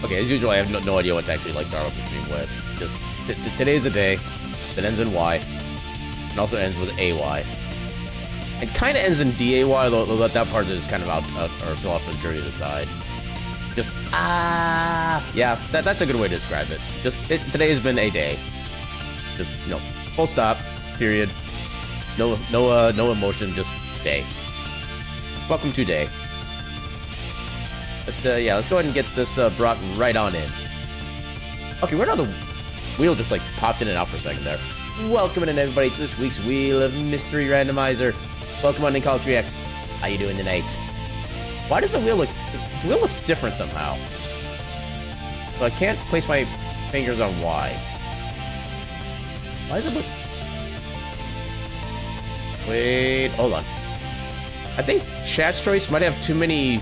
Okay, as usual, I have no idea what to actually like start off the stream with. Just today's the day that ends in Y, and also ends with AY, and kind of ends in DAY. Though that part is kind of out or still off for the jury to decide. Just yeah, that's a good way to describe it. Just today has been a day. Just full stop, period. No emotion, just day. Welcome to day. But yeah, let's go ahead and get this brought right on in. Okay, where now the wheel just like popped in and out for a second there. Welcome in everybody to this week's Wheel of Mystery Randomizer. Welcome on in Call 3X. How you doing tonight? Why does the wheel look? The wheel looks different somehow. So I can't place my fingers on why. Why does it look? Wait, hold on. I think chat's choice might have too many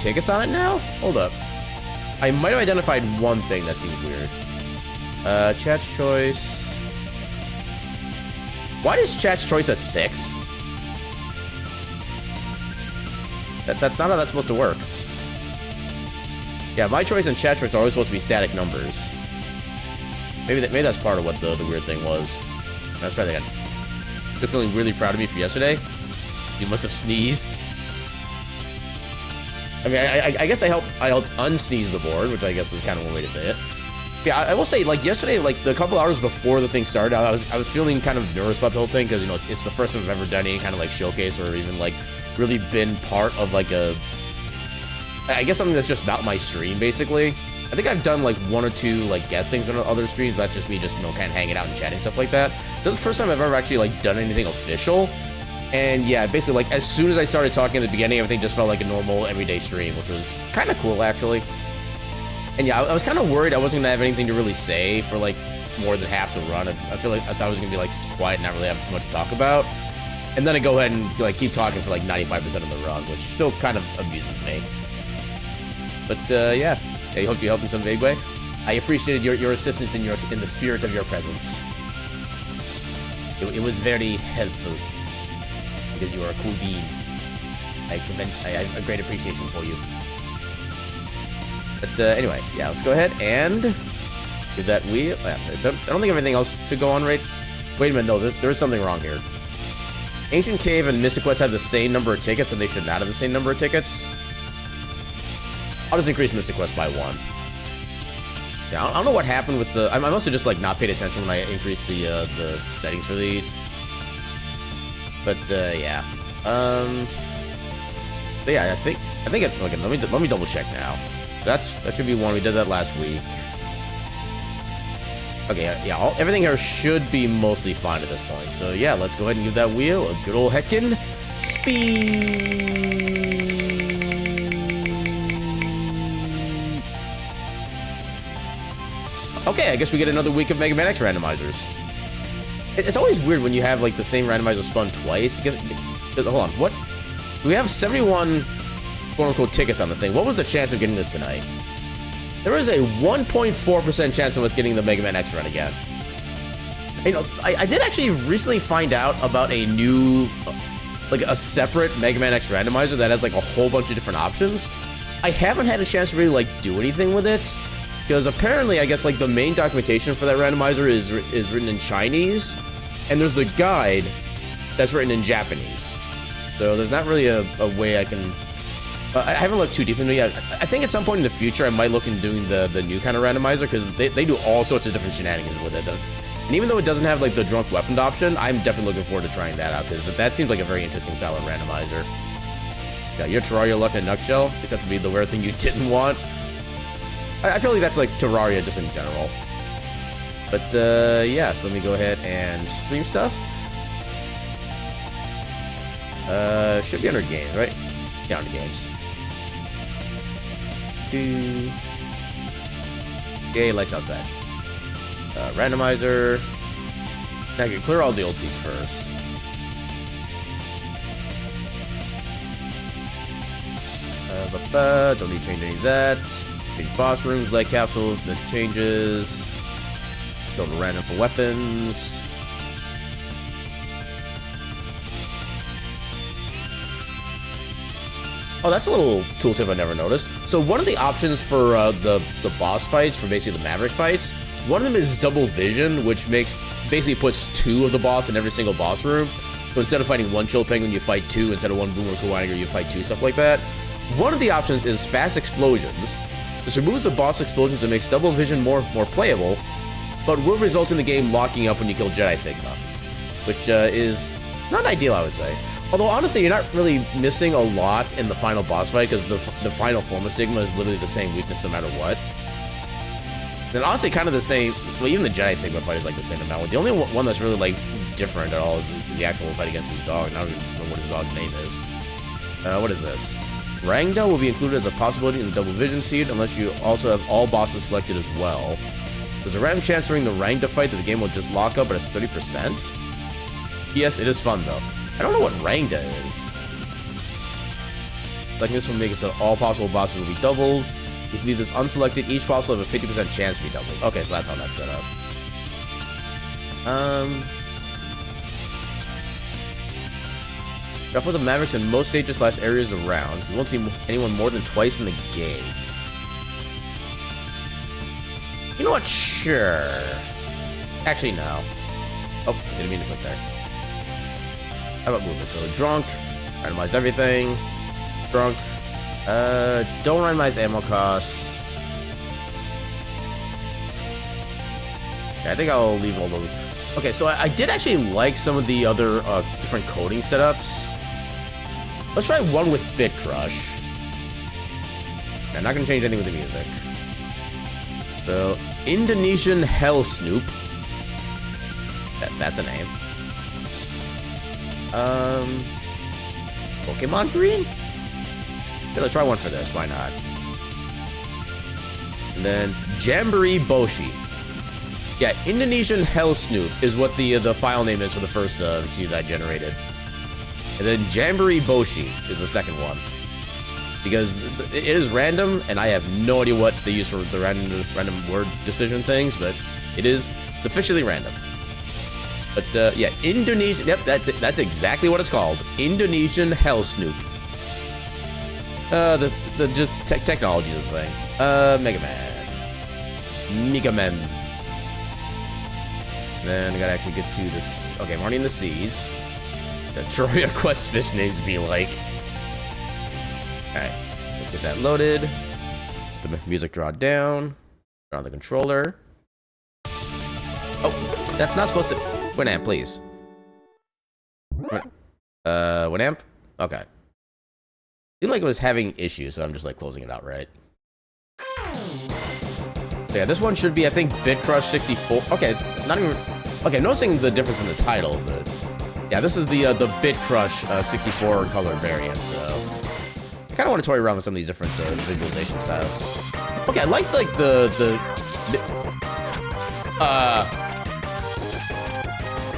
tickets on it now? Hold up. I might have identified one thing that seems weird. Chat's choice. Why is chat's choice at 6? That's not how that's supposed to work. Yeah, my choice and chat choice are always supposed to be static numbers. Maybe that's part of what the weird thing was. Let's try that again. You're feeling really proud of me for yesterday? You must have sneezed. I mean, I guess I helped unsneeze the board, which I guess is kind of one way to say it. Yeah, I will say, like, yesterday, like, the couple hours before the thing started, I was feeling kind of nervous about the whole thing, because, it's the first time I've ever done any kind of, like, showcase, or even, like, really been part of, like, I guess something that's just not my stream, basically. I think I've done, like, one or two, like, guest things on other streams, but that's just me just, kind of hanging out and chatting, stuff like that. This is the first time I've ever actually, like, done anything official. And yeah, basically, like, as soon as I started talking at the beginning, everything just felt like a normal, everyday stream, which was kind of cool, actually. And yeah, I was kind of worried I wasn't gonna have anything to really say for, like, more than half the run. I feel like I thought it was gonna be, like, quiet and not really have too much to talk about. And then I go ahead and, like, keep talking for, like, 95% of the run, which still kind of amuses me. But, yeah, I hope you helped in some vague way. I appreciated your assistance in the spirit of your presence. It was very helpful. Because you are a cool bean. I have a great appreciation for you. But anyway, yeah, let's go ahead and give that wheel. I don't think everything else to go on right. Wait a minute, no, there is something wrong here. Ancient Cave and Mystic Quest have the same number of tickets, and they should not have the same number of tickets. I'll just increase Mystic Quest by 1. Yeah, I don't know what happened with the. I must have just like not paid attention when I increased the settings for these. But yeah, but yeah, I think it, okay, let me double check now. That should be one. We did that last week. Okay, yeah, everything here should be mostly fine at this point. So yeah, let's go ahead and give that wheel a good old heckin' speed. Okay, I guess we get another week of Mega Man X randomizers. It's always weird when you have, like, the same randomizer spun twice. Hold on, what? We have 71 quote-unquote tickets on this thing. What was the chance of getting this tonight? There is a 1.4% chance of us getting the Mega Man X run again. I did actually recently find out about a new, like, a separate Mega Man X randomizer that has, like, a whole bunch of different options. I haven't had a chance to really, like, do anything with it. Because apparently, I guess, like, the main documentation for that randomizer is written in Chinese, and there's a guide that's written in Japanese. So there's not really a way I can. I haven't looked too deep into it yet. I think at some point in the future I might look into doing the new kind of randomizer, because they do all sorts of different shenanigans with it. And even though it doesn't have, like, the drunk weapon option, I'm definitely looking forward to trying that out, because that seems like a very interesting style of randomizer. Yeah, your Terraria luck in a nutshell, except to be the weird thing you didn't want. I feel like that's like Terraria just in general. But yeah, so let me go ahead and stream stuff. Should be under games, right? Yeah, under games. Yay, lights outside. Randomizer. Now I can clear all the old seats first. Don't need to change any of that. Change boss rooms, leg capsules, miss changes. Go to random for weapons. Oh, that's a little tooltip I never noticed. So one of the options for the boss fights, for basically the Maverick fights, one of them is double vision, which basically puts 2 of the boss in every single boss room. So instead of fighting 1 Chill Penguin, you fight 2. Instead of 1 Boomer Kuwanger, you fight 2, stuff like that. One of the options is fast explosions. This removes the boss explosions and makes double vision more playable, but will result in the game locking up when you kill Jedi Sigma, which is not ideal, I would say. Although, honestly, you're not really missing a lot in the final boss fight, because the final form of Sigma is literally the same weakness no matter what. And honestly, kind of the same, well, even the Jedi Sigma fight is like the same amount. The only one that's really, like, different at all is the actual fight against his dog, and I don't even know what his dog's name is. What is this? Rangda will be included as a possibility in the double vision seed, unless you also have all bosses selected as well. There's a random chance during the Rangda fight that the game will just lock up, but it's 30%. Yes, it is fun, though. I don't know what Rangda is. Like this will make it so all possible bosses will be doubled. If you leave this unselected, each boss will have a 50% chance to be doubled. Okay, so that's how that's set up. Shuffle the Mavericks in most stages / areas around. You won't see anyone more than twice in the game. You know what? Sure. Actually, no. Oh, didn't mean to click there. How about movement? So drunk, randomize everything. Drunk. Don't randomize ammo costs. Okay, I think I'll leave all those. Okay, so I did actually like some of the other different coding setups. Let's try one with Bit Crush. I'm not gonna change anything with the music. So Indonesian Hell Snoop. That's a name. Pokemon Green? Okay, let's try one for this. Why not? And then Jamboree Boshi. Yeah, Indonesian Hell Snoop is what the file name is for the first seed I generated. And then Jamboree Boshi is the second one. Because it is random, and I have no idea what they use for the random word decision things, but it is sufficiently random. But yeah, Indonesian. Yep, that's it. That's exactly what it's called. Indonesian Hell Snoop. The just technology is the thing. Mega Man. Then I gotta actually get to this. Okay, I'm already in the seas. The Terraria quest fish names be like. Alright, let's get that loaded. The music draw down. Turn on the controller. Oh, that's not supposed to. Winamp, please. Winamp? Okay. Seemed like it was having issues, so I'm just like closing it out, right? So yeah, this one should be, I think, Bit Crush 64. Okay, not even. Okay, noticing the difference in the title, but yeah, this is the Bit Crush 64 color variant. So I kind of want to toy around with some of these different visualization styles. Okay, I like the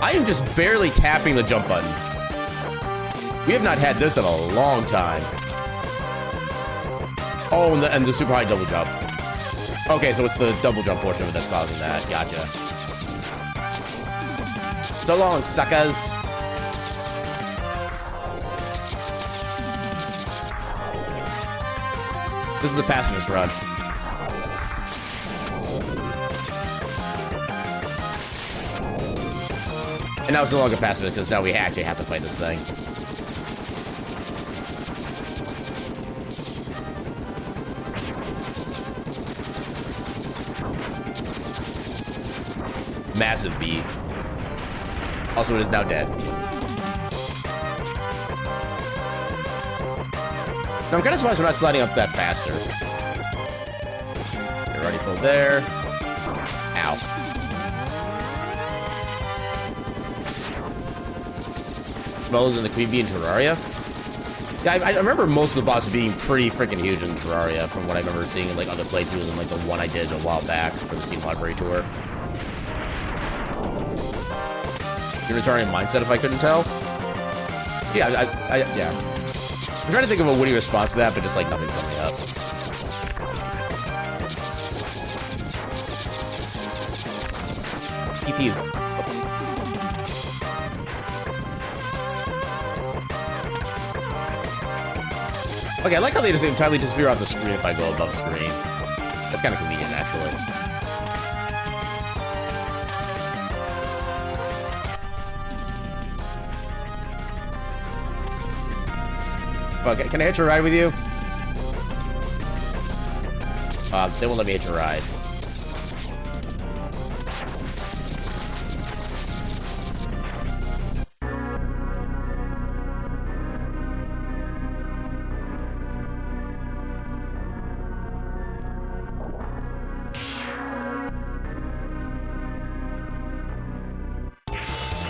I am just barely tapping the jump button. We have not had this in a long time. Oh, and the super high double jump. Okay, so it's the double jump portion of it that's causing that. Gotcha. So long, suckers. This is the pacifist run. And now it's no longer pacifist, because now we actually have to fight this thing. Massive B. Also, it is now dead. Now, I'm kind of surprised we're not sliding up that faster. You're already full there. Ow. Smells in the Queen Bee in Terraria. Yeah, I remember most of the bosses being pretty freaking huge in Terraria from what I remember seeing in like other playthroughs and like the one I did a while back for the Steam Library Tour. Unitarian mindset, if I couldn't tell. Yeah, yeah. I'm trying to think of a witty response to that, but just like nothing's coming up. TP. Okay, I like how they just entirely disappear off the screen if I go above screen. That's kind of convenient, actually. Okay, can I hitch a ride with you? They won't let me hitch a ride.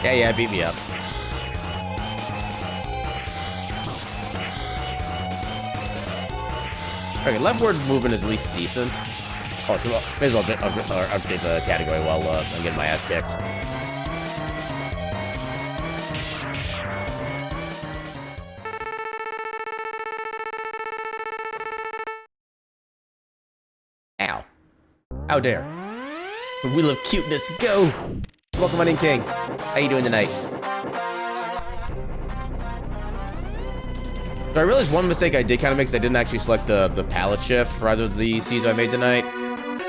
Yeah, beat me up. Okay, leftward movement is at least decent. Oh, so may as well update the category while I'm getting my ass kicked. Ow. How dare. The wheel of cuteness, go! Welcome on in, King. How you doing tonight? So I realized one mistake I did kind of make is I didn't actually select the palette shift for either of the seeds I made tonight.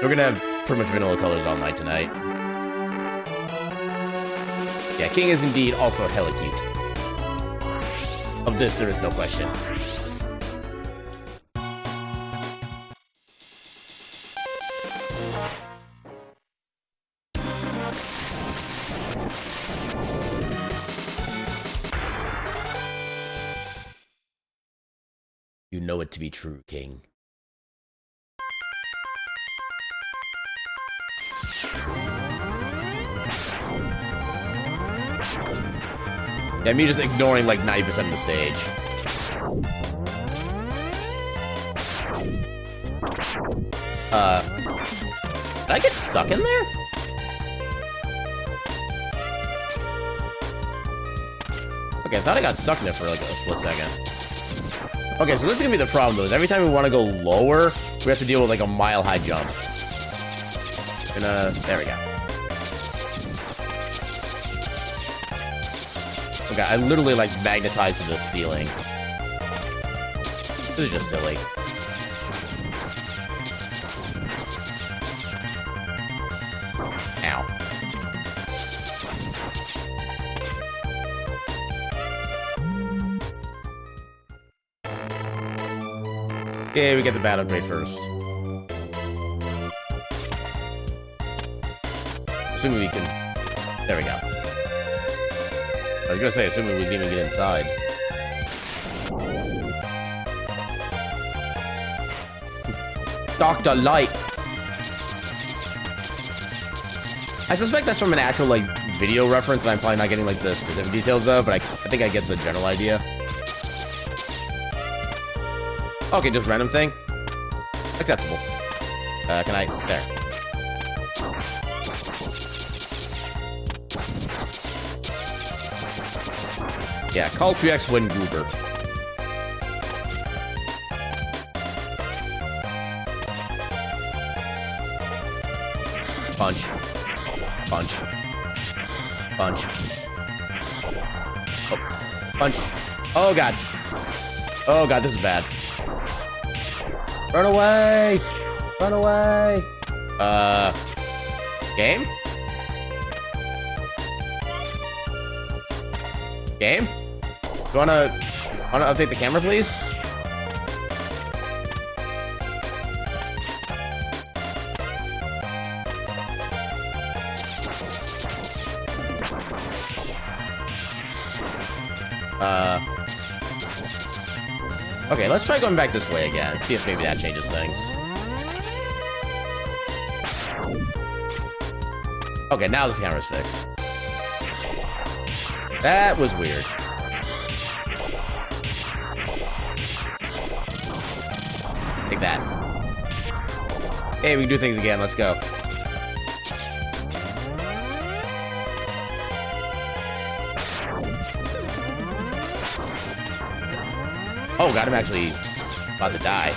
We're gonna have pretty much vanilla colors all night tonight. Yeah, King is indeed also hella cute. Of this, there is no question. You know it to be true, King. Yeah, me just ignoring like 90% of the stage. Did I get stuck in there? Okay, I thought I got stuck in there for like a split second. Okay, so this is gonna be the problem though, is every time we want to go lower, we have to deal with like a mile-high jump. There we go. Okay, I literally like magnetized to the ceiling. This is just silly. Ow. Yeah, we get the bad upgrade first. Assuming we can... There we go. I was gonna say, assuming we can even get inside. Dr. Light! I suspect that's from an actual, like, video reference, and I'm probably not getting, like, the specific details of, but I think I get the general idea. Okay, just random thing. Acceptable. Can I... There. Yeah, call 3x win goober. Punch. Punch. Punch. Oh. Punch. Oh, God. Oh, God, this is bad. Run away! Run away! Game? Game? You wanna update the camera, please? Okay, let's try going back this way again. See if maybe that changes things. Okay, now the camera's fixed. That was weird. Take that. Hey, we can do things again. Let's go. Oh, God, I'm actually about to die.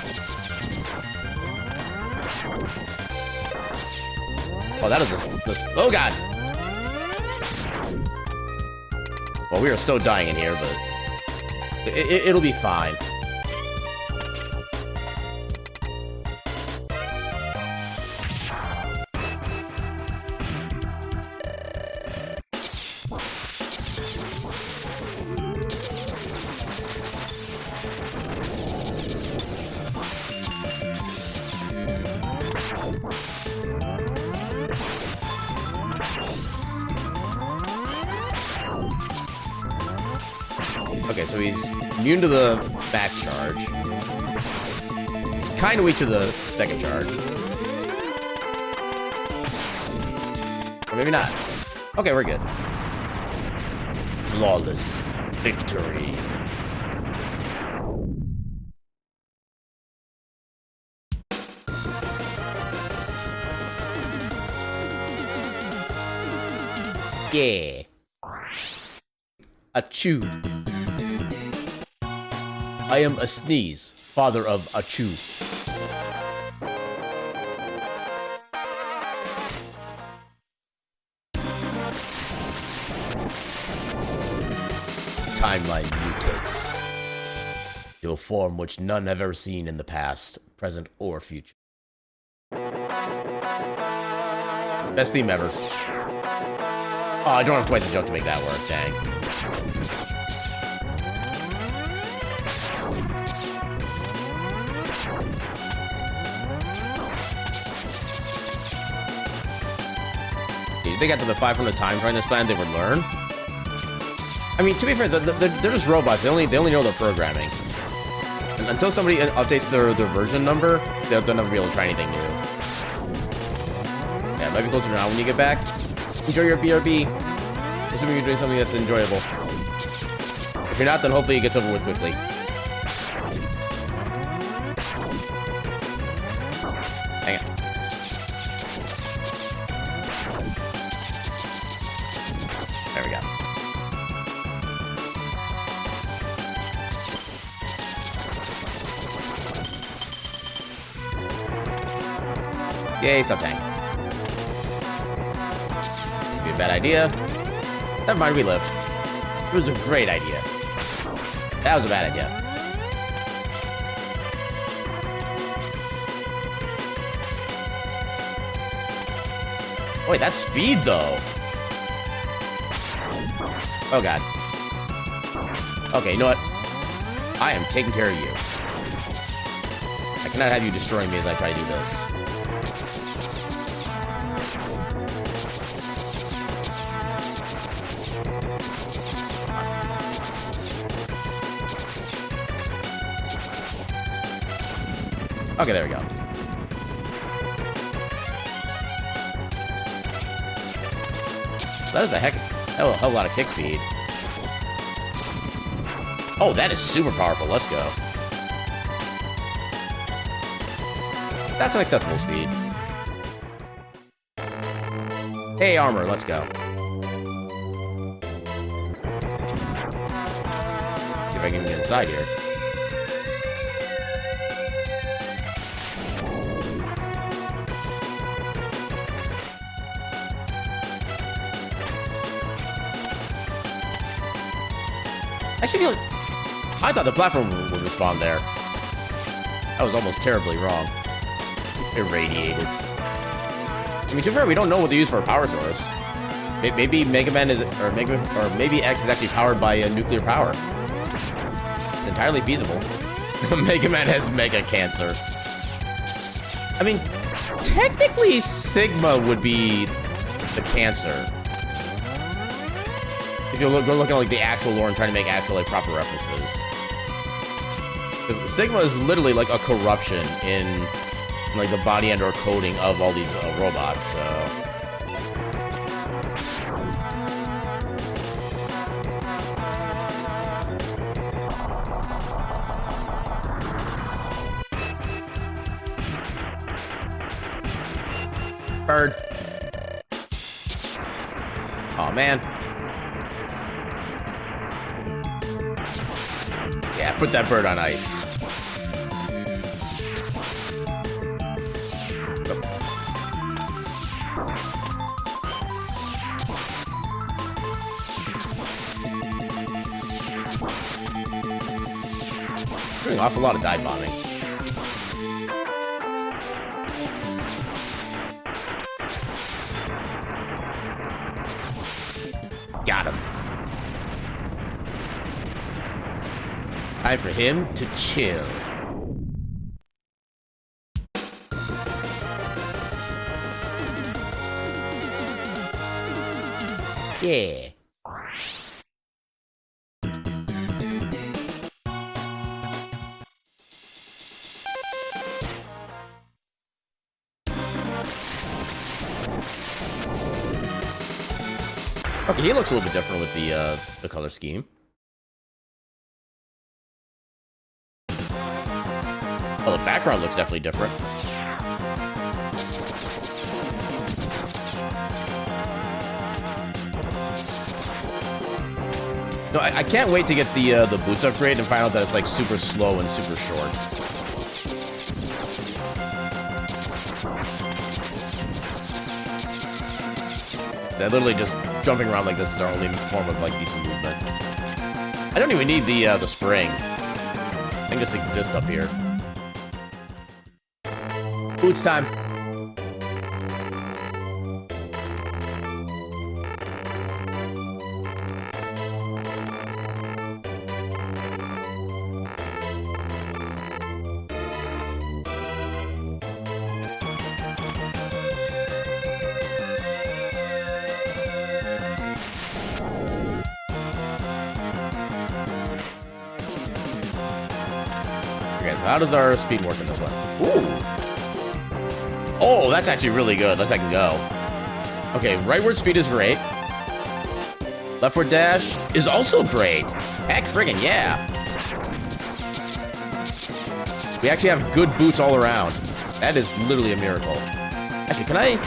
Oh, that is this. Oh, God. Well, we are so dying in here, but it'll be fine. Okay, so he's immune to the max charge. He's kind of weak to the second charge. Or maybe not. Okay, we're good. Flawless victory. Yeah. Achoo. I am a sneeze, father of Achoo. Timeline mutates to a form which none have ever seen in the past, present, or future. Best theme ever. Oh, I don't have quite the joke to make that work, dang. You think after the 500 times running this plan, they would learn? I mean, to be fair, they're just robots. They only know their programming. And until somebody updates their version number, they'll never be able to try anything new. Yeah, maybe closer to now when you get back. Enjoy your BRB. Assuming you're doing something that's enjoyable. If you're not, then hopefully it gets over with quickly. Hang on. There we go. Yay, sub-tank. Be a bad idea. Never mind, we lived. It was a great idea. That was a bad idea. Wait, that's speed, though. Oh, God. Okay, you know what? I am taking care of you. I cannot have you destroying me as I try to do this. Okay, there we go. That is a hell of a lot of kick speed. Oh, that is super powerful. Let's go. That's an acceptable speed. Hey, armor. Let's go. See if I can get inside here. Actually, I thought the platform would respawn there. That was almost terribly wrong. Irradiated. I mean, to be fair, we don't know what they use for a power source. Maybe Mega Man is, or maybe X is actually powered by a nuclear power. It's entirely feasible. Mega Man has mega cancer. I mean, technically, Sigma would be the cancer. If you go looking at like the actual lore and trying to make actual like proper references, because Sigma is literally like a corruption in like the body and/or coding of all these robots. So bird. Oh man. Yeah, put that bird on ice. Oh. Doing an awful lot of dive bombing. Got him. Time for him to chill. Yeah. Okay, he looks a little bit different with the color scheme. Oh, the background looks definitely different. No, I can't wait to get the boots upgrade and find out that it's like super slow and super short. That literally just jumping around like this is our only form of like decent movement. I don't even need the spring. I can just exist up here. Boots time. Okay, so how does our speed work in this one? Ooh. Oh, that's actually really good. Let's I can go. Okay, rightward speed is great. Leftward dash is also great. Heck friggin' yeah. We actually have good boots all around. That is literally a miracle. Actually, can I?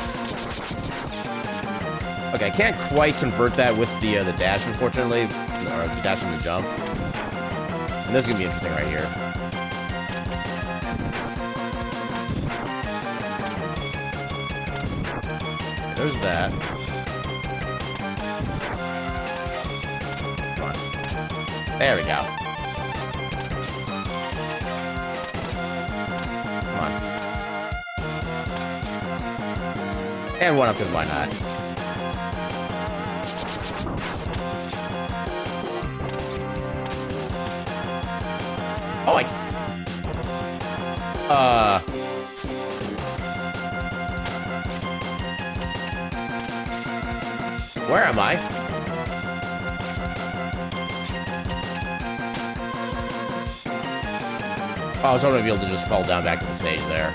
Okay, I can't quite convert that with the dash, unfortunately, or the dash and the jump. And this is gonna be interesting right here. There's that. Come on. There we go. Come on. And one up, because why not? Oh, where am I? Oh, I was hoping to be able to just fall down back to the stage there.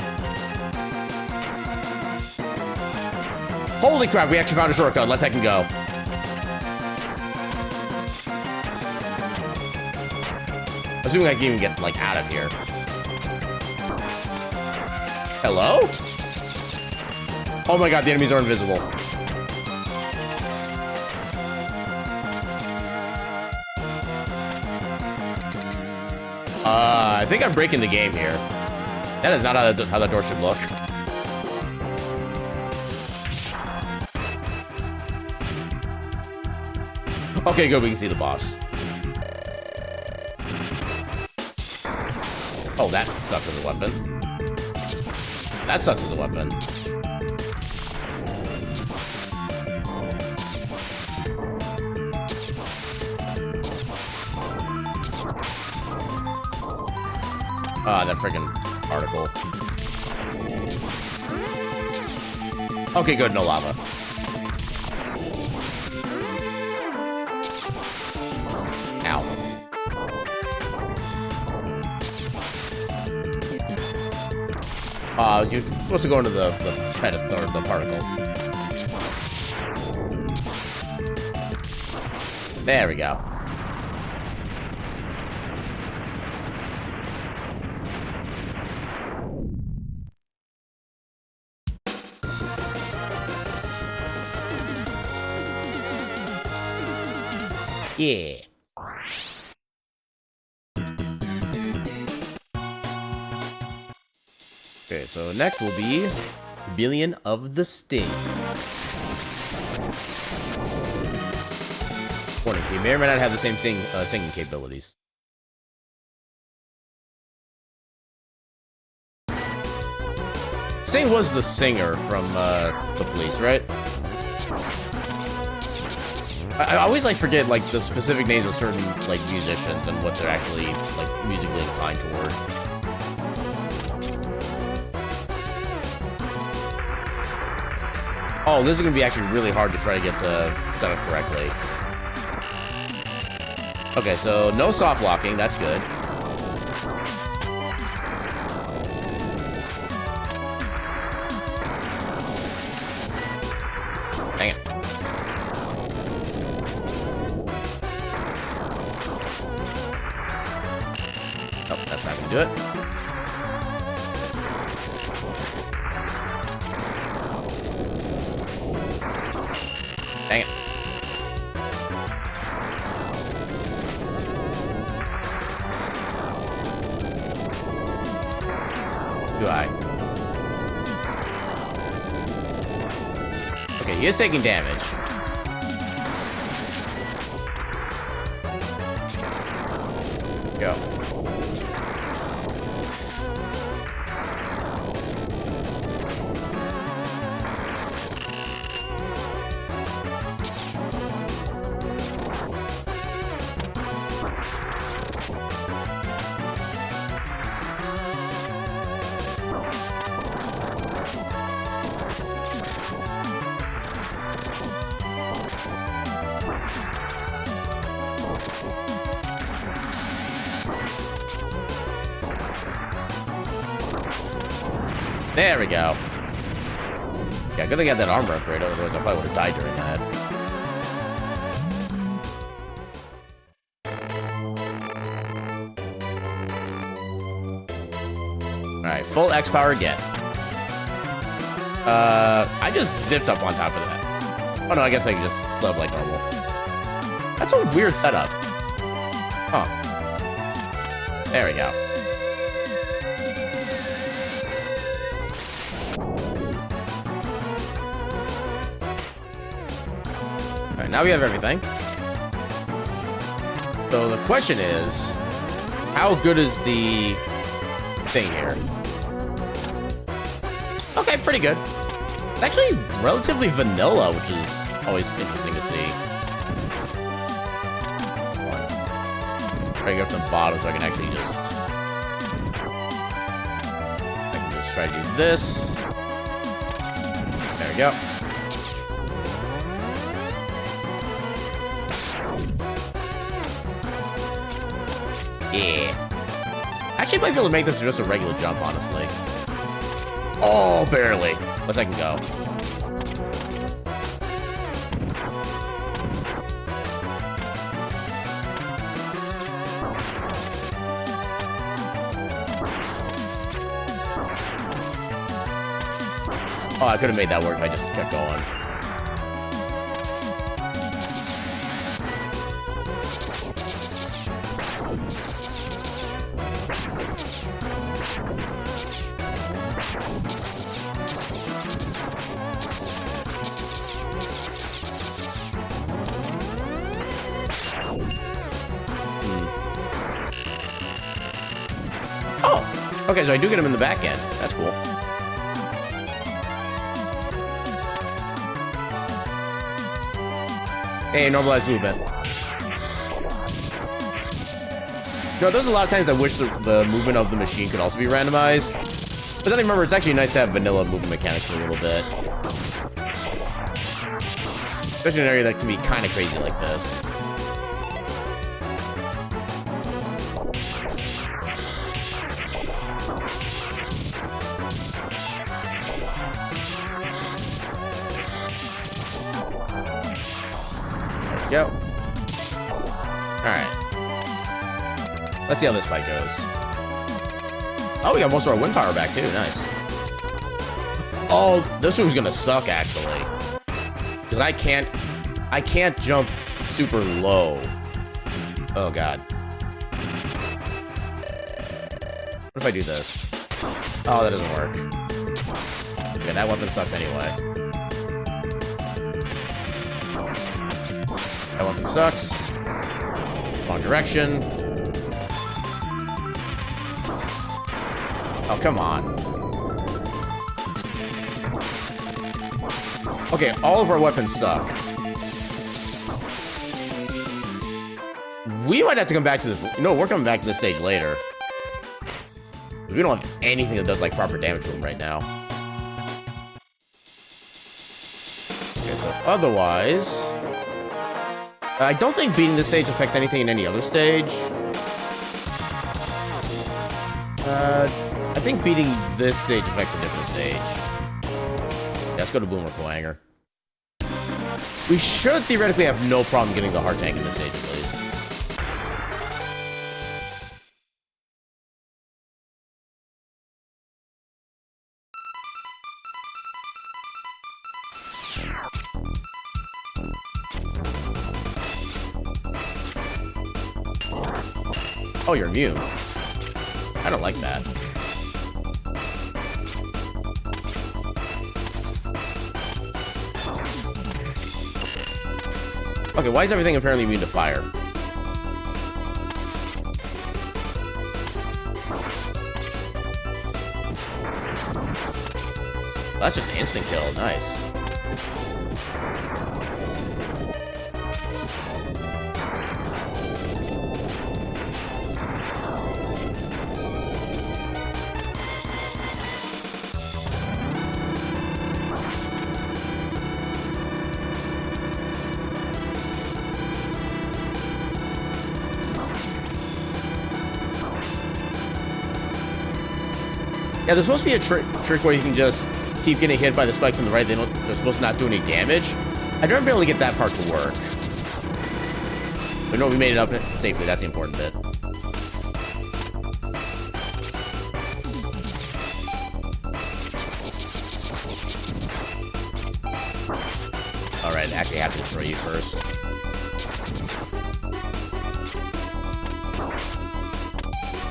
Holy crap, we actually found a shortcut. Let's heck and go. Assuming I can even get, like, out of here. Hello? Oh my god, the enemies are invisible. I think I'm breaking the game here. That is not how that door should look. Okay, good, we can see the boss. Oh, that sucks as a weapon. That sucks as a weapon. Ah, that friggin' article. Okay, good, no lava. Ow. You're supposed to go into the pedestal, or the particle. There we go. Yeah. Okay, so next will be Billion of the Sting. Warning, he may or may not have the same singing capabilities. Sting was the singer from the Police, right? I always like forget like the specific names of certain like musicians and what they're actually like musically inclined toward. Oh, this is gonna be actually really hard to try to get set up correctly. Okay, so no soft locking, that's good. Dang it. Oh, that's not gonna do it. Dang it. Do I? Okay, he is taking damage. Go. There we go. Yeah, good thing I had that armor upgrade, otherwise I probably would have died during that. Alright, full X power again. I just zipped up on top of that. Oh no, I guess I can just slow up like normal. That's a weird setup. Huh. There we go. Alright, now we have everything. So the question is, how good is the thing here? Okay, pretty good. It's actually relatively vanilla, which is always interesting to see. Try to go from the bottom so I can actually just... I can just try to do this. There we go. Yeah. Actually, might be able to make this just a regular jump, honestly. Oh, barely. Let's I can go. Oh, I could have made that work if I just kept going. Okay, so I do get him in the back end. That's cool. Hey, normalized movement. No, there's a lot of times I wish the movement of the machine could also be randomized. But then I remember it's actually nice to have vanilla movement mechanics for a little bit. Especially in an area that can be kind of crazy like this. Go. Alright. Let's see how this fight goes. Oh, we got most of our wind power back too. Nice. Oh, this room's gonna suck actually. Because I can't jump super low. Oh god. What if I do this? Oh, that doesn't work. Okay, that weapon sucks anyway. That weapon sucks. Wrong direction. Oh, come on. Okay, all of our weapons suck. We might have to come back to this. No, we're coming back to this stage later. We don't have anything that does like proper damage to them right now. Okay, so otherwise... I don't think beating this stage affects anything in any other stage. I think beating this stage affects a different stage. Yeah, let's go to Boomer Clanger. We should theoretically have no problem getting the heart tank in this stage at least. Oh, you're immune. I don't like that. Okay, why is everything apparently immune to fire? That's just an instant kill. Nice. Yeah, there's supposed to be a trick where you can just keep getting hit by the spikes on the right. They're supposed to not do any damage. I've never been able to get that part to work. But no, we made it up safely. That's the important bit. Alright, I actually have to destroy you first.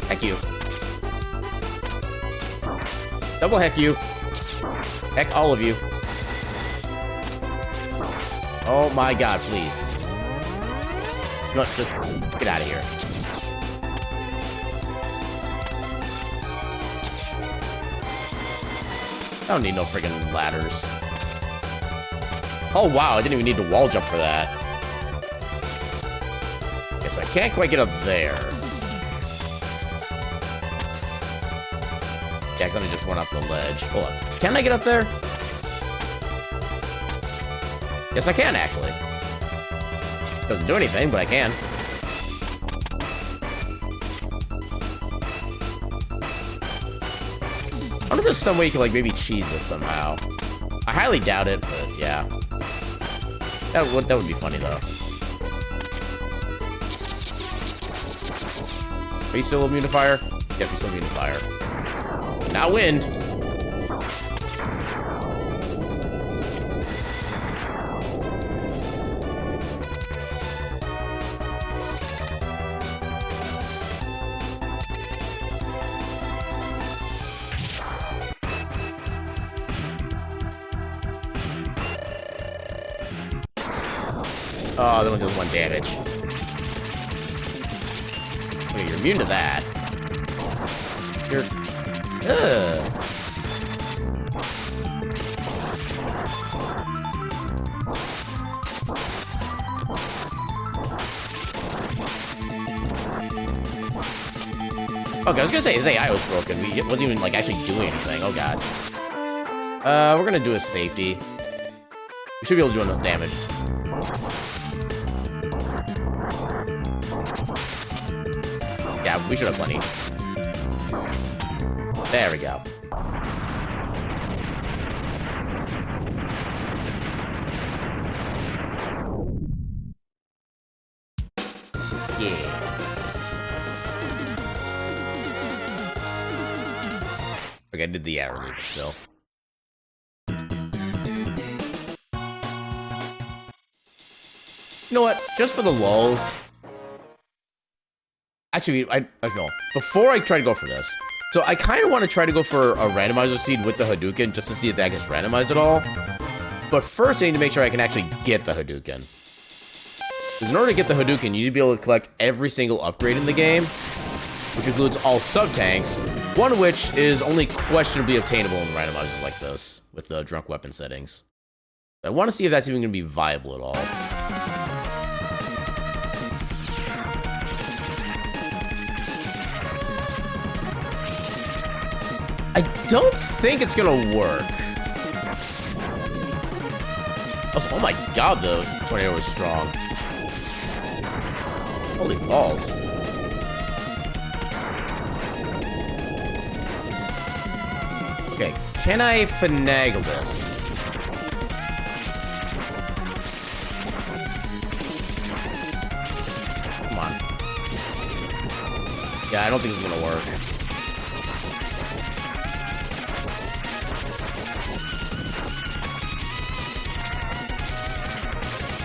Heck you. Double heck you. Heck all of you. Oh my god, please. No, just get out of here. I don't need no friggin' ladders. Oh wow, I didn't even need to wall jump for that. Guess I can't quite get up there. Yeah, because I just went off the ledge. Hold on. Can I get up there? Yes, I can, actually. Doesn't do anything, but I can. I wonder if there's some way you can, like, maybe cheese this somehow. I highly doubt it, but yeah. That would be funny, though. Are you still immune to fire? Yep, you're still immune to fire. Now wind. Oh, that one does 1 damage. Okay, you're immune to that. You're... Ugh. Okay, I was gonna say his AI was broken. He wasn't even like actually doing anything. Oh god. We're gonna do a safety. We should be able to do enough damage. Yeah, we should have plenty. There we go. Yeah. Okay, I did the arrow leave itself. You know what? Just for the lulz. Actually, I know. Before I try to go for this, so I kind of want to try to go for a randomizer seed with the Hadouken just to see if that gets randomized at all. But first, I need to make sure I can actually get the Hadouken. Because in order to get the Hadouken, you need to be able to collect every single upgrade in the game, which includes all sub-tanks, one of which is only questionably obtainable in randomizers like this, with the drunk weapon settings. I want to see if that's even going to be viable at all. I don't think it's gonna work. Also, oh my god, the tornado is strong. Holy balls. Okay, can I finagle this? Come on. Yeah, I don't think it's gonna work.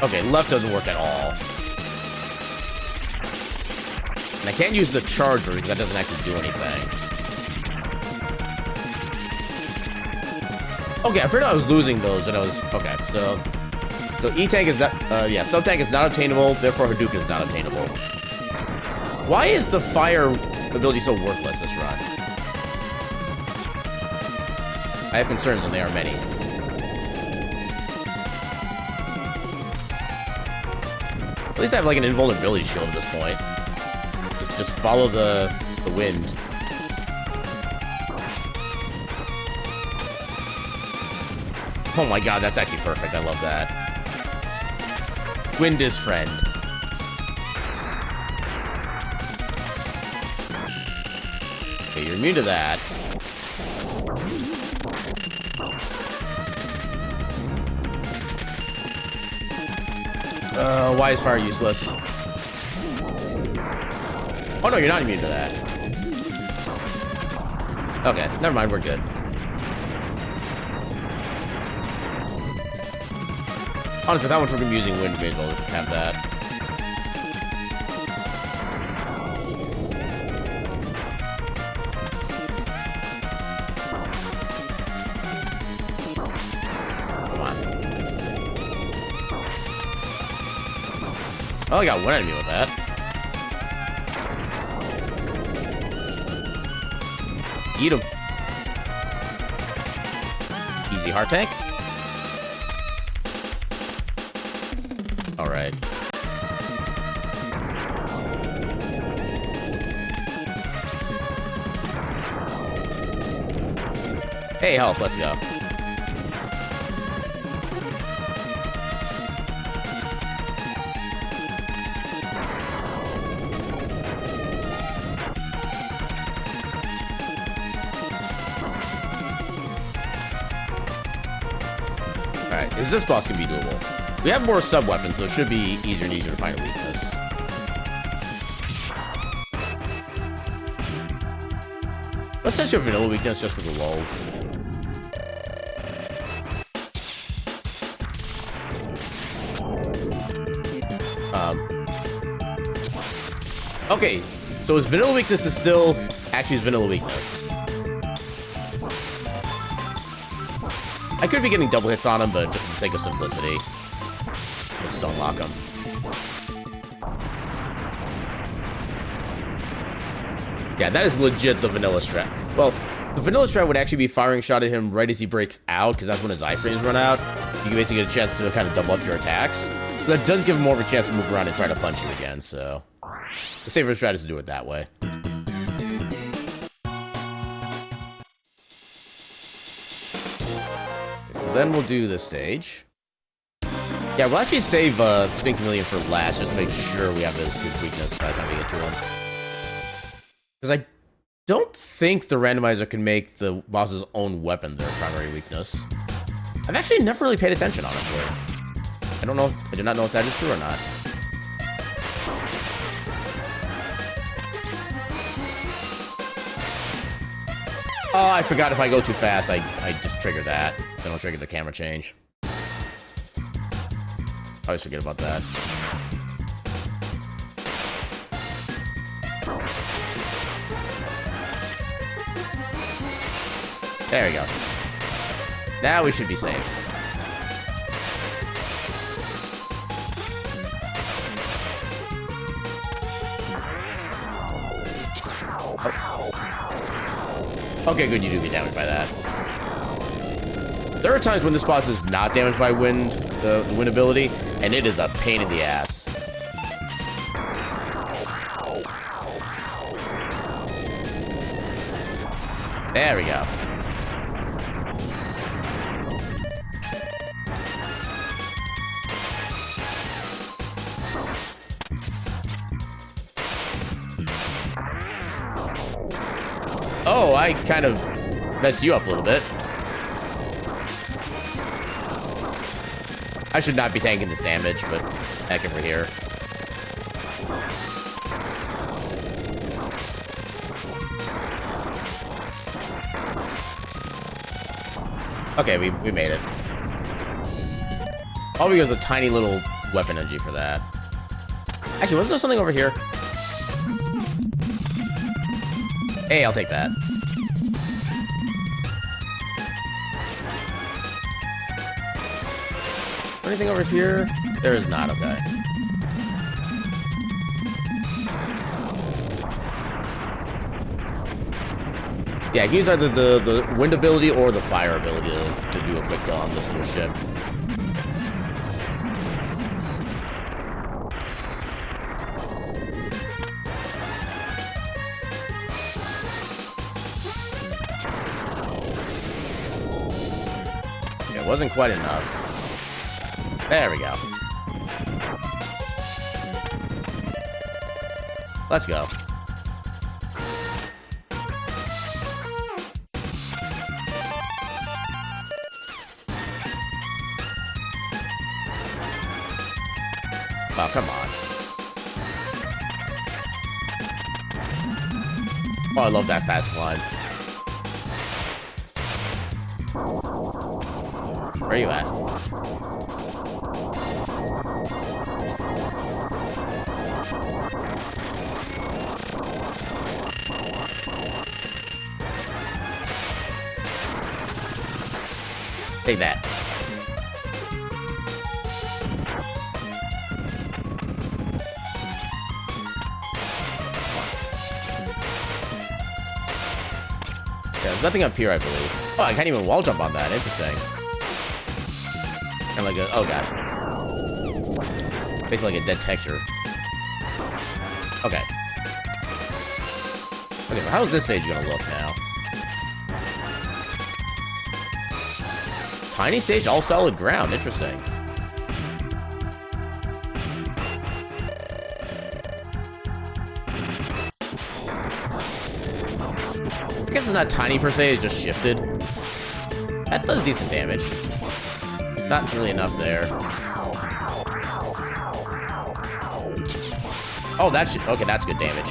Okay, left doesn't work at all. And I can't use the charger because that doesn't actually do anything. Okay, I pretty I was losing those and I was... Okay, so E-Tank is not... yeah, Sub-Tank is not obtainable, therefore Hadouken is not obtainable. Why is the fire ability so worthless this run? I have concerns, and they are many. At least I have like an invulnerability shield at this point. Just follow the wind. Oh my god, that's actually perfect. I love that. Wind is friend. Okay, you're immune to that. Why is fire useless? Oh no, you're not immune to that. Okay, never mind, we're good. Honestly, with how much we're gonna be using wind, we may as well have that. Oh, I got one enemy with that. Eat him. Easy heart tank. Alright. Hey, health, let's go. This boss can be doable. We have more sub-weapons, so it should be easier and easier to find a weakness. Let's test your vanilla weakness just for the lulz. Okay, so his vanilla weakness is still actually his vanilla weakness. I could be getting double hits on him, but just for the sake of simplicity, just stone lock him. Yeah, that is legit the vanilla strat. Well, the vanilla strat would actually be firing shot at him right as he breaks out, because that's when his iframes run out. You can basically get a chance to kind of double up your attacks. But that does give him more of a chance to move around and try to punch you again, so... The safer strat is to do it that way. Then we'll do this stage. Yeah, we'll actually save Think Chameleon for last, just to make sure we have his weakness by the time we get to him. Because I don't think the randomizer can make the boss's own weapon their primary weakness. I've actually never really paid attention, honestly. I don't know. I do not know if that is true or not. Oh, I forgot if I go too fast, I just trigger that. Then I'll trigger the camera change. I always forget about that. There we go. Now we should be safe. Okay, good, you do get damaged by that. There are times when this boss is not damaged by wind, the wind ability, and it is a pain in the ass. There we go. Oh, I kind of messed you up a little bit. I should not be tanking this damage, but heck if we're here. Okay, we made it. All we got is a tiny little weapon energy for that. Actually, wasn't there something over here? Hey, I'll take that. Anything over here? There is not, okay. Yeah, you can use either the wind ability or the fire ability to do a quick kill on this little ship. Okay, it wasn't quite enough. There we go. Let's go. Oh, come on. Oh, I love that fast climb. Where are you at? Take that. Yeah, there's nothing up here, I believe. Oh, I can't even wall jump on that. Interesting. Kind of like a... Oh, God. Basically like a dead texture. Okay. Okay, so how's this stage gonna look now? Tiny stage, all solid ground. Interesting. I guess it's not tiny per se, it's just shifted. That does decent damage. Not really enough there. Oh, that should... Okay, that's good damage.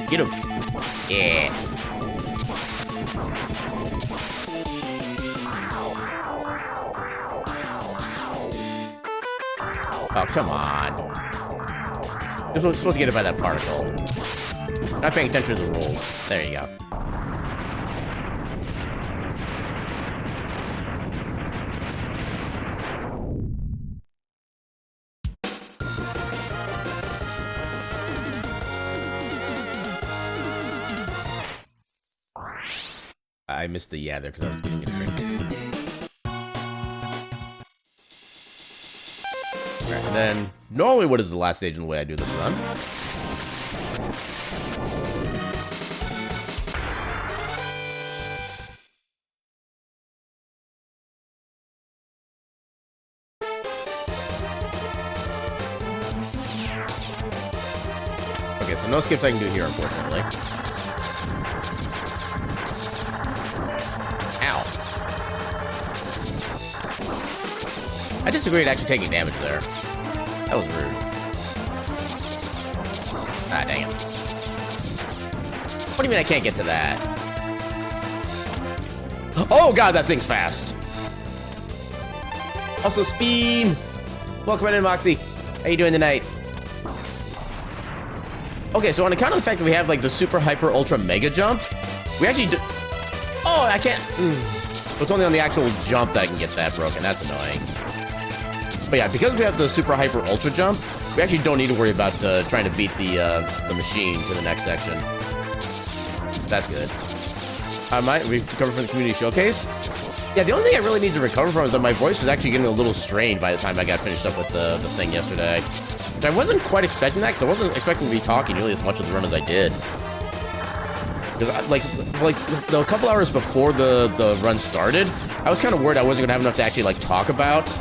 Get him. Yeah. Oh, come on. You're supposed to get it by that particle. Not paying attention to the rules. There you go. I missed the yeah there because I was getting a drink. Alright, and then normally what is the last stage in the way I do this run? Okay, so no skips I can do here, unfortunately. I disagreed actually taking damage there. That was rude. Ah, dang it. What do you mean I can't get to that? Oh god, that thing's fast. Also, speed. Welcome in, Moxie. How you doing tonight? Okay, so on account of the fact that we have like the super hyper ultra mega jump, we actually do... Oh, I can't... It's only on the actual jump that I can get that broken. That's annoying. But yeah, because we have the super hyper ultra jump, we actually don't need to worry about trying to beat the machine to the next section. That's good. I might recover from the community showcase. Yeah, the only thing I really need to recover from is that my voice was actually getting a little strained by the time I got finished up with the thing yesterday. Which I wasn't quite expecting that, because I wasn't expecting to be talking nearly as much of the run as I did. Because like the couple hours before the run started, I was kind of worried I wasn't gonna have enough to actually like talk about.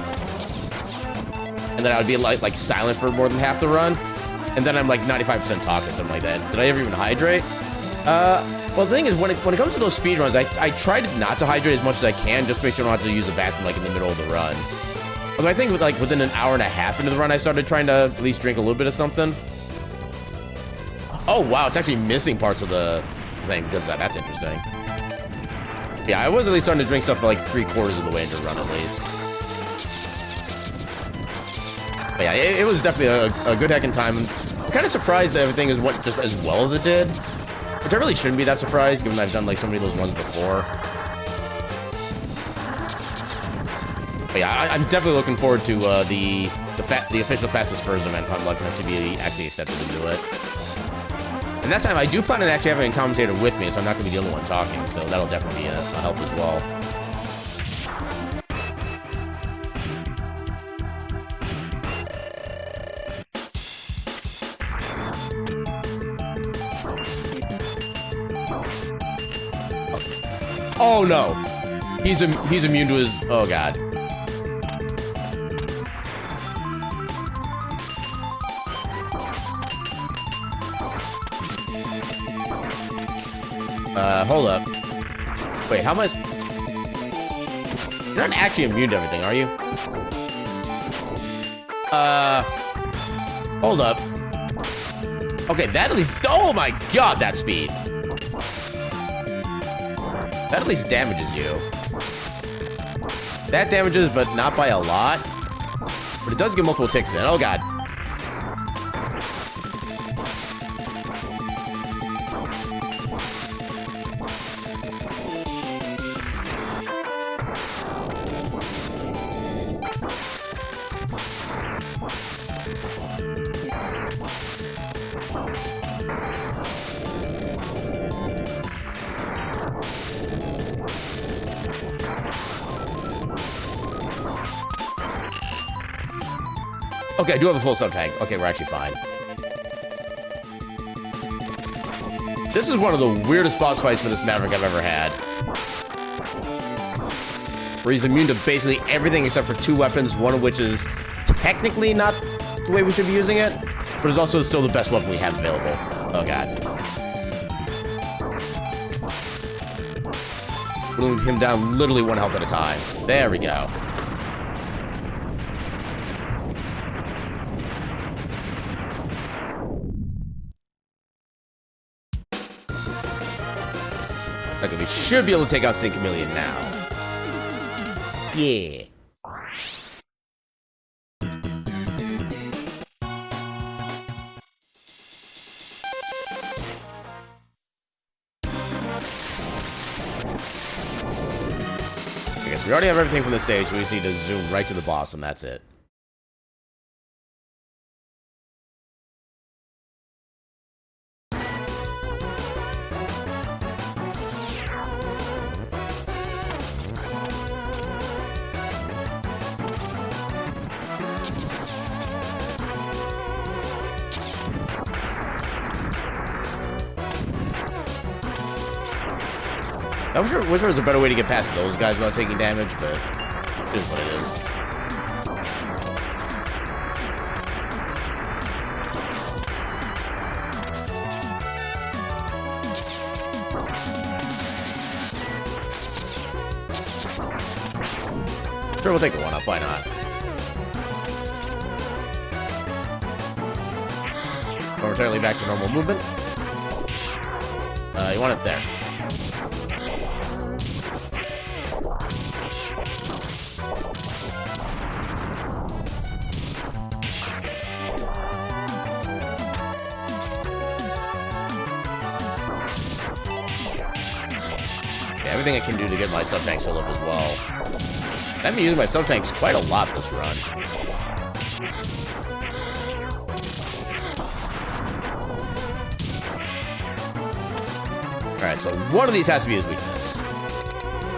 And then I would be like silent for more than half the run. And then I'm like 95% talk or something like that. Did I ever even hydrate? Well, the thing is, when it comes to those speedruns, I try not to hydrate as much as I can, just to make sure I don't have to use the bathroom like in the middle of the run. Although I think like within an hour and a half into the run, I started trying to at least drink a little bit of something. Oh wow, it's actually missing parts of the thing because of that. That's interesting. Yeah, I was at least starting to drink stuff for like 3/4 of the way into the run at least. But yeah, it was definitely a good heckin' time. kind of surprised that everything is went just as well as it did, which I really shouldn't be that surprised, given that I've done like so many of those runs before. But yeah, I'm definitely looking forward to the official Fastest Furs event if I'm lucky enough to be actually accepted to do it. And that time I do plan on actually having a commentator with me, so I'm not going to be the only one talking, so that'll definitely be a help as well. Oh no! He's immune to his... Oh god. Hold up. Wait, how am I... You're not actually immune to everything, are you? Hold up. Okay, that at least... Oh my god, that speed! That at least damages you. That damages, but not by a lot. But it does get multiple ticks in. Oh god. Okay, I do have a full sub-tank. Okay, we're actually fine. This is one of the weirdest boss fights for this Maverick I've ever had. Where he's immune to basically everything except for 2 weapons, one of which is technically not the way we should be using it, but is also still the best weapon we have available. Oh god. Putting him down literally 1 health at a time. There we go. Okay, we should be able to take out Saint Chameleon now. Yeah. Okay, so we already have everything from the stage, so we just need to zoom right to the boss, and that's it. I wish there was a better way to get past those guys without taking damage, but it is what it is. Sure, we'll take the 1-up, why not? Momentarily back to normal movement. You want it there. Everything I can do to get my sub-tanks filled up as well. I've been using my sub-tanks quite a lot this run. Alright, so one of these has to be his weakness.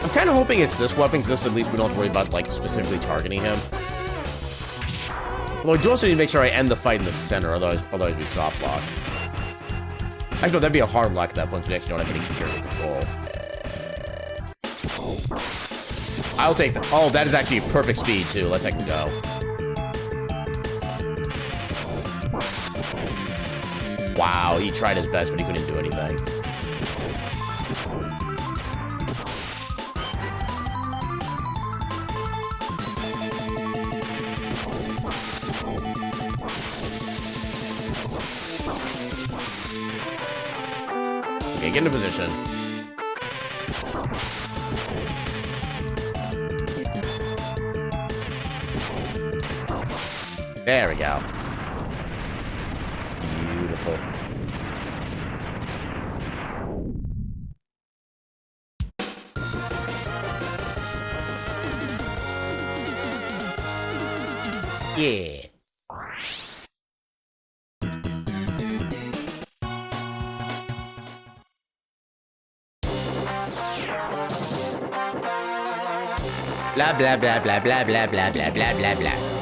I'm kind of hoping it's this weapon, because this at least we don't have to worry about, like, specifically targeting him. Well, I do also need to make sure I end the fight in the center, otherwise we soft lock. Actually, no, that'd be a hard lock at that point, so we actually don't have any careful control. I'll take that. Oh, that is actually perfect speed, too. Let's heck go. Wow, he tried his best, but he couldn't do anything. Okay, get into position. There we go. careful. Yeah. Blah, blah, blah, blah, blah, blah, blah, blah, blah, blah, blah.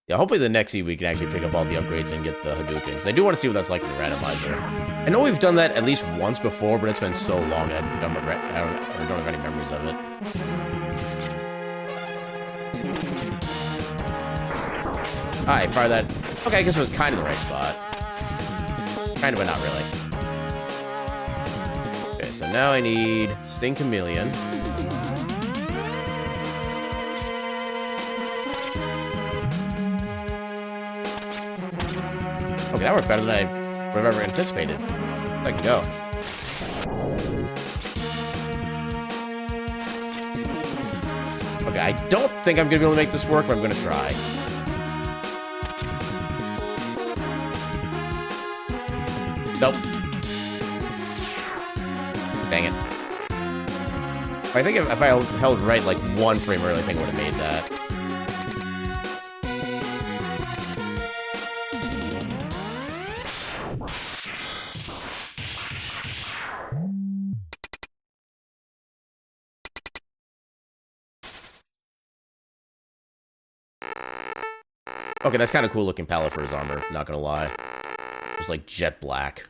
Yeah, hopefully the next E we can actually pick up all the upgrades and get the Hadouken, because I do want to see what that's like in the randomizer. I know we've done that at least once before, but it's been so long I don't have any memories of it. Alright, fire that. Okay, I guess it was kind of the right spot. Kind of, but not really. Okay, so now I need Sting Chameleon. Okay, that worked better than I would have ever anticipated. I can go. Okay, I don't think I'm gonna be able to make this work, but I'm gonna try. Nope. Dang it. I think if I held right like 1 frame early, I think I would have made that. Okay, that's kind of cool looking palette for his armor, not gonna lie. Just like jet black.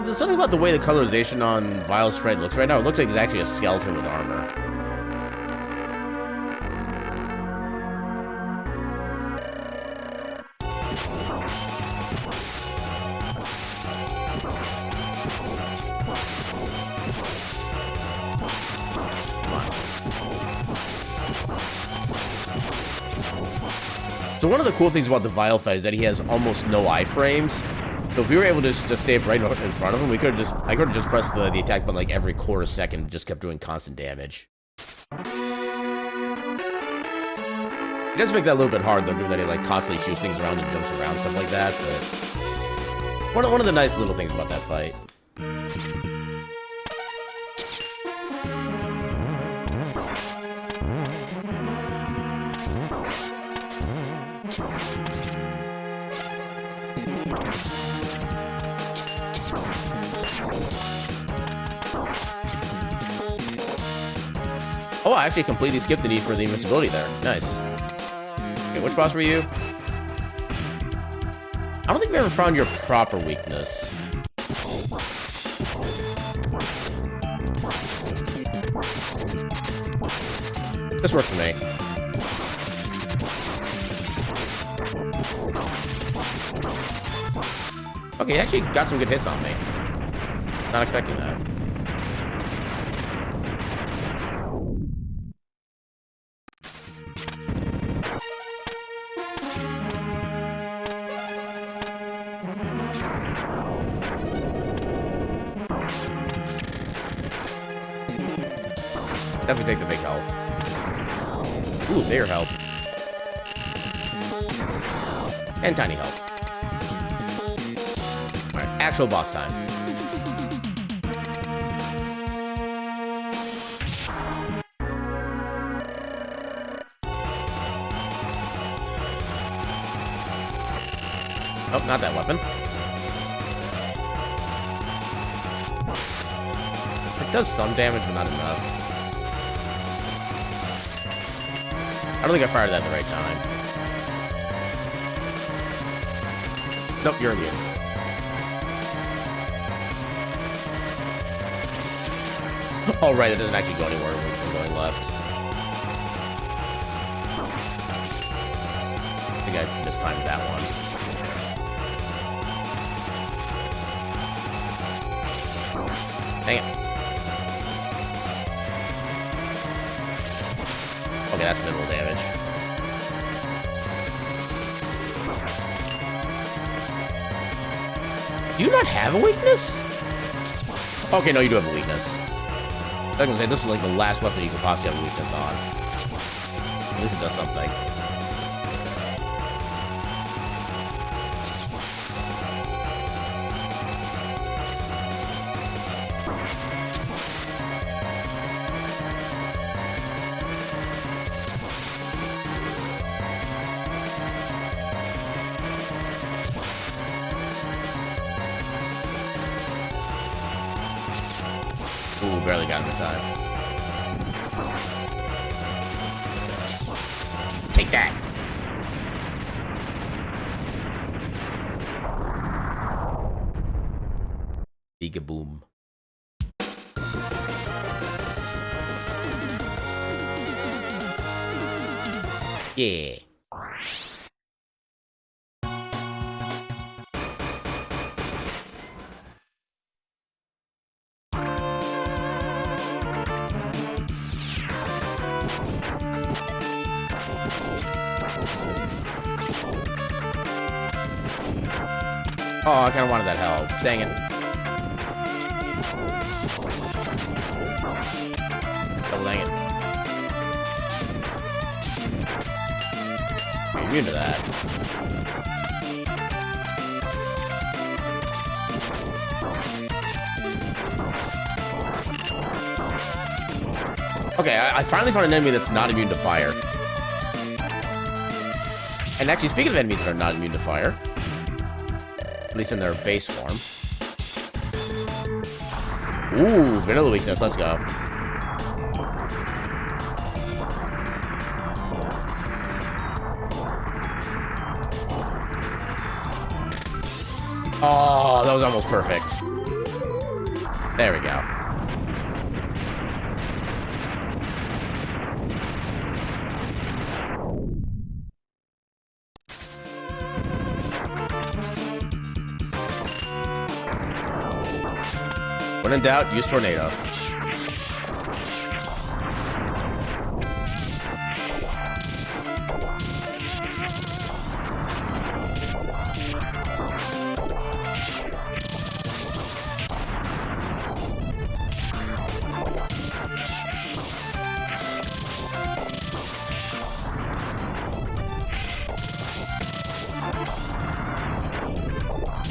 There's something about the way the colorization on Vile's sprite looks right now. It looks like it's actually a skeleton with armor. So one of the cool things about the Vile fight is that he has almost no iframes. So if we were able to just stay right in front of him, I could have just pressed the attack button like every quarter second and just kept doing constant damage. It does make that a little bit hard though, given that he like constantly shoots things around and jumps around, stuff like that, but one of the nice little things about that fight. Oh, I actually completely skipped the need for the invincibility there. Nice. Okay, which boss were you? I don't think we ever found your proper weakness. This worked for me. Okay, he actually got some good hits on me. Not expecting that. Definitely take the big health. Ooh, bigger health. And tiny health. Alright, actual boss time. Oh, not that weapon. It does some damage, but not enough. I don't think I fired that at the right time. Nope, you're immune. Oh, right, it doesn't actually go anywhere from going left. I think I mistimed that one. Dang it. Okay, that's minimal damage. Do you not have a weakness? Okay, no, you do have a weakness. I was gonna say, this is like the last weapon you could possibly have a weakness on. At least it does something. Ooh, barely got him in time. Take that! Begaboom. Yeah. Oh, I kind of wanted that health. Dang it. Oh, dang it. You're immune to that. Okay, I finally found an enemy that's not immune to fire. And actually, speaking of enemies that are not immune to fire, at least in their base form. Ooh, vanilla weakness, let's go. Oh, that was almost perfect. There we go. When in doubt, use Tornado.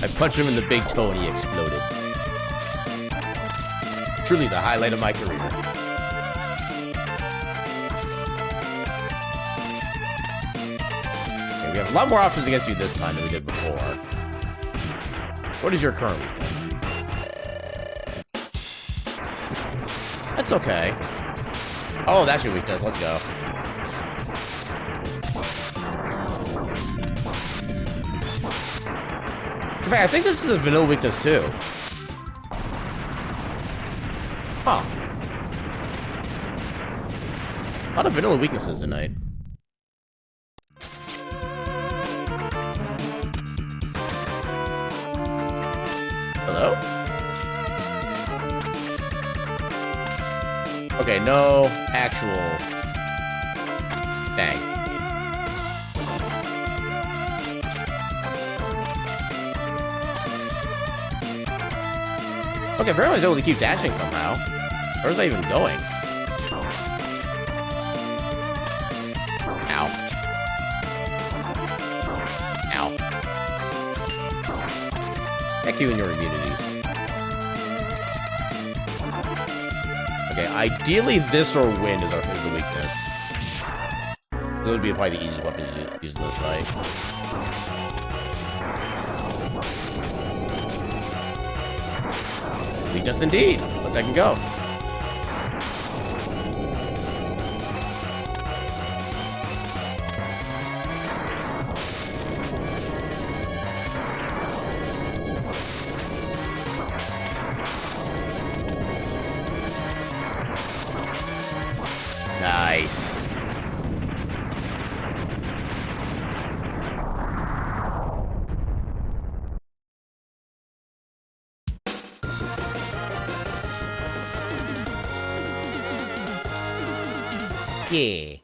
I punched him in the big toe and he exploded. Truly the highlight of my career. Okay, we have a lot more options against you this time than we did before. What is your current weakness? That's okay. Oh, that's your weakness. Let's go. In fact, I think this is a vanilla weakness too. Huh. A lot of vanilla weaknesses tonight. Hello? Okay, no actual... Dang. Okay, apparently I was able to keep dashing somehow. Where was I even going? Ow. Ow. Heck you and your immunities. Okay, ideally this or wind is the weakness. This would be probably the easiest weapon to use in this fight. Weakness indeed. Let's Second go. Nice. Yeah.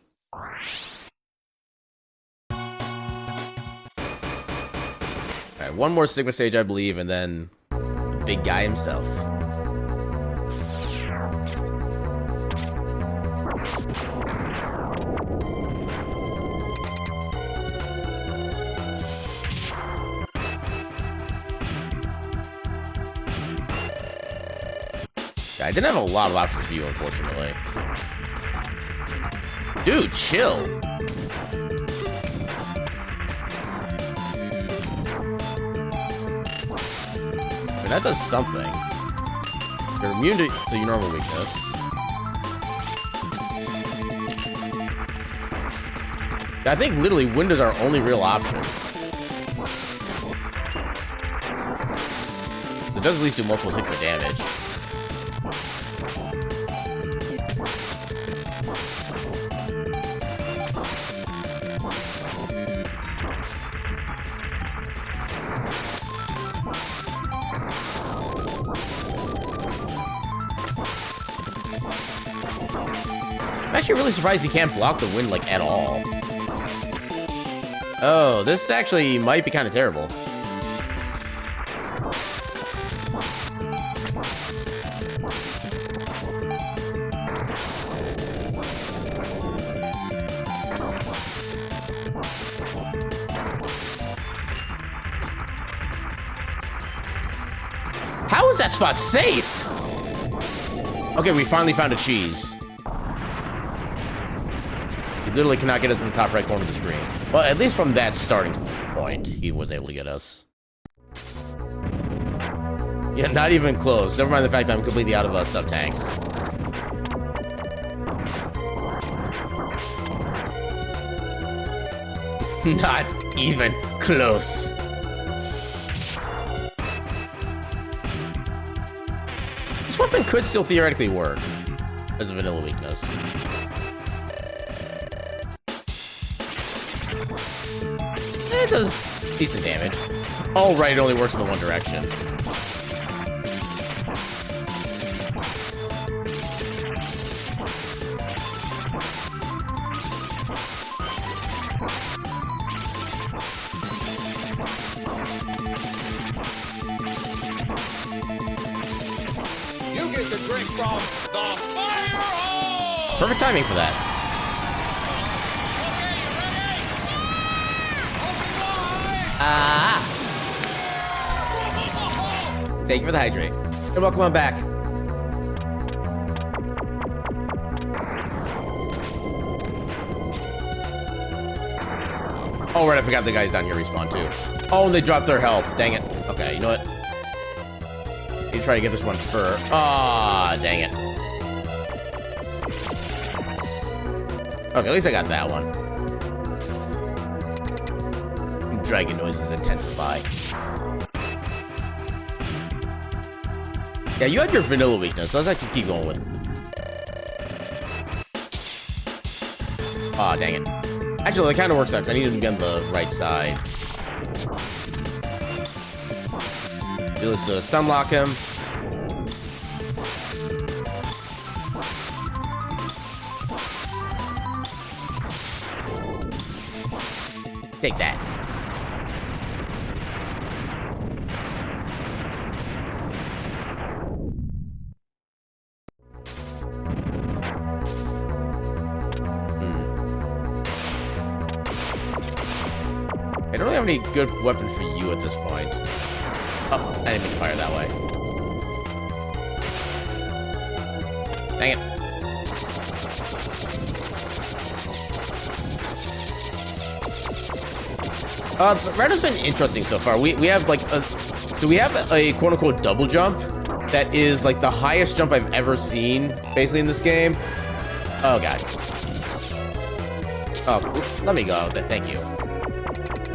Alright, one more Sigma stage, I believe, and then the big guy himself. Yeah, I didn't have a lot of options for you, unfortunately. Dude, chill. I mean, that does something. You're immune to your normal weakness. I think literally wind is our only real option. It does at least do multiple 6 of damage. I'm actually really surprised he can't block the wind, like, at all. Oh, this actually might be kind of terrible. How is that spot safe? Okay, we finally found a cheese. He literally cannot get us in the top right corner of the screen. Well, at least from that starting point, he was able to get us. Yeah, not even close. Never mind the fact that I'm completely out of sub-tanks. Not even close. This weapon could still theoretically work as a vanilla weakness. It does decent damage. Oh, right, it only works in the one direction. You get to drink from the fire hole! Perfect timing for that. Thank you for the hydrate. And welcome on back. Oh, right, I forgot the guys down here respawn too. Oh, and they dropped their health. Dang it. Okay, you know what? You try to get this one first. Ah, dang it. Okay, at least I got that one. Dragon noises intensify. Yeah, you had your vanilla weakness, so let's actually keep going with it. Aw, dang it. Actually, that kind of works out, because I need him to be on the right side. Do this to stun lock him. Take that. I don't really have any good weapon for you at this point. Oh, I didn't mean to fire that way. Dang it. Random's been interesting so far. We have like a... Do we have a quote-unquote double jump? that is like the highest jump I've ever seen, basically, in this game. Oh, God. Oh, let me go. Thank you.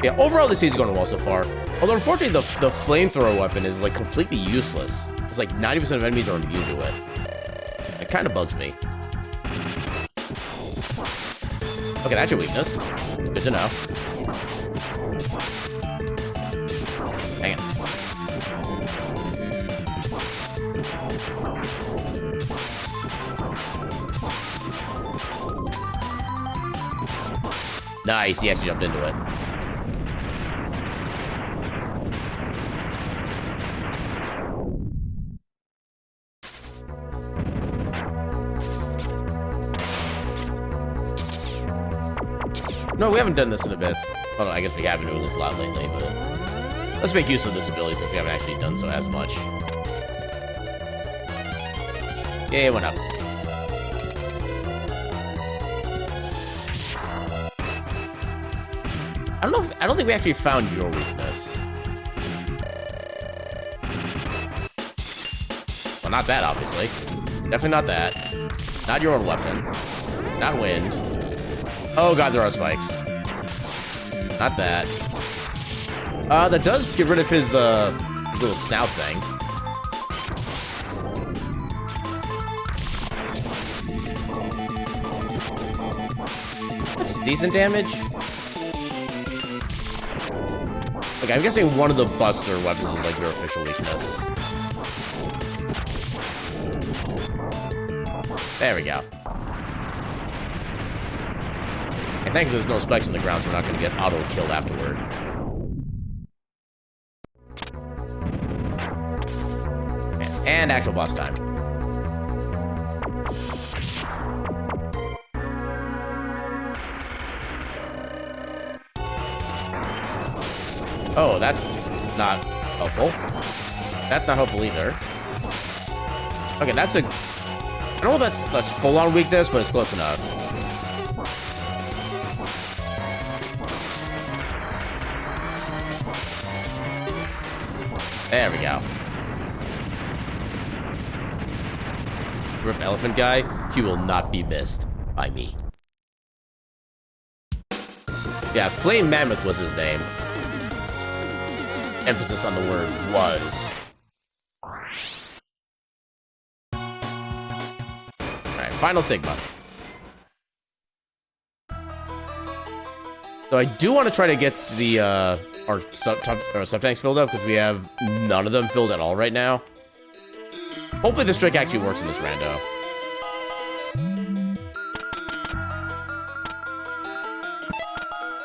Yeah, overall, this season's going well so far. Although, unfortunately, the flamethrower weapon is, like, completely useless. It's like 90% of enemies are immune to it. It kind of bugs me. Okay, that's your weakness. Good to know. Dang it. Nice, he actually jumped into it. No, we haven't done this in a bit. Well, I guess we have been doing this a lot lately, but let's make use of this ability since we haven't actually done so as much. Yeah, it went up. I don't think we actually found your weakness. Well, not that, obviously. Definitely not that. Not your own weapon. Not wind. Oh god, there are spikes. Not that. That does get rid of his little snout thing. That's decent damage. Okay, I'm guessing one of the buster weapons is like your official weakness. There we go. And thankfully there's no spikes in the ground, so we're not going to get auto-killed afterward. And actual boss time. Oh, that's not helpful. That's not helpful either. Okay, that's a... I don't know if that's full-on weakness, but it's close enough. There we go. Rip Elephant Guy, he will not be missed by me. Yeah, Flame Mammoth was his name. Emphasis on the word was. Alright, final Sigma. So I do want to try to get the our sub-tanks filled up, because we have none of them filled at all right now. Hopefully this trick actually works in this rando.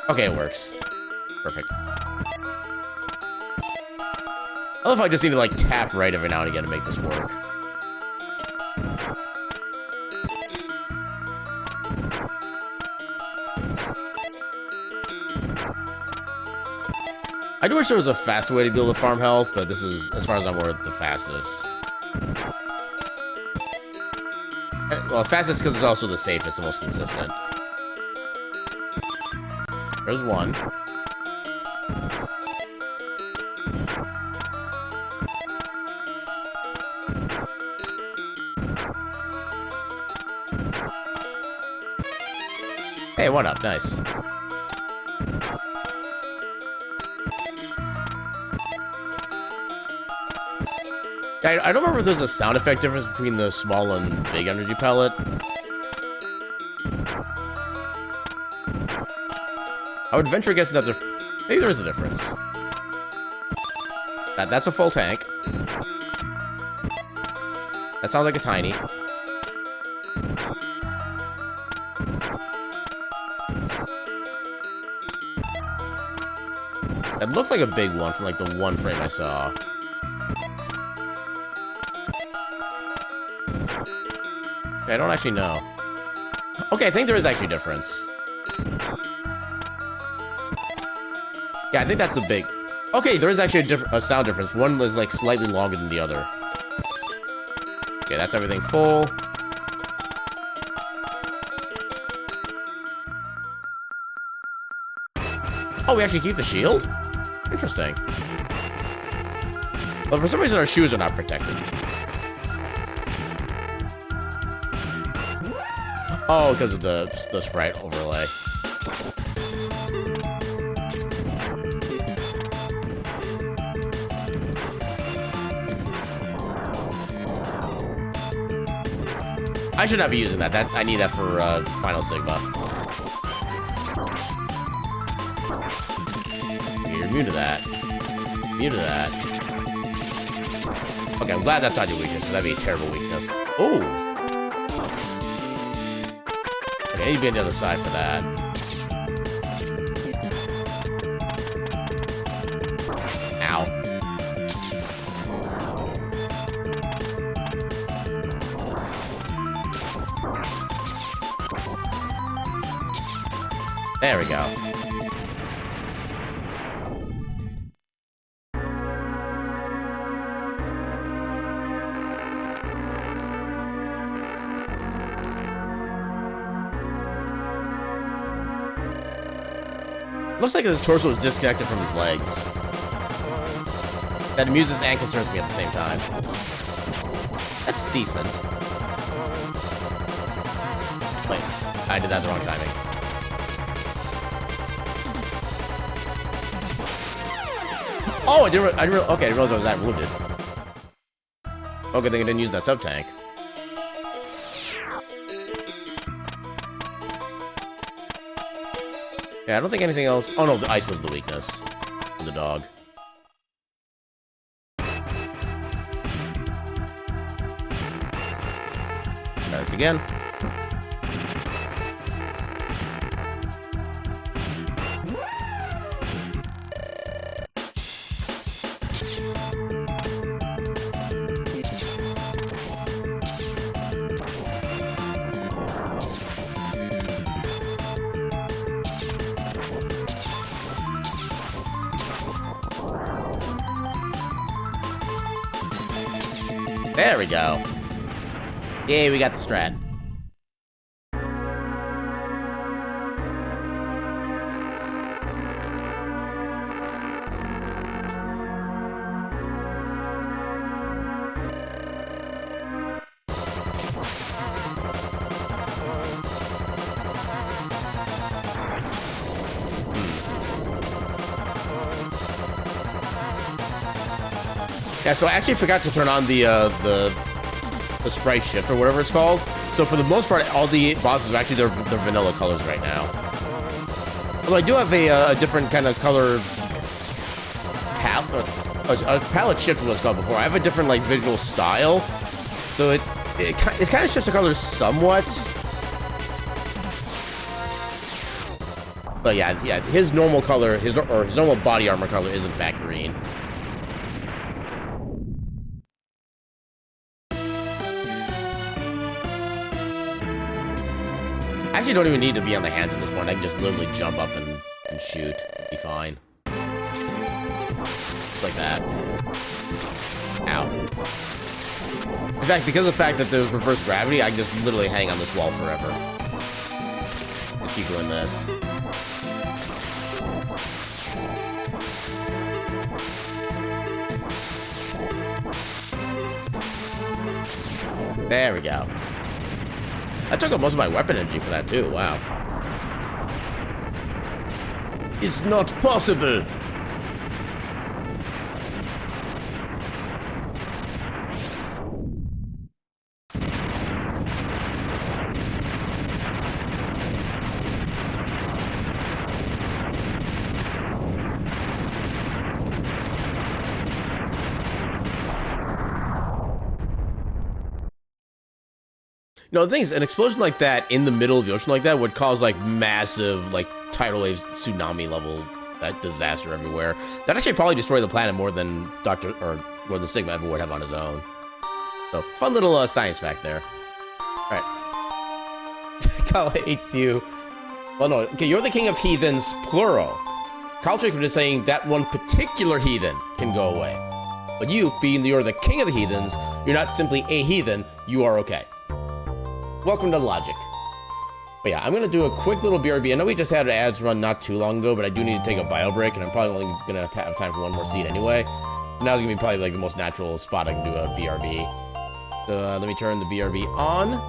Okay, it works. Perfect. I love how I just need to, like, tap right every now and again to make this work. I do wish there was a faster way to be able to farm health, but this is, as far as I'm aware, the fastest. Well, fastest because it's also the safest and most consistent. There's one. Hey, what up? Nice. I don't remember if there's a sound effect difference between the small and big energy pellet. I would venture guessing that maybe there is a difference. That's a full tank. That sounds like a tiny. It looked like a big one from like the one frame I saw. Okay, I don't actually know. Okay, I think there is actually a difference. Yeah, I think that's the big... Okay, there is actually a sound difference. One is like slightly longer than the other. Okay, that's everything full. Oh, we actually keep the shield? Interesting. But for some reason, our shoes are not protected. Oh, because of the sprite overlay. I should not be using that. I need that for Final Sigma. You're immune to that. Immune to that. Okay, I'm glad that's not your weakness, so that'd be a terrible weakness. Oh! Okay, I need to be on the other side for that. Ow. There we go. Looks like his torso is disconnected from his legs. That amuses and concerns me at the same time. That's decent. Wait, I did that the wrong timing. Oh, okay, I didn't realize I was that wounded. Oh, good thing I didn't use that sub-tank. Yeah, I don't think anything else... Oh, no, the ice was the weakness for the dog. Try this again. There we go. Yay, we got the strat. Yeah, so I actually forgot to turn on the sprite shift or whatever it's called. So for the most part, all the bosses are actually their vanilla colors right now. Although I do have a different kind of color palette. A palette shift was called before. I have a different like visual style, so it kind of shifts the colors somewhat. But yeah, his normal color, his normal body armor color is in fact green. I actually don't even need to be on the hands at this point. I can just literally jump up and shoot. Be fine. Just like that. Ow. In fact, because of the fact that there's reverse gravity, I can just literally hang on this wall forever. Just keep doing this. There we go. I took up most of my weapon energy for that too, wow. It's not possible! No, the thing is, an explosion like that in the middle of the ocean like that would cause like massive, like tidal waves, tsunami level, that disaster everywhere. That'd actually probably destroy the planet more than more than Sigma ever would have on his own. So, fun little science fact there. Alright. Kyle hates you. Well, no, okay, you're the king of heathens, plural. Kyle Trick for just saying that one particular heathen can go away. But you, being you're the king of the heathens, you're not simply a heathen, you are okay. Welcome to logic. But yeah, I'm gonna do a quick little BRB. I know we just had ads run not too long ago, but I do need to take a bio break, and I'm probably only gonna have time for one more seed anyway. And now's gonna be probably like the most natural spot I can do a BRB. So let me turn the BRB on.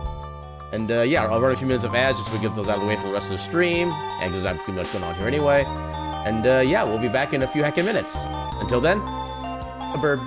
And yeah, I'll run a few minutes of ads just so we get those out of the way for the rest of the stream. And because I have too much going on here anyway. And yeah, we'll be back in a few heckin' minutes. Until then, a bird.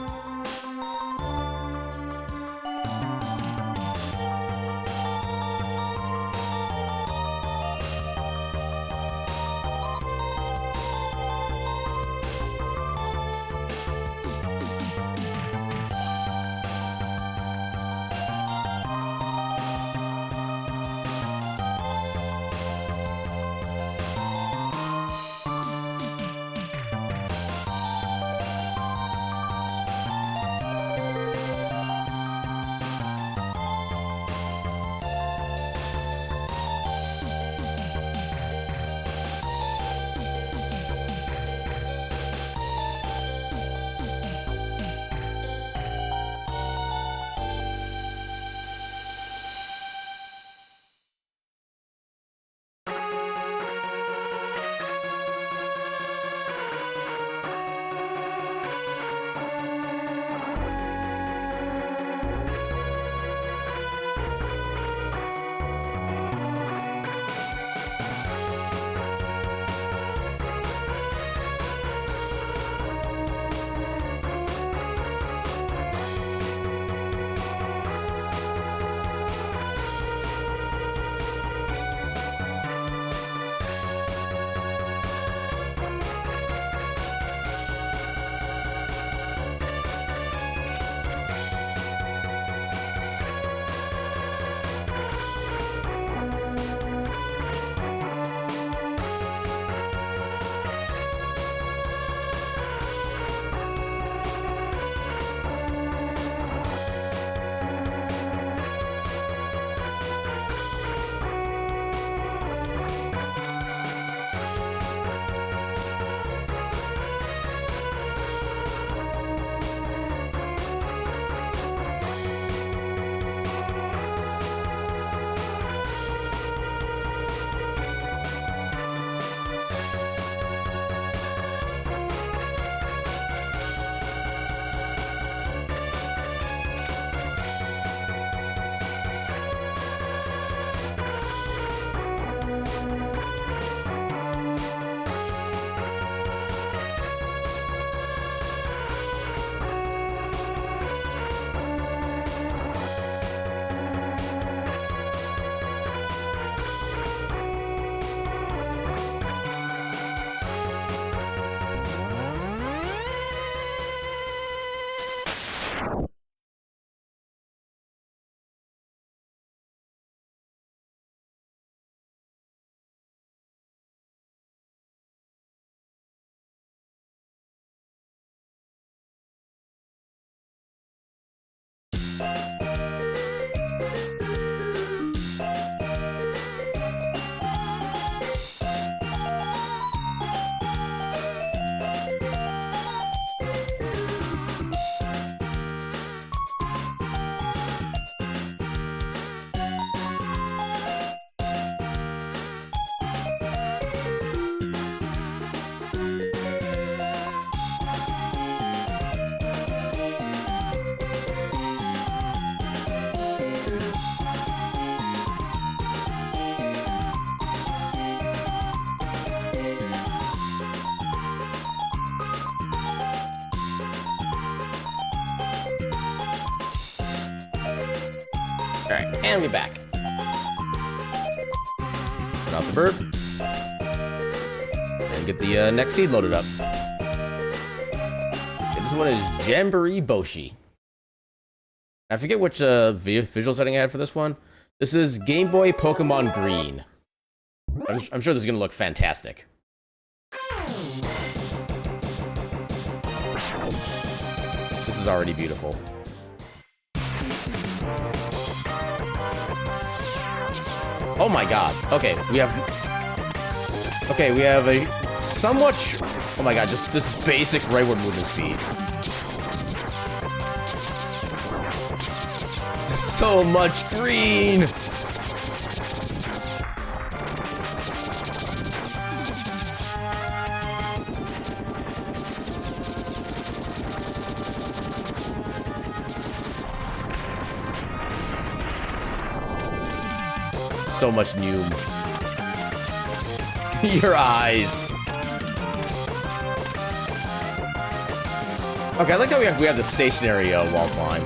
Alright, and we're back. Turn off the bird. And get the next seed loaded up. Okay, this one is Jamboree Boshi. I forget which visual setting I had for this one. This is Game Boy Pokemon Green. I'm sure this is going to look fantastic. This is already beautiful. Oh my god. Okay, we have a somewhat... Oh my god, just this basic rightward movement speed. So much green! So much Noom. Your eyes. Okay, I like how we have the stationary wall climb.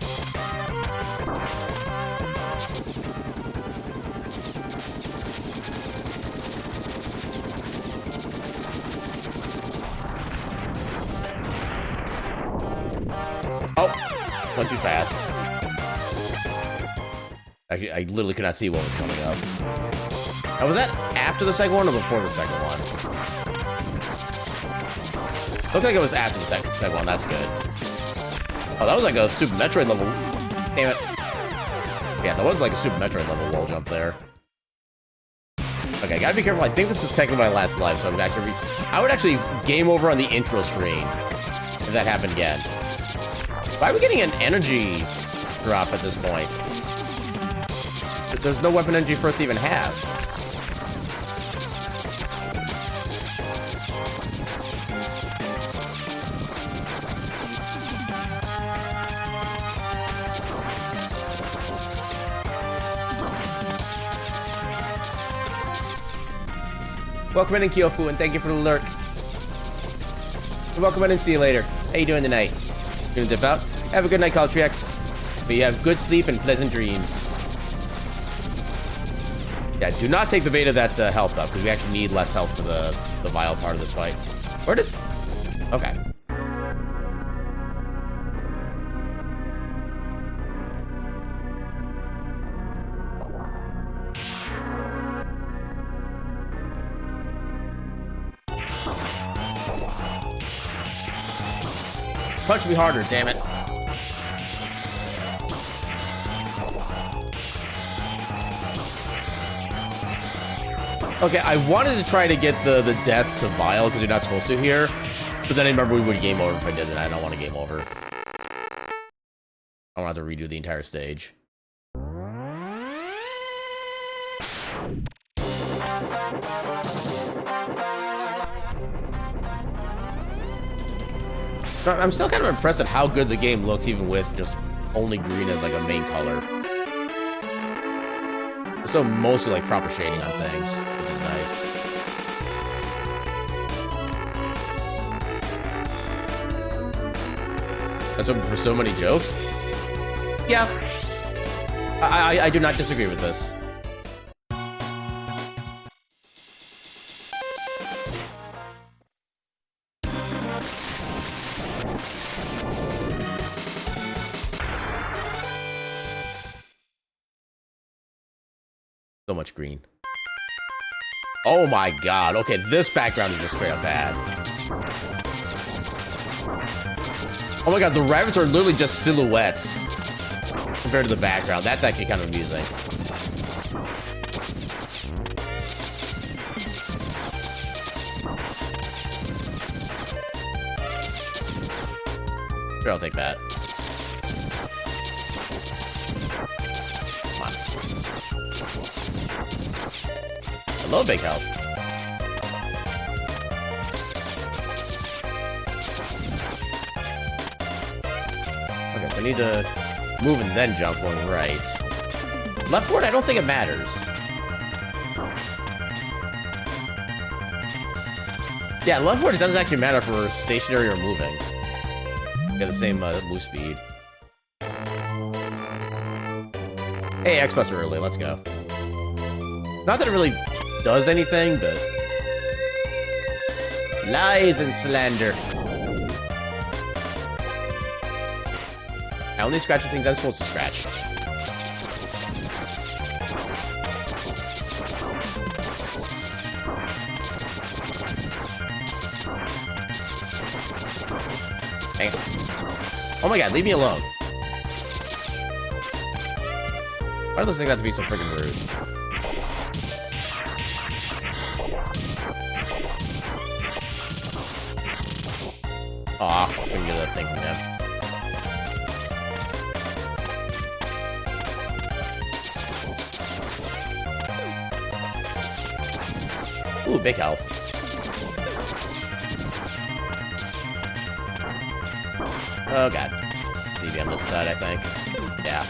Oh, went too fast. Actually, I literally could not see what was coming up. Now, was that after the second one or before the second one? Looked like it was after the second one. That's good. Oh, that was like a Super Metroid level. Damn it. Yeah, that was like a Super Metroid level wall jump there. Okay, gotta be careful. I think this is technically my last life, so I would actually game over on the intro screen if that happened again. Why are we getting an energy drop at this point? There's no weapon energy for us to even have. Welcome in, Kyofu, and thank you for the alert. Welcome in and see you later. How you doing tonight? Gonna dip out? Have a good night, Caltrix. But you have good sleep and pleasant dreams. Yeah, do not take the bait of that health up, because we actually need less health for the vial part of this fight. Where did... Okay. Punch me harder, damn it. Okay, I wanted to try to get the death to Vial, because you're not supposed to here. But then I remember we would game over if I did, and I don't want to game over. I want to have to redo the entire stage. I'm still kind of impressed at how good the game looks, even with just only green as like a main color. It's so mostly like proper shading on things, which is nice. That's open for so many jokes? Yeah. I do not disagree with this. So much green. Oh my god. Okay, this background is just straight up bad. Oh my god, the rabbits are literally just silhouettes compared to the background. That's actually kind of amusing. Sure, I'll take that. I love big health. Okay, so I need to move and then jump going right. Left forward, I don't think it matters. Yeah, left forward, it doesn't actually matter for stationary or moving. We got the same move speed. Hey, X-Buster early, let's go. Not that it really does anything, but... Lies and slander. I only scratch the things I'm supposed to scratch. Dang it. Oh my god, leave me alone. Why do those things have to be so freaking rude? Aw, couldn't get a thing from him. Ooh, big health. Oh god. Maybe on this side, I think. Yeah.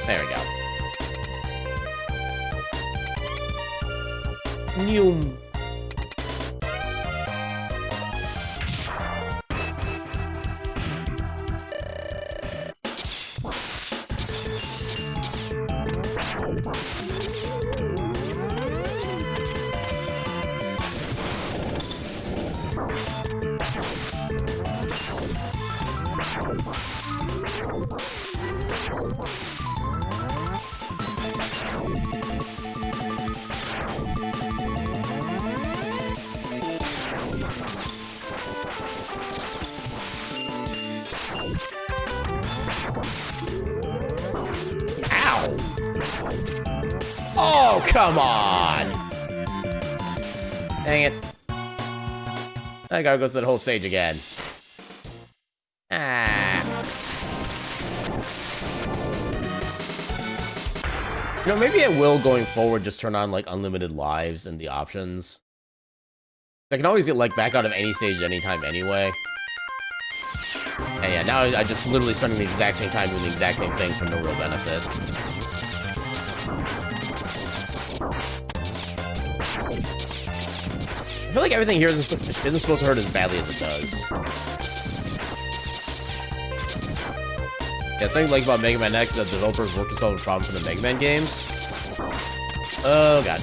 There we go. Noom. Ow! Oh, come on! Dang it. I gotta go through the whole stage again. Ah. You know, maybe I will, going forward, just turn on, like, unlimited lives and the options. I can always get, like, back out of any stage anytime anyway. And yeah, now I just literally spending the exact same time doing the exact same things for no real benefit. I feel like everything here isn't supposed to hurt as badly as it does. Yeah, something like about Mega Man X that developers work to solve a problem for the Mega Man games. Oh god.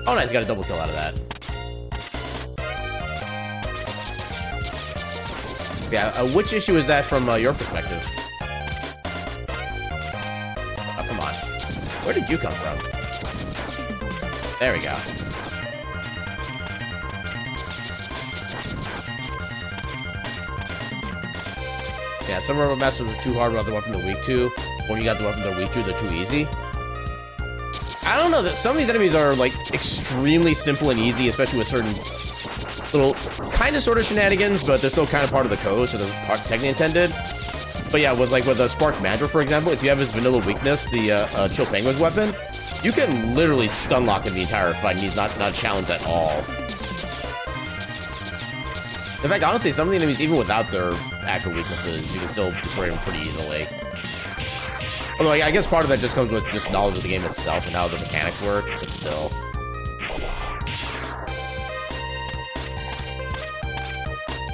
Oh nice, got a double kill out of that. Yeah, which issue is that from your perspective? Oh, come on. Where did you come from? There we go. Yeah, some Robot Masters are too hard without the weapon they're weak to. When you got the weapon they're weak to, they're too easy. I don't know, that some of these enemies are like extremely simple and easy, especially with certain little kind of sort of shenanigans, but they're still kind of part of the code, so they're technically intended. But yeah, with a Spark Mantra, for example, if you have his vanilla weakness, the Chill Penguin's weapon, you can literally stun lock him the entire fight, and he's not challenged at all. In fact, honestly, some of the enemies, even without their actual weaknesses, you can still destroy them pretty easily. Although, I guess part of that just comes with just knowledge of the game itself and how the mechanics work, but still.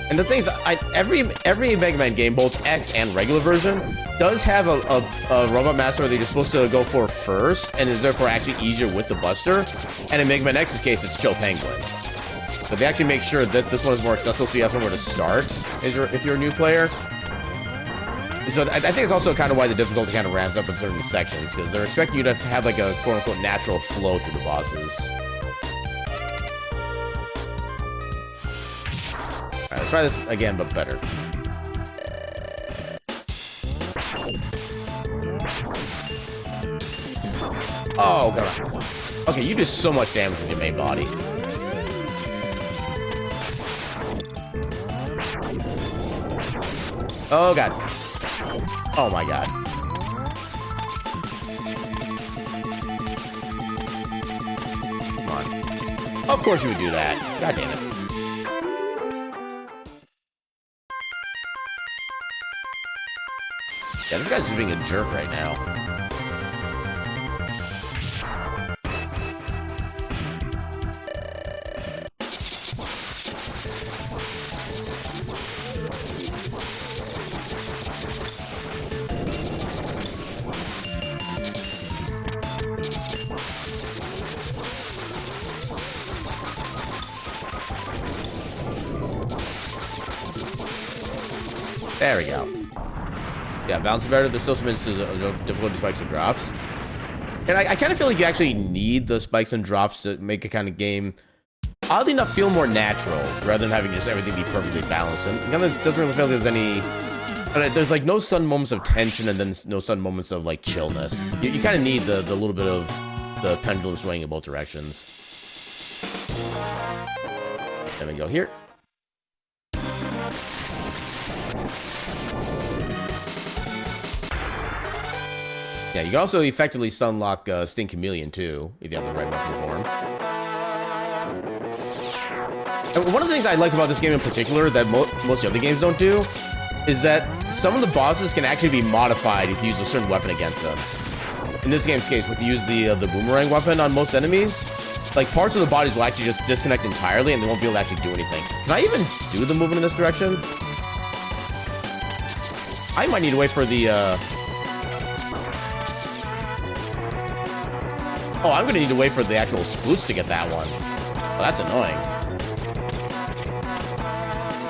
And the thing is, every Mega Man game, both X and regular version, does have a Robot Master that you're supposed to go for first, and is therefore actually easier with the Buster. And in Mega Man X's case, it's Chill Penguin. But they actually make sure that this one is more accessible, so you have somewhere to start if you're a new player. And so I think it's also kind of why the difficulty kind of ramps up in certain sections, because they're expecting you to have like a quote-unquote natural flow through the bosses. Alright, let's try this again, but better. Oh, god. Okay, you do so much damage with your main body. Oh, god. Oh, my god. Come on. Of course you would do that. God damn it. Yeah, this guy's just being a jerk right now. There we go. Yeah, bounce better. There's still some instances of difficulty spikes or drops. And I kind of feel like you actually need the spikes and drops to make a kind of game, oddly enough, feel more natural, rather than having just everything be perfectly balanced. And it doesn't really feel like there's any... There's like no sudden moments of tension and then no sudden moments of like chillness. You kind of need the little bit of the pendulum swaying in both directions. Then we go here. Yeah, you can also effectively stun lock Sting Chameleon too, if you have the right weapon for him. And one of the things I like about this game in particular that most of the other games don't do is that some of the bosses can actually be modified if you use a certain weapon against them. In this game's case, if you use the boomerang weapon on most enemies, like parts of the bodies will actually just disconnect entirely and they won't be able to actually do anything. Can I even do the movement in this direction? I might need to wait for the, Oh, I'm gonna need to wait for the actual spoots to get that one. Oh, that's annoying.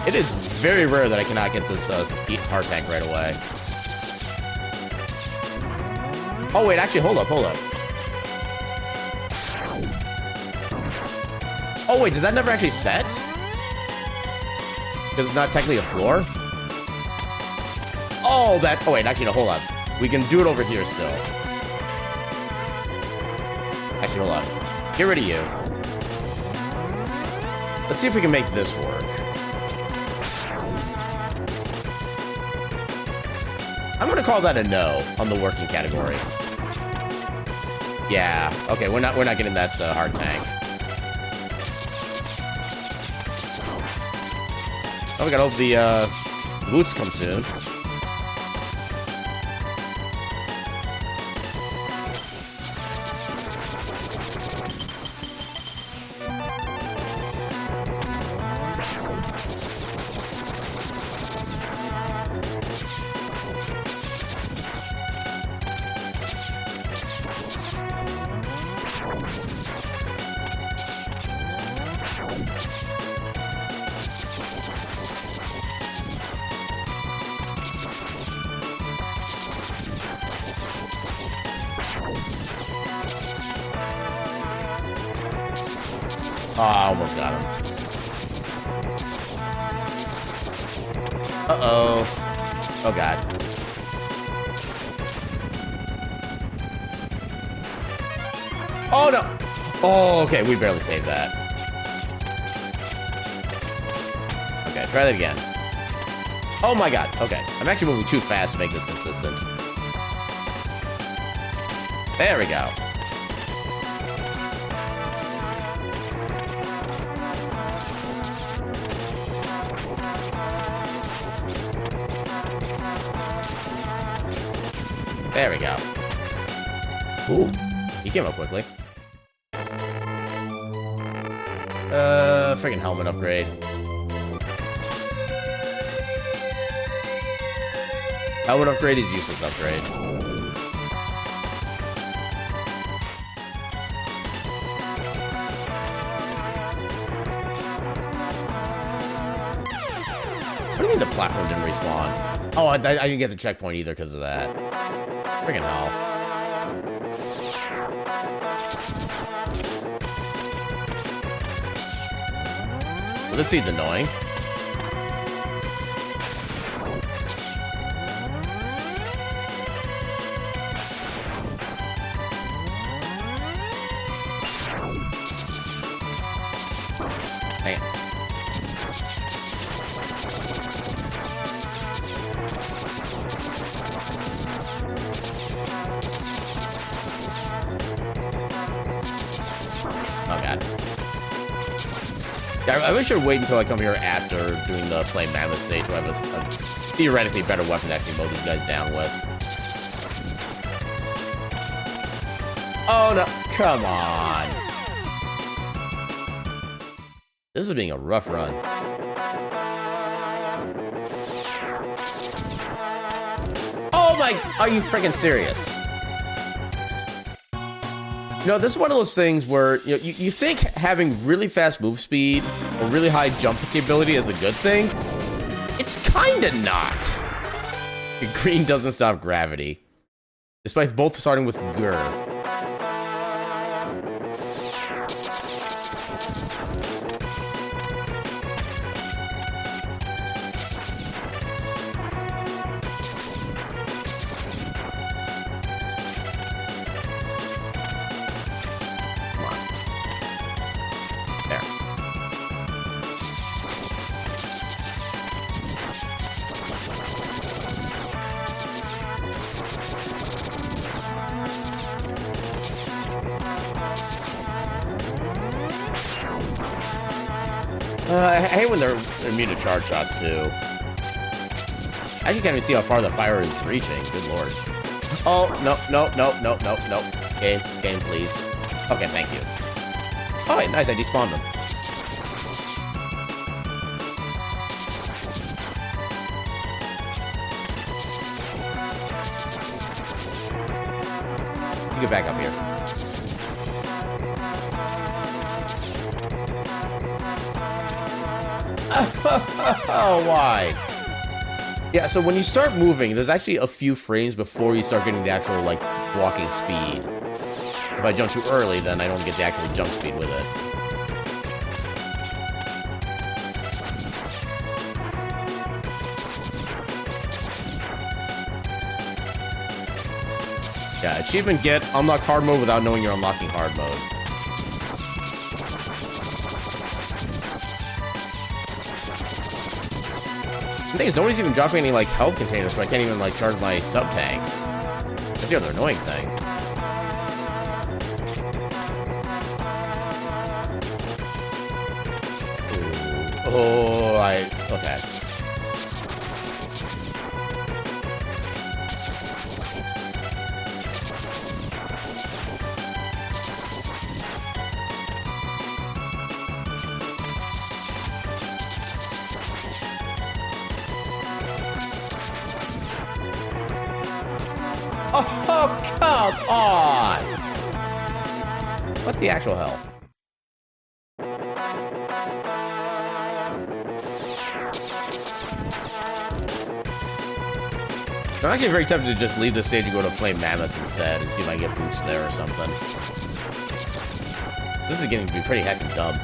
It is very rare that I cannot get this heart tank right away. Oh, wait, actually, hold up. Oh, wait, did that never actually set? Because it's not technically a floor? Oh, wait, actually, no, hold on. We can do it over here still. Actually, hold on. Get rid of you. Let's see if we can make this work. I'm gonna call that a no on the working category. Yeah. Okay, we're not getting that hard tank. Oh, we gotta hope the boots come soon. Oh, I almost got him. Uh-oh. Oh, God. Oh, no. Oh, okay. We barely saved that. Okay, try that again. Oh, my God. Okay. I'm actually moving too fast to make this consistent. There we go. There we go. Ooh, he came up quickly. Friggin' helmet upgrade. Helmet upgrade is useless upgrade. What do you mean the platform didn't respawn? Oh, I didn't get the checkpoint either because of that. Friggin' hell. Well, this seed's annoying. Dang it. Oh, God. Yeah, I wish I would wait until I come here after doing the Flame Mammoth stage, where I have a theoretically better weapon to actually mow these guys down with. Oh, no. Come on. This is being a rough run. Oh, my... Are you freaking serious? You know, this is one of those things where, you know, you think having really fast move speed or really high jump capability is a good thing. It's kinda not. Green doesn't stop gravity. Despite both starting with Gur. I hate when they're immune to charge shots, too. I actually can't even see how far the fire is reaching. Good lord. Oh, no, no, no, no, no, no. Game, please. Okay, thank you. Oh, wait, nice, I despawned him. You get back up here. Oh, why? Yeah, so when you start moving, there's actually a few frames before you start getting the actual, like, walking speed. If I jump too early, then I don't get the actual jump speed with it. Yeah, achievement get, unlock hard mode without knowing you're unlocking hard mode. The thing is, nobody's even dropping any, like, health containers, so I can't even, like, charge my sub-tanks. That's the other annoying thing. Ooh. Oh, okay. Oh, come on! What the actual hell? I'm actually very tempted to just leave the stage and go to Flame Mammoths instead and see if I can get boots there or something. This is getting to be pretty heckin' dumb.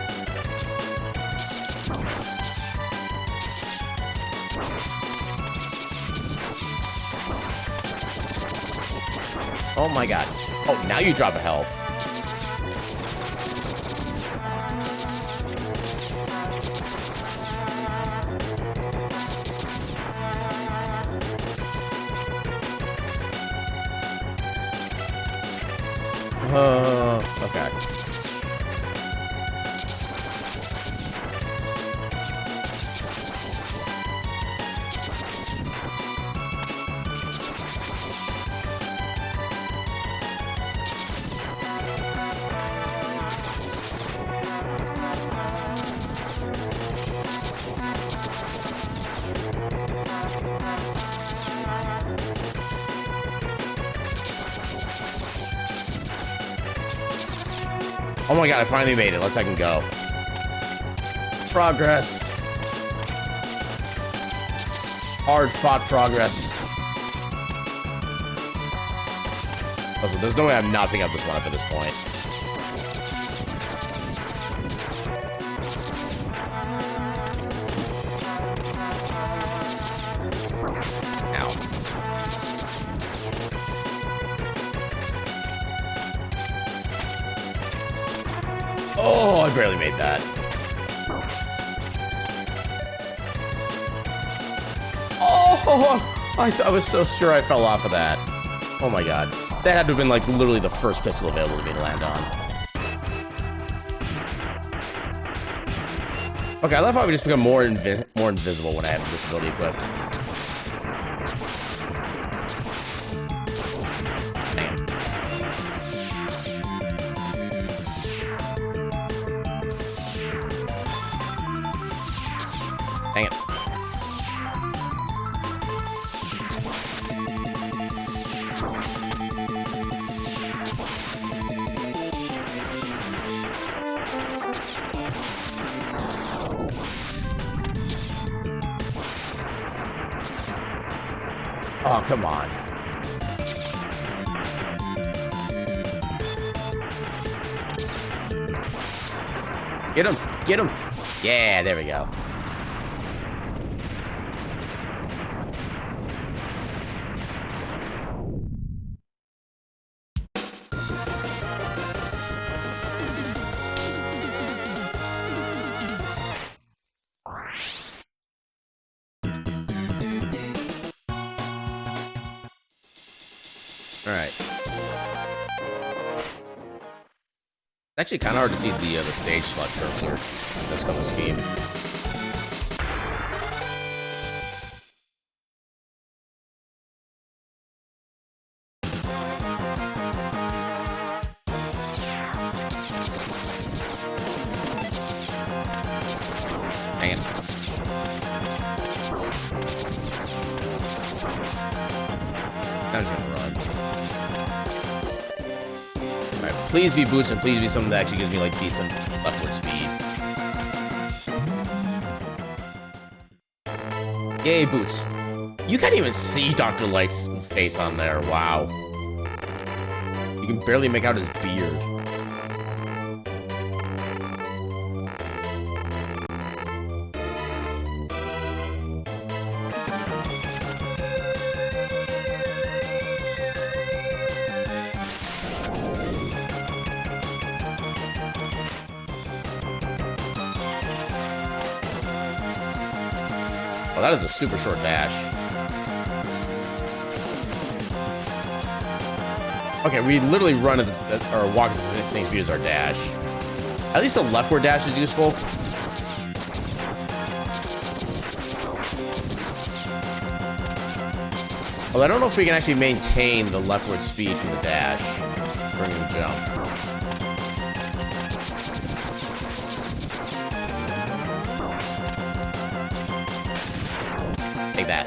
Oh my god. Oh, now you drop a health. Okay. Oh my god, I finally made it. Let's I can go. Progress. Hard fought progress. Also, there's no way I'm not picking up this one up at this point. Oh, I barely made that. Oh, I was so sure I fell off of that. Oh my god. That had to have been like literally the first pistol available to me to land on. Okay, I love how I just become more invisible when I have this ability equipped. Dang it. Oh, come on. Get him! Get him! Yeah, there we go. Alright. It's actually kind of hard to see the stage select cursor in this kind of scheme. Please be boots and please be something that actually gives me, like, decent leftward speed. Yay, boots. You can't even see Dr. Light's face on there. Wow. You can barely make out his beard. Oh, that is a super short dash. Okay, we literally run at this, or walk at the same speed as our dash. At least the leftward dash is useful. Well, I don't know if we can actually maintain the leftward speed from the dash during the jump. Take that.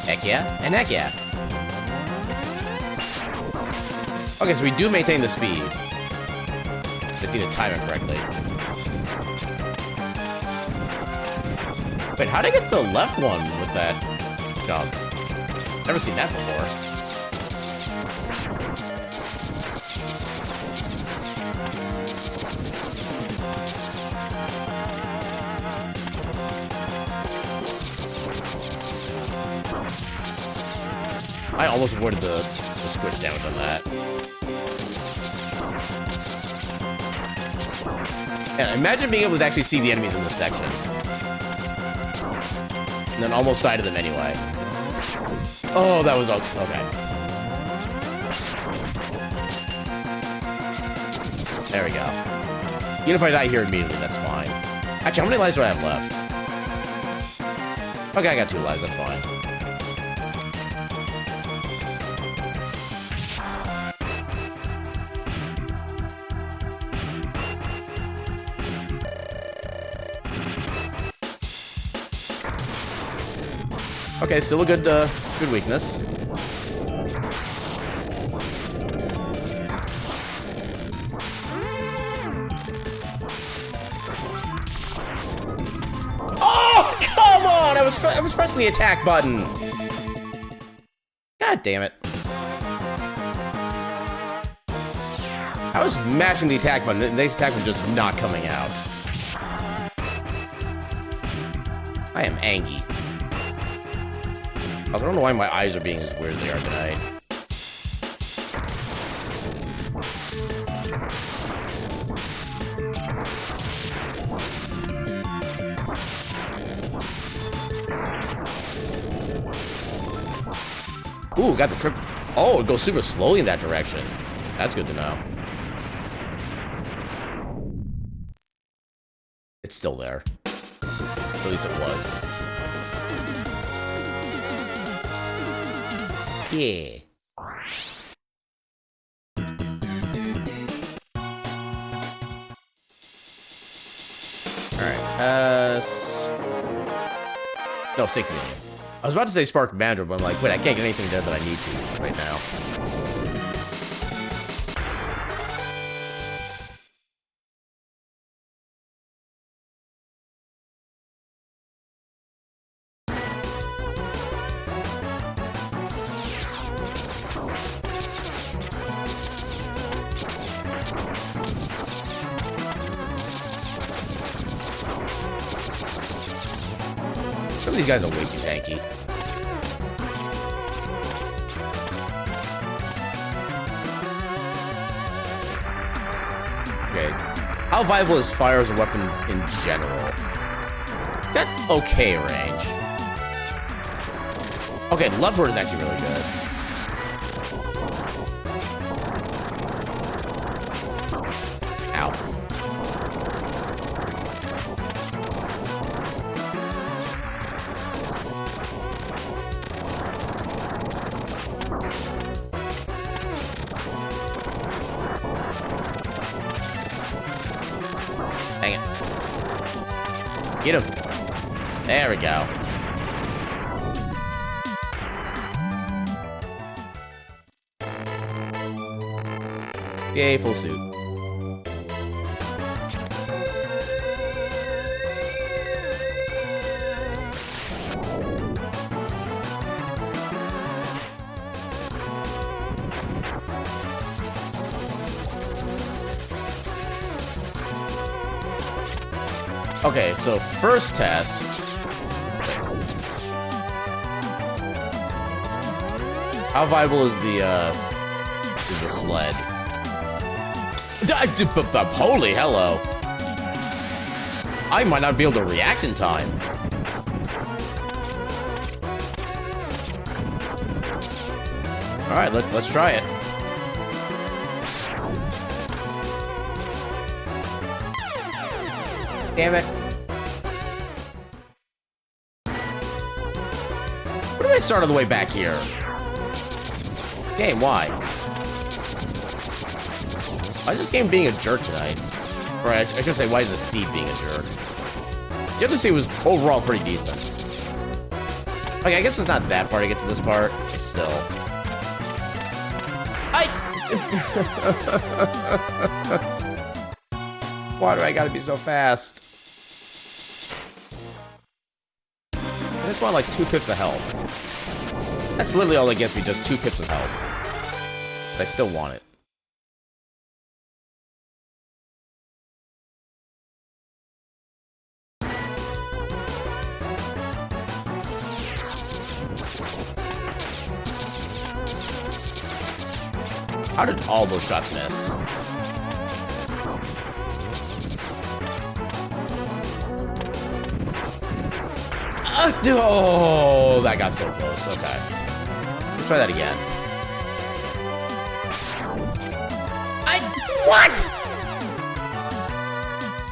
Heck yeah, and heck yeah. Okay, so we do maintain the speed. Just need to time it correctly. Wait, how'd I get the left one with that jump? Never seen that before. I almost avoided the squish damage on that. Yeah, imagine being able to actually see the enemies in this section. And then almost die to them anyway. Oh, that was okay. There we go. Even if I die here immediately, that's fine. Actually, how many lives do I have left? Okay, I got 2 lives, that's fine. Okay, still a good weakness. Oh, come on! I was pressing the attack button. God damn it! I was mashing the attack button, and the attack was just not coming out. I am angry. I don't know why my eyes are being as weird as they are tonight. Ooh, got the trip. Oh, it goes super slowly in that direction. That's good to know. It's still there. At least it was. Yeah. Alright, no, Stay Convenient. I was about to say Spark Banjo, but I'm like, wait, I can't get anything there that I need to right now. Some of these guys are way too tanky. Okay. How viable is fire as a weapon in general? Got okay range. Okay, leftward is actually really good. Ow. Dang it. Get him. There we go. Yay, full suit. Okay, so first test. How viable is the sled? Holy hello! I might not be able to react in time. All right, let's try it. Damn it! What did I start all the way back here? Game, why? Why is this game being a jerk tonight? Or I should say, why is the seed being a jerk? The other seed was overall pretty decent. Like, I guess it's not that far to get to this part, but still. Why do I gotta be so fast? I just want like 2 pips of health. That's literally all that gets me, just 2 pips of health. But I still want it. How did all those shots miss? Oh, that got so close. Okay. Let's try that again. What?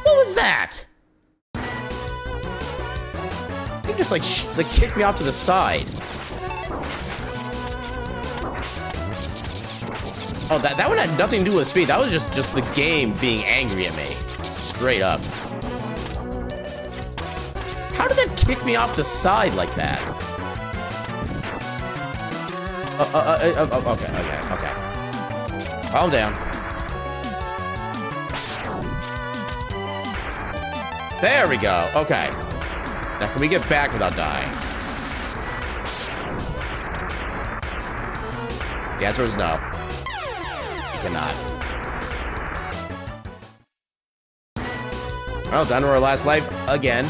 What was that? He just like kicked me off to the side. Oh, that one had nothing to do with speed. That was just the game being angry at me. Straight up. How did that kick me off the side like that? Okay. Calm down. There we go. Okay. Now, can we get back without dying? The answer is no. You cannot. Well, down to our last life again.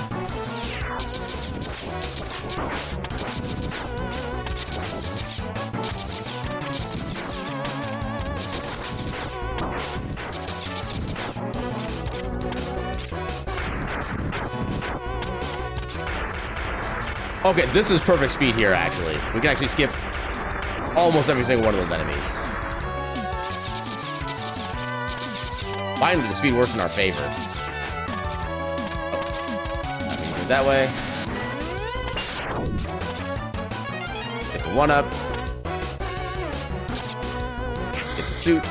Okay, this is perfect speed here, actually. We can actually skip almost every single one of those enemies. Finally, the speed works in our favor. I'm gonna do it that way. Get the 1-up. Get the suit.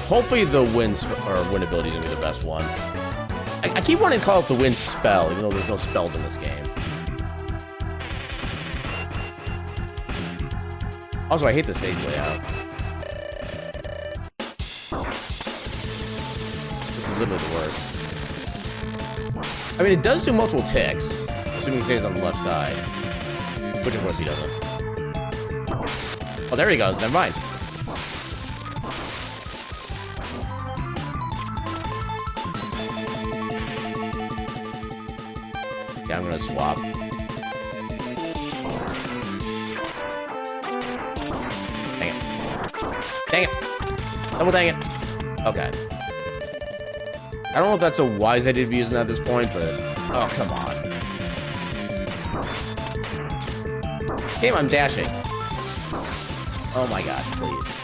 Hopefully the wind ability is gonna be the best one. I keep wanting to call it the wind spell, even though there's no spells in this game. Also, I hate the save layout. This is literally the worst. I mean, it does do multiple ticks, assuming he stays on the left side. Which, of course, he doesn't. Oh, there he goes. Never mind. Yeah, I'm gonna swap. Dang it. Dang it. Double dang it. Okay. I don't know if that's a wise idea to be using that at this point, but... Oh, come on. Game, I'm dashing. Oh my god, please.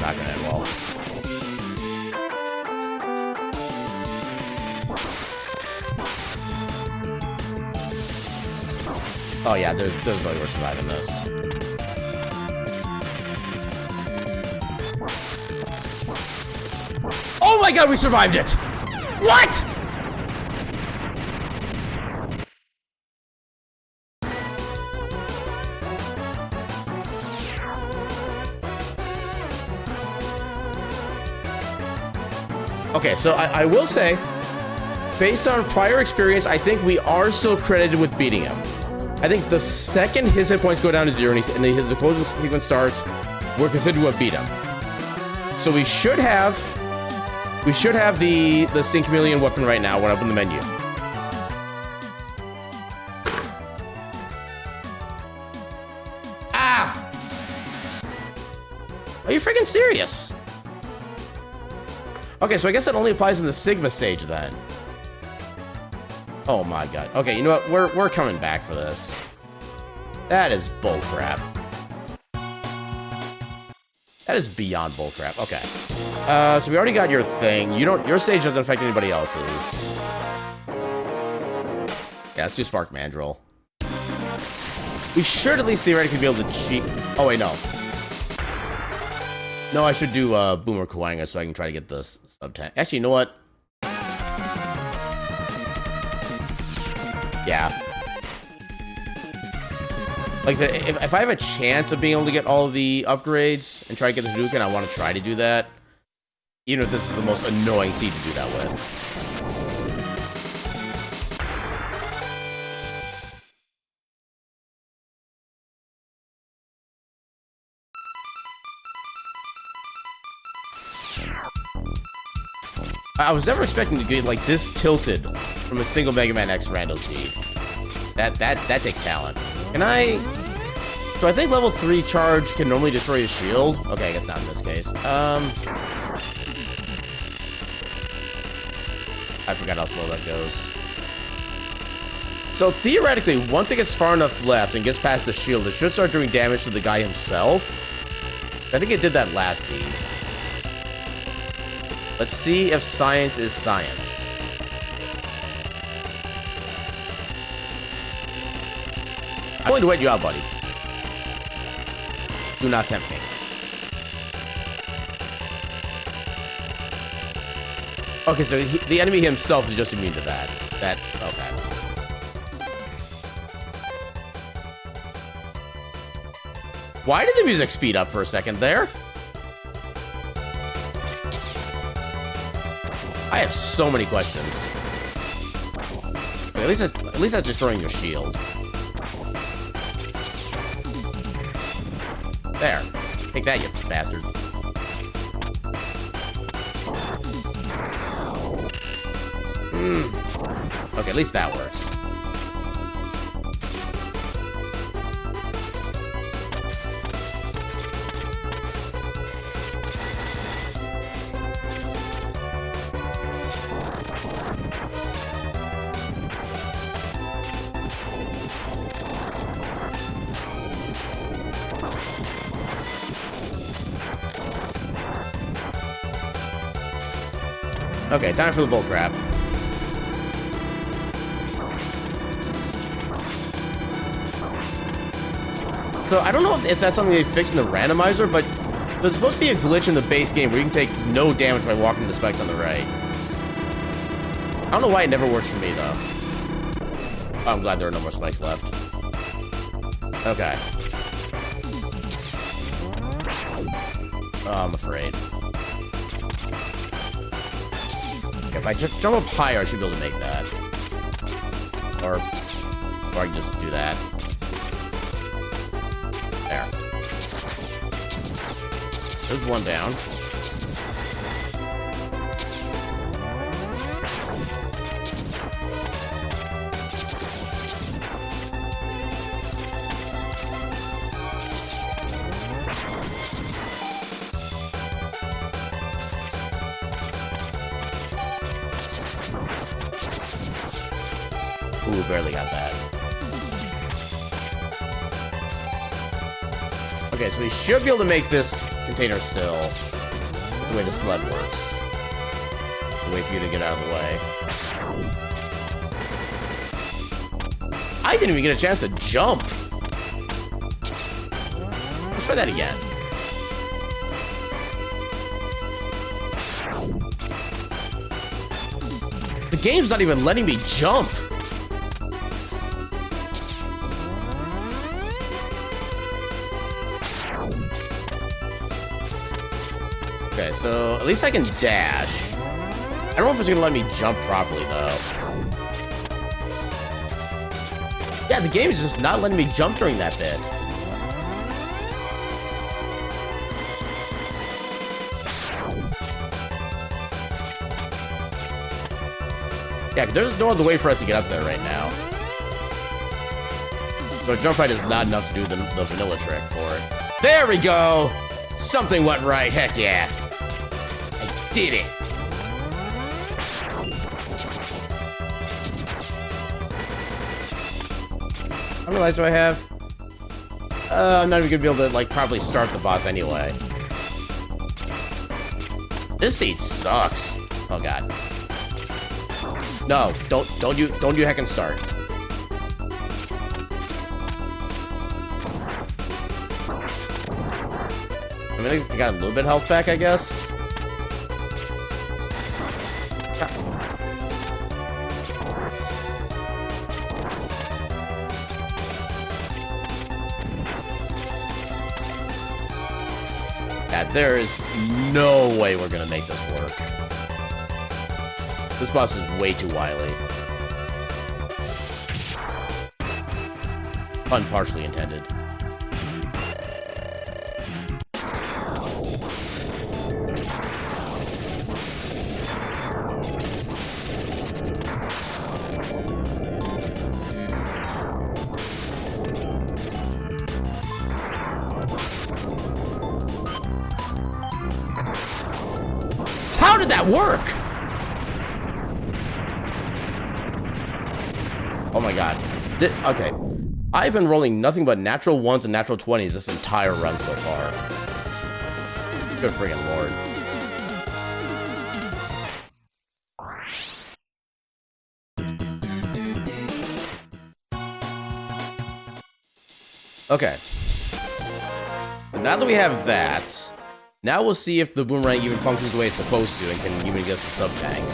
not gonna end well. Oh yeah, there's no way we're surviving this. Oh my god, we survived it! What?! Okay, so I will say, based on prior experience, I think we are still credited with beating him. I think the second his hit points go down to 0 and the closing sequence starts, we're considered to have beat him. So we should have the Sting Chameleon weapon right now when I open the menu. Ah! Are you freaking serious? Okay, so I guess that only applies in the Sigma stage then. Oh my god. Okay, you know what? We're coming back for this. That is bullcrap. That is beyond bullcrap. Okay. So we already got your thing. Your stage doesn't affect anybody else's. Yeah, let's do Spark Mandrill. We should at least theoretically be able to cheat. Oh wait, no. No, I should do Boomer Kawanga so I can try to get this sub-10. Actually, you know what? Yeah. Like I said, if I have a chance of being able to get all of the upgrades and try to get the Hadouken, I want to try to do that. Even if this is the most annoying seed to do that with. I was never expecting to get like this tilted from a single Mega Man X rando seed. That takes talent. Can I? So I think level 3 charge can normally destroy his shield. Okay, I guess not in this case. I forgot how slow that goes. So theoretically, once it gets far enough left and gets past the shield, it should start doing damage to the guy himself. I think it did that last seed. Let's see if science is science. I'm going to wait you out, buddy. Do not tempt me. Okay, so the enemy himself is just immune to that. Okay. Why did the music speed up for a second there? I have so many questions. Okay, at least that's destroying your shield. There. Take that, you bastard. Okay, at least that works. Okay, time for the bull crap. So I don't know if that's something they fixed in the randomizer, but there's supposed to be a glitch in the base game where you can take no damage by walking the spikes on the right. I don't know why it never works for me, though. Oh, I'm glad there are no more spikes left. Okay. Oh, I'm afraid. If I just jump up higher, I should be able to make that. Or I can just do that. There. There's one down. Ooh, barely got that. Okay, so we should be able to make this container still. The way the sled works. The way for you to get out of the way. I didn't even get a chance to jump. Let's try that again. The game's not even letting me jump. Okay, so at least I can dash. I don't know if it's gonna let me jump properly though. Yeah, the game is just not letting me jump during that bit. Yeah, there's no other way for us to get up there right now. So jump height is not enough to do the vanilla trick for it. There we go! Something went right, heck yeah. I did it. How many lives do I have? I'm not even gonna be able to, like, probably start the boss anyway. This seat sucks. Oh god. No, don't do heck and start. I mean, I got a little bit of health back, I guess. Yeah, there is no way we're gonna make this work. This boss is way too wily. Pun partially intended. How did that work? Oh my god. Okay. I've been rolling nothing but natural 1s and natural 20s this entire run so far. Good friggin' lord. Okay. Now that we have that, now we'll see if the boomerang even functions the way it's supposed to and can even get us a sub-tank.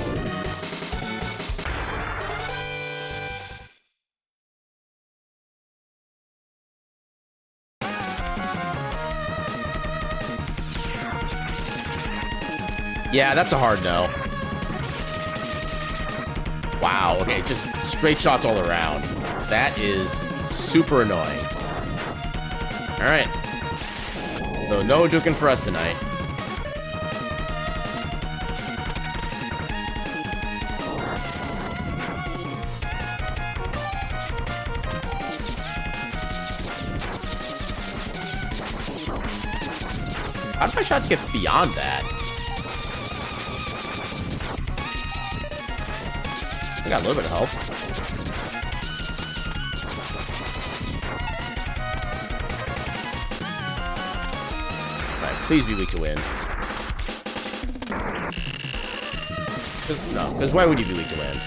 Yeah, that's a hard no. Wow, okay, just straight shots all around. That is super annoying. Alright. So no duking for us tonight. How did my shots get beyond that? I got a little bit of health. Alright, please be weak to wind. No, because why would you be weak to wind?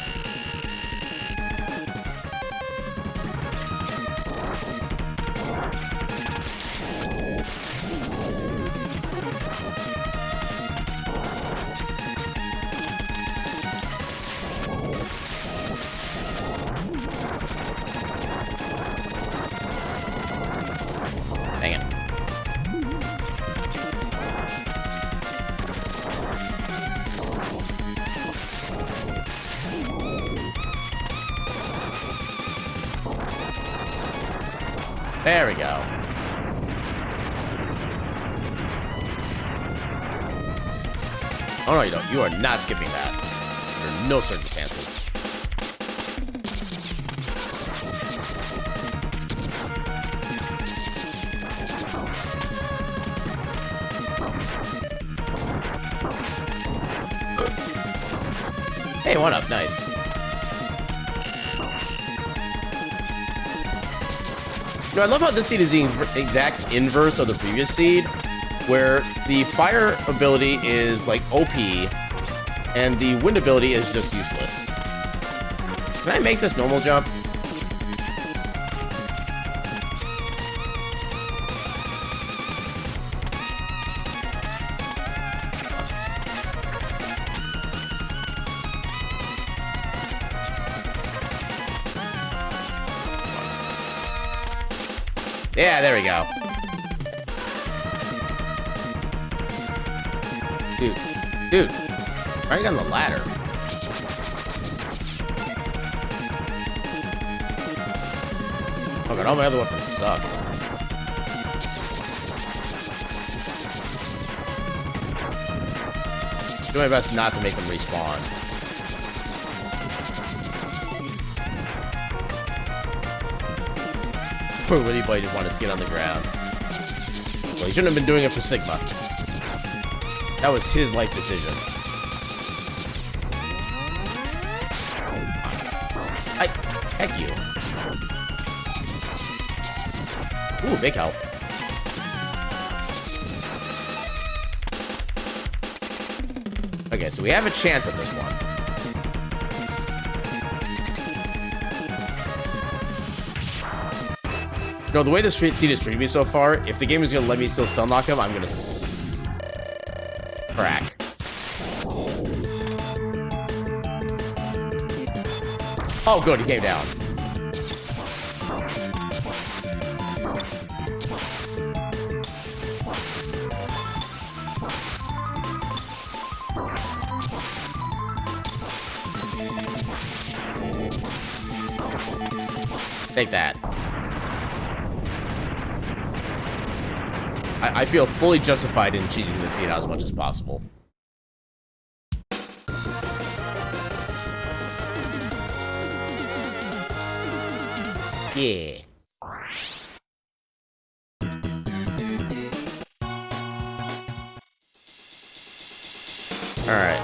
There we go. Oh no, you don't. You are not skipping that. Under no circumstances. Hey, one up. Nice. No, I love how this seed is the exact inverse of the previous seed, where the fire ability is like OP, and the wind ability is just useless. Can I make this normal jump? Yeah, there we go. Dude, trying to get on the ladder. Oh god, all my other weapons suck. Do my best not to make them respawn. Poor Witty Boy just wanted to skid on the ground. Well, he shouldn't have been doing it for Sigma. That was his life decision. Heck you. Ooh, big health. Okay, so we have a chance at this one. No, the way this seed is treating me so far, if the game is gonna let me still stun lock him, I'm gonna crack. Oh, good, he came down. Take that. I feel fully justified in cheesing the seed out as much as possible. Yeah. Alright,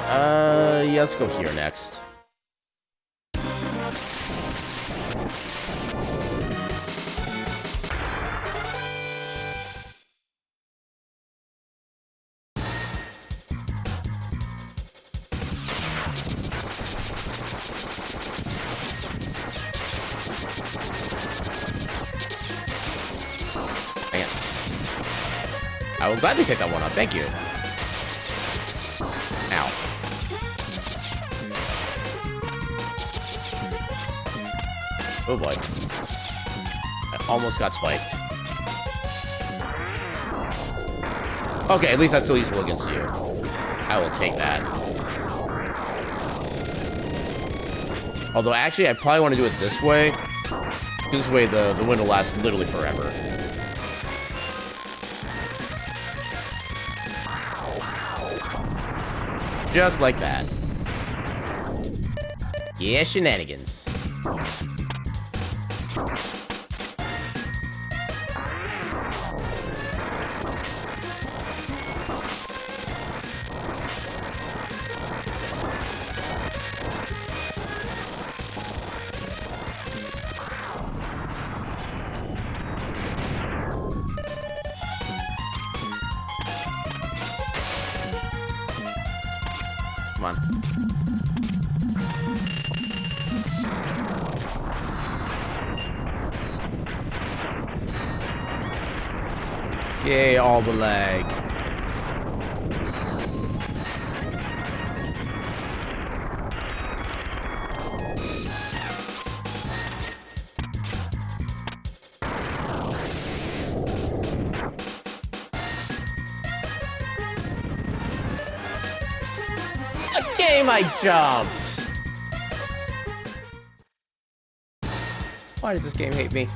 yeah, let's go here next. I will gladly take that one up. Thank you. Ow. Oh boy. I almost got spiked. Okay, at least that's still useful against you. I will take that. Although, actually, I probably want to do it this way. This way, the wind will last literally forever. Just like that. Yeah, shenanigans. Come on. Yay, all the lag. I jumped. Why does this game hate me?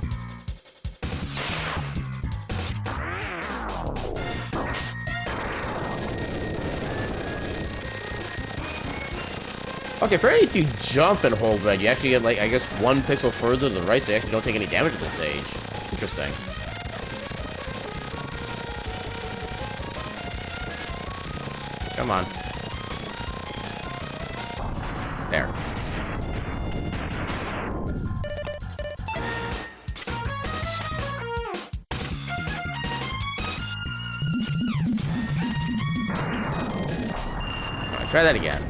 Okay, apparently if you jump and hold red, you actually get, like, I guess 1 pixel further to the right, so you actually don't take any damage at this stage. Interesting. Come on. There. Alright, try that again.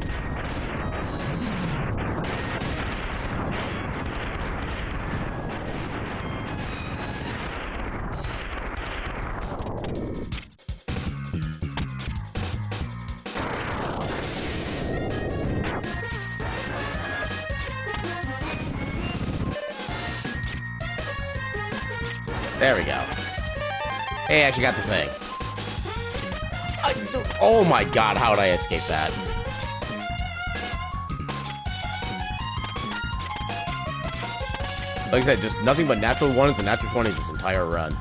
There we go. Hey, I actually got the thing. Oh my god, how did I escape that? Like I said, just nothing but natural ones and natural 20s this entire run.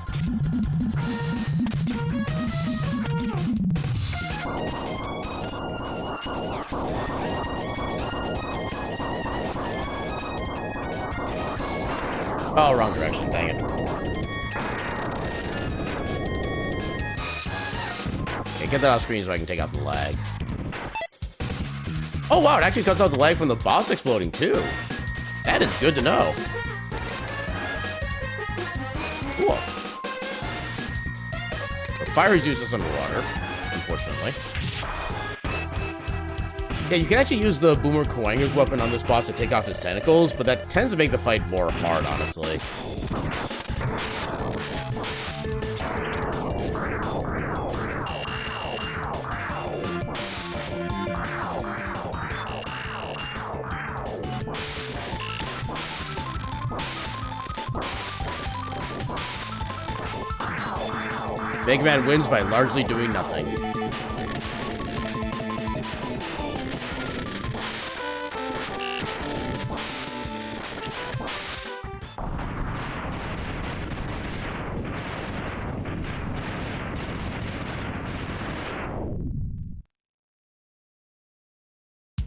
Oh, wrong direction, dang it. Okay, get that off screen so I can take out the lag. Oh wow, it actually cuts out the lag from the boss exploding too. That is good to know. Cool. The fire is useless underwater, unfortunately. Yeah, you can actually use the Boomer Kawanger's weapon on this boss to take off his tentacles, but that tends to make the fight more hard, honestly. Mega Man wins by largely doing nothing.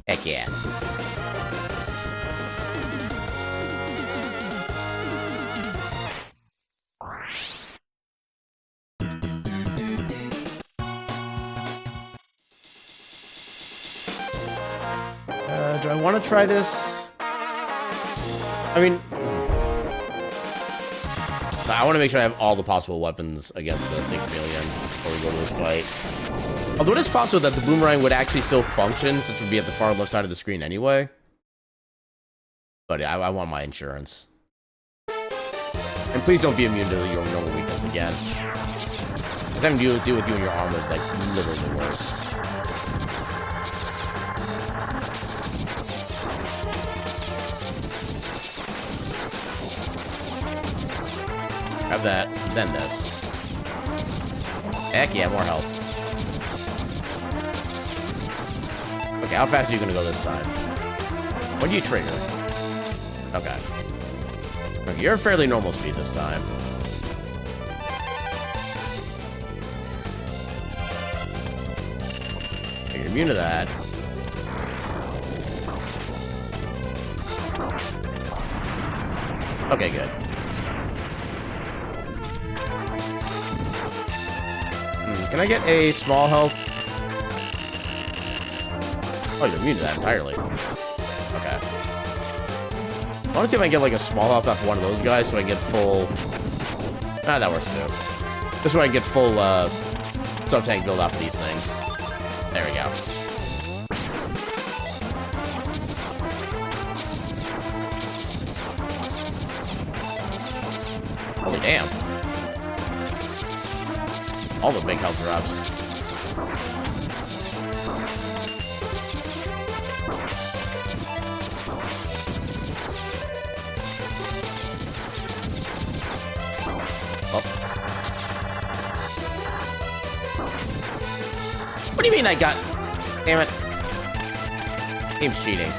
Heck yeah. Do I want to try this? I mean, I want to make sure I have all the possible weapons against the Snake Chameleon before we go to this fight. Although it is possible that the boomerang would actually still function, since it would be at the far left side of the screen anyway. But yeah, I want my insurance. And please don't be immune to your normal weakness again. Because having to deal with you and your armor is like literally worse. Have that, then this. Heck yeah, more health. Okay, how fast are you gonna go this time? When do you trigger? Okay. Okay, you're fairly normal speed this time. Okay, you're immune to that. Okay, good. Can I get a small health? Oh, you're immune to that entirely. Okay. I want to see if I can get like a small health off one of those guys so I can get full... Ah, that works too. Just so I can get full sub-tank build off of these things. There we go. Holy damn. All the big health drops. Oh. What do you mean I got... Damn it. Game's cheating.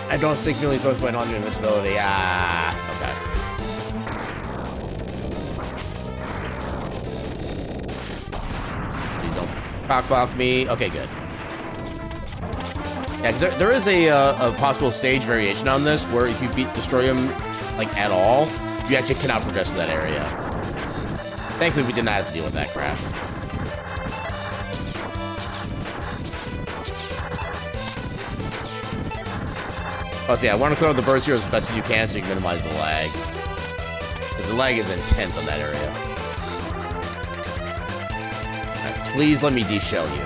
I don't think really supposed to put on your invincibility. Ah, okay. Please don't cockblock me. Okay, good. Yeah, because there is a possible stage variation on this where if you destroy him like at all, you actually cannot progress to that area. Thankfully, we did not have to deal with that crap. Plus, yeah, I want to clear out the burst here as best as you can so you can minimize the lag. Because the lag is intense on that area. Right, please let me de-shell you.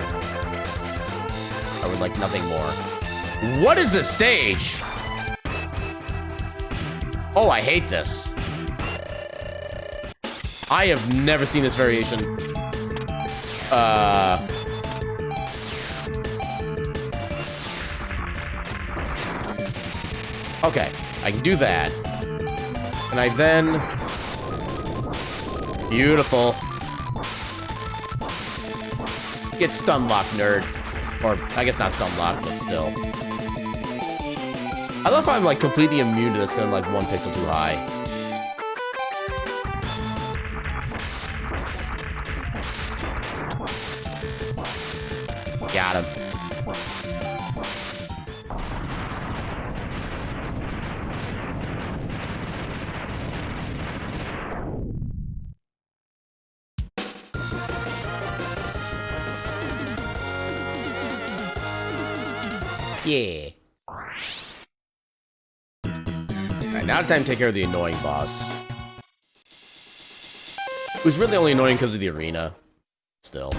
I would like nothing more. What is this stage? Oh, I hate this. I have never seen this variation. Okay, I can do that. And I then... Beautiful. Get stun locked, nerd. Or, I guess not stun locked, but still. I love how I'm, like, completely immune to this because I'm, like, 1 pixel too high. Got him. Yeah. Alright, now it's time to take care of the annoying boss. It was really only annoying because of the arena. Still.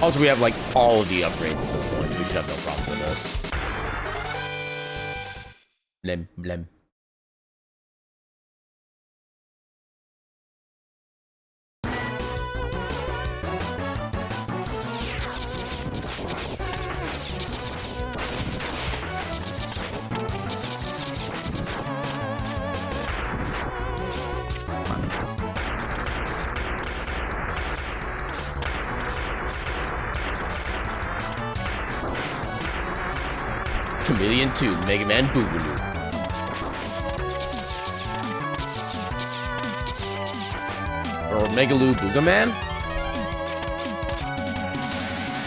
Also, we have, like, all of the upgrades at this point, so we should have no problem with this. Blem, blem. Chameleon 2, Mega Man Boogaloo. Or Megaloo Boogaman?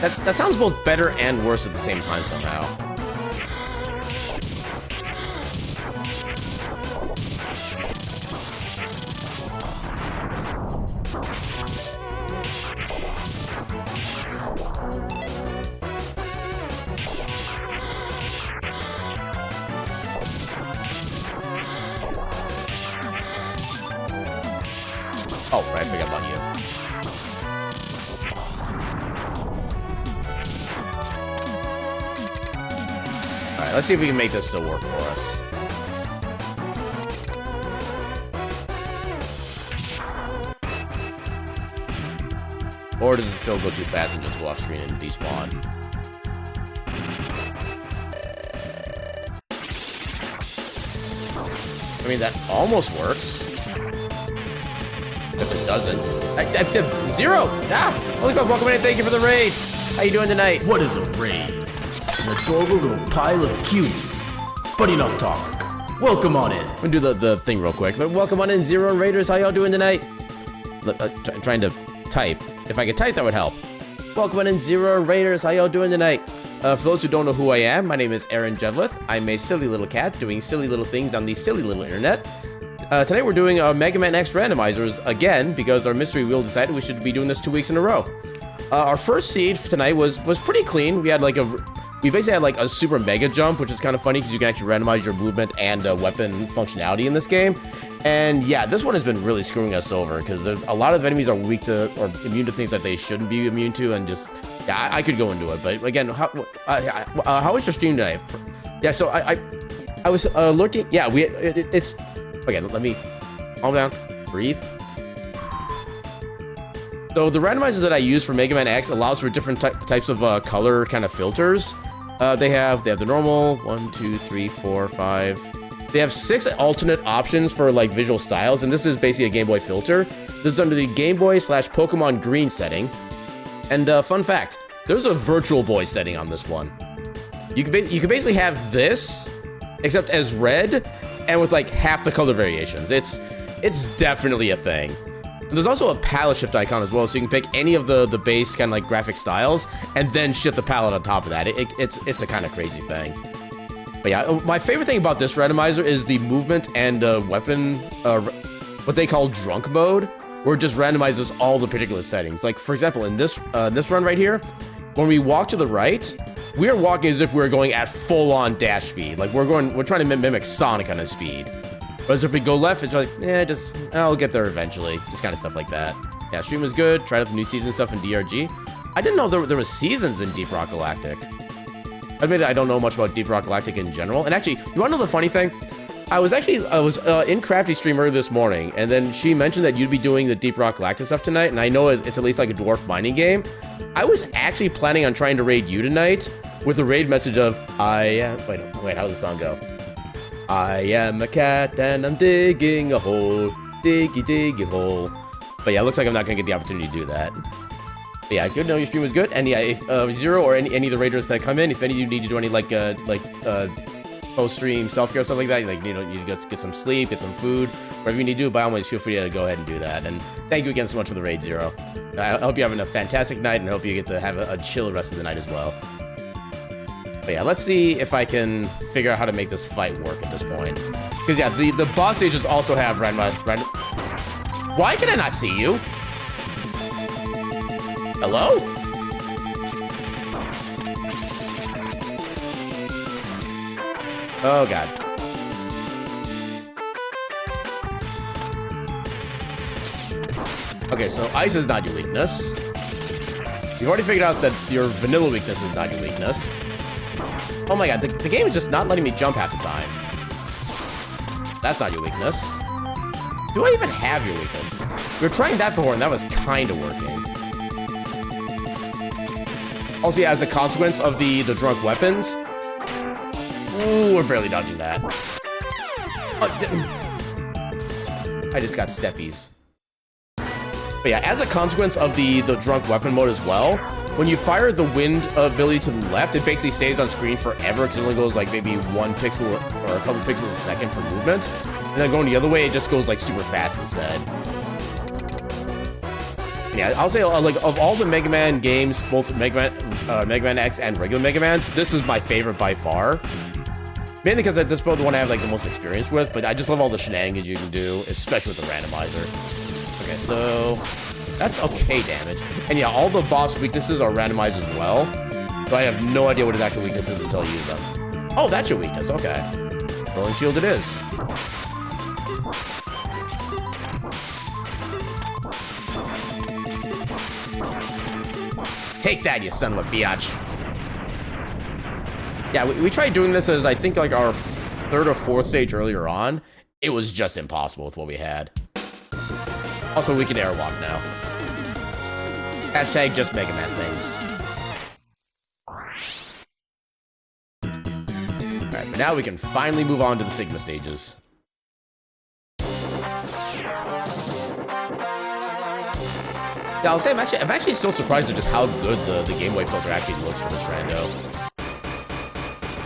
That sounds both better and worse at the same time somehow. Oh, right, I forgot about you. Alright, let's see if we can make this still work for us. Or does it still go too fast and just go off screen and despawn? I mean, that almost works. If it doesn't. Zero! Ah! Holy crap, welcome in, thank you for the raid! How you doing tonight? What is a raid? An adorable little pile of cuties. But enough talk. Welcome on in. I'm gonna do the thing real quick, but welcome on in, Zero Raiders, how y'all doing tonight? I'm trying to type. If I could type, that would help. Welcome on in, Zero Raiders, how y'all doing tonight? For those who don't know who I am, my name is Aaron Jevlith. I'm a silly little cat doing silly little things on the silly little internet. Tonight we're doing Mega Man X Randomizers again because our mystery wheel decided we should be doing this 2 weeks in a row. Our first seed for tonight was pretty clean. We basically had like a super mega jump, which is kind of funny because you can actually randomize your movement and weapon functionality in this game. And yeah, this one has been really screwing us over because a lot of enemies are weak to or immune to things that they shouldn't be immune to, and just yeah, I could go into it. But again, how was your stream tonight? Yeah, so I was looking. Yeah, it's. Okay, let me calm down, breathe. So the randomizer that I use for Mega Man X allows for different types of color kind of filters. They have the normal 1, 2, 3, 4, 5. They have 6 alternate options for like visual styles, and this is basically a Game Boy filter. This is under the Game Boy / Pokemon Green setting. And fun fact, there's a Virtual Boy setting on this one. You can basically have this, except as red, and with like half the color variations. It's definitely a thing. And there's also a palette shift icon as well, so you can pick any of the base kind of like graphic styles and then shift the palette on top of that. It's a kind of crazy thing. But yeah, my favorite thing about this randomizer is the movement and weapon, what they call drunk mode, where it just randomizes all the particular settings. Like for example, in this run right here, when we walk to the right, we are walking as if we were going at full-on dash speed. Like we're trying to mimic Sonic kind of speed. Whereas if we go left, it's like, I'll get there eventually. Just kind of stuff like that. Yeah, stream was good. Tried out the new season stuff in DRG. I didn't know there was seasons in Deep Rock Galactic. Admit I don't know much about Deep Rock Galactic in general. And actually, you want to know the funny thing? I was in Crafty's stream earlier this morning, and then she mentioned that you'd be doing the Deep Rock Galactic stuff tonight, and I know it's at least like a dwarf mining game. I was actually planning on trying to raid you tonight with a raid message of, wait, how does the song go? I am a cat and I'm digging a hole, diggy hole. But yeah, it looks like I'm not gonna get the opportunity to do that. But yeah, good to know your stream was good. And yeah, if Zero or any of the raiders that come in, if any of you need to do any post-stream self-care stuff like that, like, you know, you get some sleep, get some food, whatever you need to do, by all means, feel free to go ahead and do that. And thank you again so much for the raid, Zero. I hope you're having a fantastic night, and I hope you get to have a chill rest of the night as well. But yeah, let's see if I can figure out how to make this fight work at this point. Because yeah, the boss stages also have random. Why can I not see you? Hello? Oh god. Okay, so ice is not your weakness. You've already figured out that your vanilla weakness is not your weakness. Oh my god, the game is just not letting me jump half the time. That's not your weakness. Do I even have your weakness? We were trying that before and that was kind of working. Also, yeah, as a consequence of the drunk weapons. Ooh, we're barely dodging that. I just got steppies. But yeah, as a consequence of the drunk weapon mode as well, when you fire the wind ability to the left, it basically stays on screen forever because it only goes like maybe 1 pixel or a couple pixels a second for movement. And then going the other way, it just goes like super fast instead. Yeah, I'll say like of all the Mega Man games, both Mega Man X and regular Mega Mans, this is my favorite by far. Mainly because this is the one I have like the most experience with, but I just love all the shenanigans you can do, especially with the randomizer. Okay, so that's okay damage. And yeah, all the boss weaknesses are randomized as well, but I have no idea what his actual weakness is until I use them. Oh, that's your weakness, okay. Rolling shield it is. Take that, you son of a biatch. Yeah, we tried doing this as I think like our 3rd or 4th stage earlier on. It was just impossible with what we had. Also, we can airwalk now. Hashtag just Mega Man things. Alright, but now we can finally move on to the Sigma stages. Yeah, I'll say I'm actually still surprised at just how good the Game Boy filter actually looks for this rando.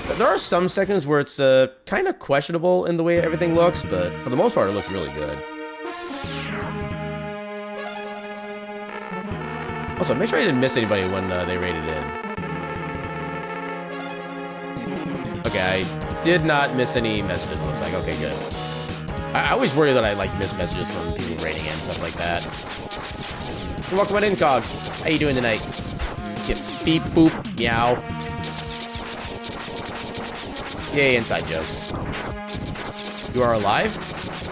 But there are some seconds where it's kind of questionable in the way everything looks, but for the most part, it looks really good. Also, make sure I didn't miss anybody when they raided in. Okay, I did not miss any messages, looks like. Okay, good. I always worry that I, like, miss messages from people raiding in and stuff like that. Welcome on Incog. How you doing tonight? Get beep, boop, meow. Yay, inside jokes. You are alive?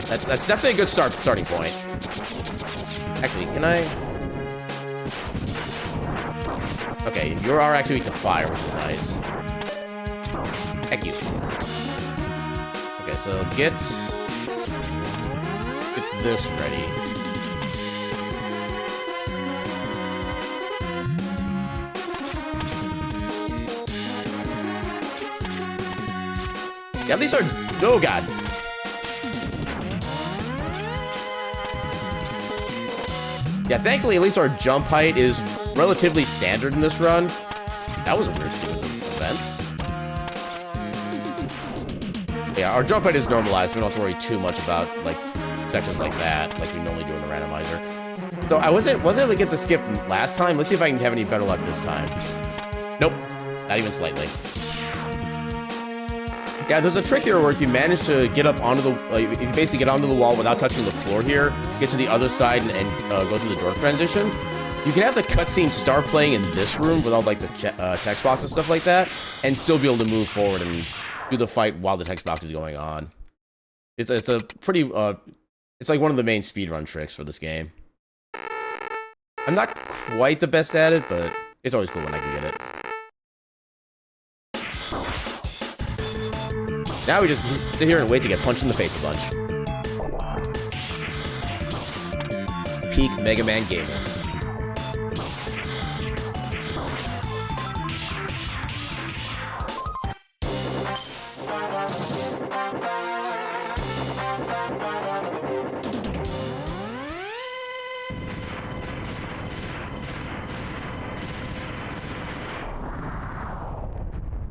That's definitely a good starting point. Actually, can I... Okay, you are actually weak to fire, which is nice. Heck you. Okay, so get this ready. Yeah, these are... Oh, God. Yeah, thankfully, at least our jump height is relatively standard in this run. That was a weird sequence of events. Yeah, our jump height is normalized. We don't have to worry too much about, like, sections like that, like we normally do in the randomizer. So I wasn't able to get the skip last time. Let's see if I can have any better luck this time. Nope. Not even slightly. Yeah, there's a trick here where if you manage to get up onto the, if you basically get onto the wall without touching the floor here, get to the other side and go through the door transition, You can have the cutscene start playing in this room with all like the text box and stuff like that, and still be able to move forward and do the fight while the text box is going on. It's a pretty it's like one of the main speedrun tricks for this game. I'm not quite the best at it, but it's always cool when I can get it. Now we just sit here and wait to get punched in the face a bunch. Peak Mega Man gaming.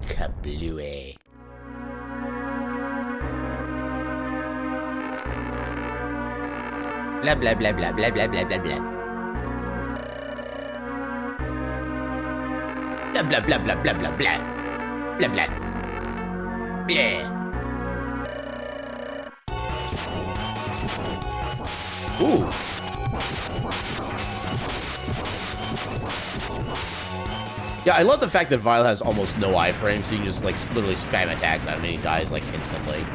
Kablooey. Blah blah blah blah blah blah blah blah blah. Blah blah blah blah blah blah blah. Blah blah. Blah. Ooh. Yeah, I love the fact that Vile has almost no iframe, so you can just like literally spam attacks at him and he dies like instantly.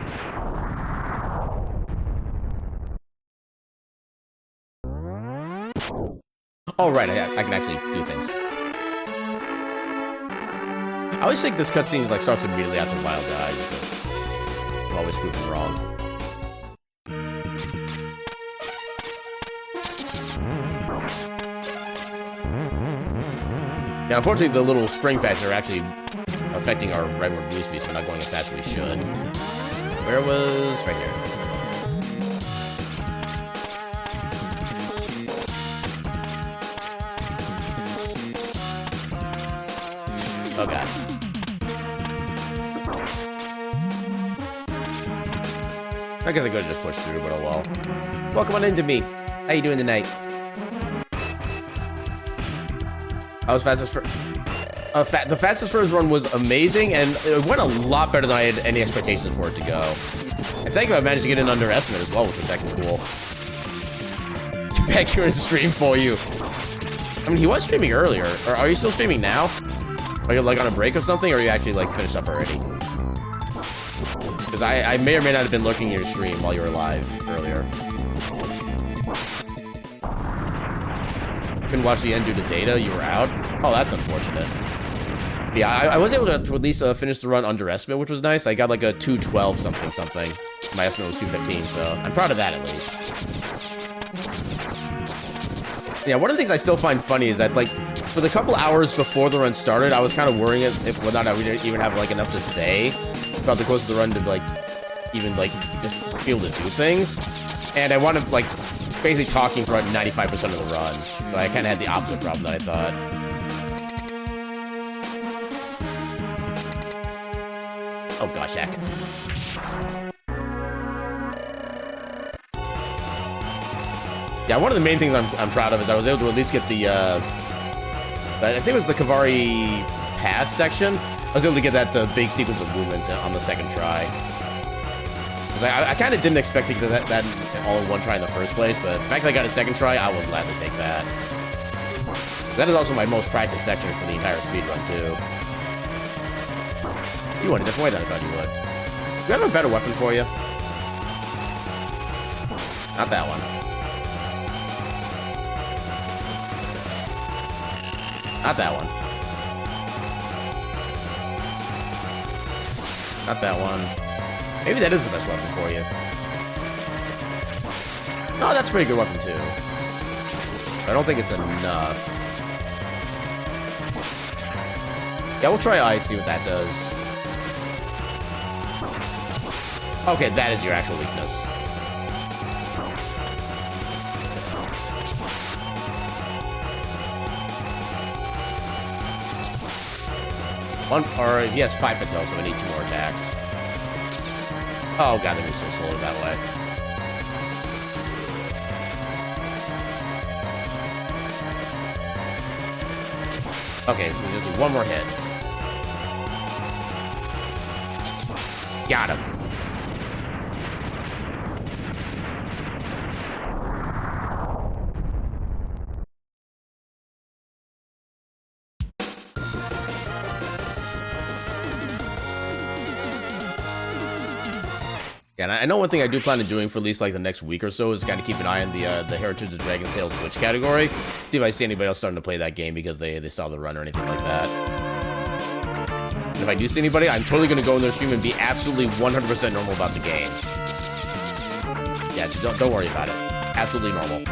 Oh right, I can actually do things. I always think this cutscene like starts immediately after Vile dies, but I'm always proven wrong. Yeah, unfortunately, the little spring patches are actually affecting our regular blue speed, so we're not going as fast as we should. Where was... right here. Oh, God. I guess I could have just pushed through, but oh well. Welcome on into me. How you doing tonight? I was fastest for the fastest first run was amazing, and it went a lot better than I had any expectations for it to go. I think I managed to get an underestimate as well, which was second cool. Get back here and stream for you. I mean, he was streaming earlier. Or are you still streaming now? Are you like on a break or something, or are you actually like finished up already? Because I may or may not have been looking at your stream while you were live earlier. Couldn't watch the end due to data, you were out? Oh, that's unfortunate. Yeah, I was able to at least finish the run underestimate, which was nice. I got like a 212 something something. My estimate was 215, so I'm proud of that at least. Yeah, one of the things I still find funny is that like, for the couple hours before the run started, I was kind of worrying if whether or not we didn't even have like enough to say about the course of the run to like, even like, just be able to do things. And I wound up like, basically talking for about 95% of the run. So I kind of had the opposite problem that I thought. Oh gosh, heck. Yeah, one of the main things I'm proud of is I was able to at least get the, I think it was the Kavari Pass section. I was able to get that big sequence of movement on the second try. I kind of didn't expect to get that all in one try in the first place, but the fact that I got a second try, I would gladly take that. That is also my most practiced section for the entire speedrun, too. You went a different way than I thought you would. Do I have a better weapon for you? Not that one. Not that one. Not that one. Maybe that is the best weapon for you. Oh, that's a pretty good weapon, too. I don't think it's enough. Yeah, we'll try ice, see what that does. Okay, that is your actual weakness. Or he has 5 pixels, so we need 2 more attacks. Oh god, they move so slowly that way. Okay, so we just need 1 more hit. Got him. Yeah, and I know one thing I do plan on doing for at least like the next week or so is kind of keep an eye on the Heritage of Dragon's Tail Twitch category. See if I see anybody else starting to play that game because they saw the run or anything like that. And if I do see anybody, I'm totally going to go in their stream and be absolutely 100% normal about the game. Yeah, don't worry about it. Absolutely normal.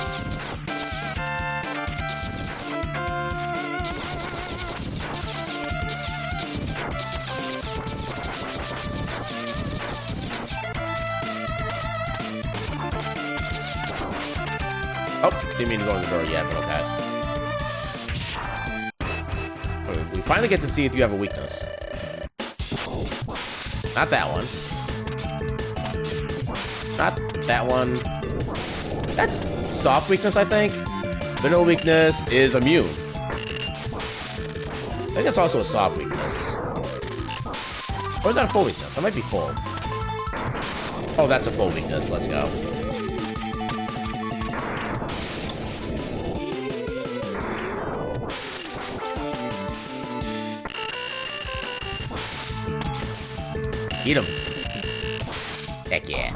Oh, didn't mean to go in the door yet, but okay. We finally get to see if you have a weakness. Not that one. Not that one. That's soft weakness, I think. Vanilla weakness is immune. I think that's also a soft weakness. Or is that a full weakness? That might be full. Oh, that's a full weakness. Let's go. Eat him. Heck yeah.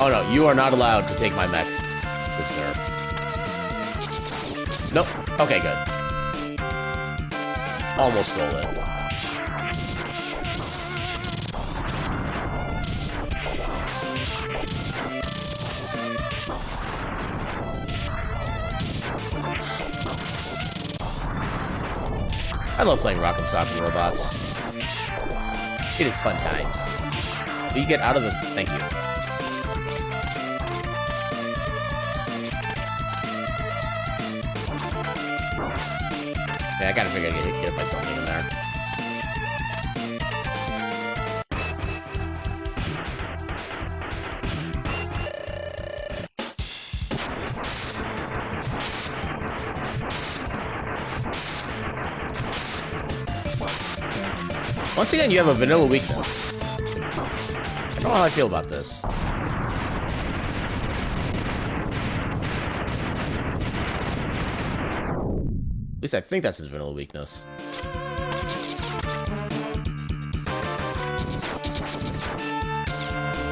Oh no, you are not allowed to take my mech, good sir. Nope. Okay, good. Almost stole it. I love playing Rock'em Sock'em Robots. It is fun times. Will you get out of the... Thank you. Yeah, I gotta figure out to get by something in there. Once again, you have a vanilla weakness. I don't know how I feel about this. At least I think that's his vanilla weakness.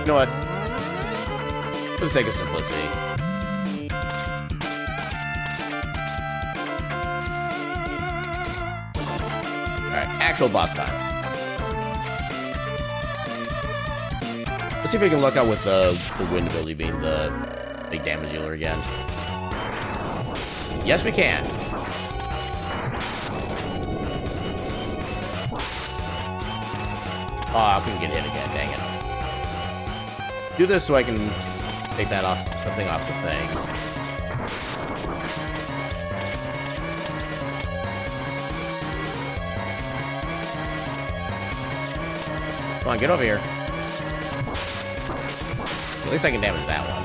You know what? For the sake of simplicity. Alright, actual boss time. Let's see if we can luck out with the wind ability being the big damage dealer again. Yes, we can. Oh, I couldn't get hit again, dang it. Do this so I can take that off, something off the thing. Come on, get over here. At least I can damage that one.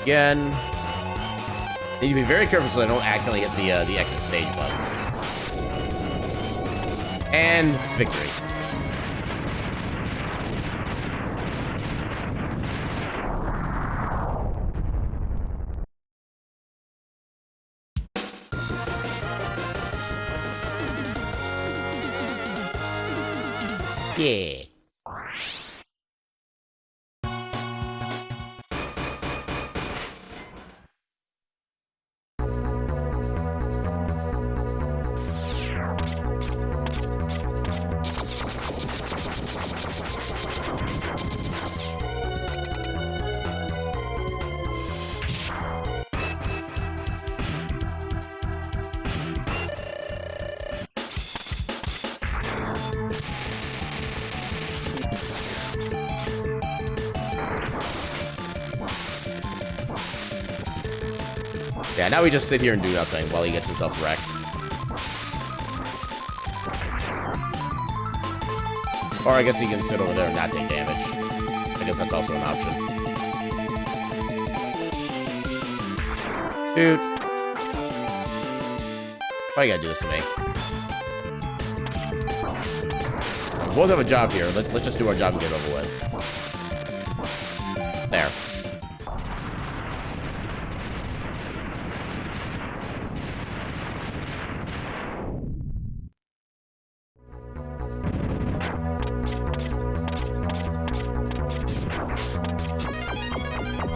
Again. Need to be very careful so I don't accidentally hit the exit stage button. And victory. Yeah. Yeah, now we just sit here and do nothing while he gets himself wrecked. Or I guess he can sit over there and not take damage. I guess that's also an option. Dude. Why you gotta do this to me? We both have a job here. Let's just do our job and get it over with. There.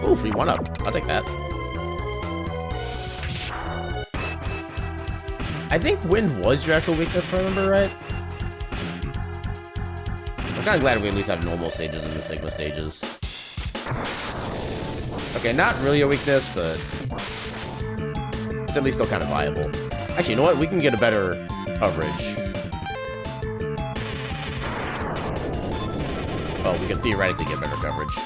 Ooh, free 1-up. I'll take that. I think wind was your actual weakness, if I remember right. I'm kind of glad we at least have normal stages in the Sigma stages. Okay, not really a weakness, but it's at least still kind of viable. Actually, you know what? We can get a better coverage. Well, we can theoretically get better coverage.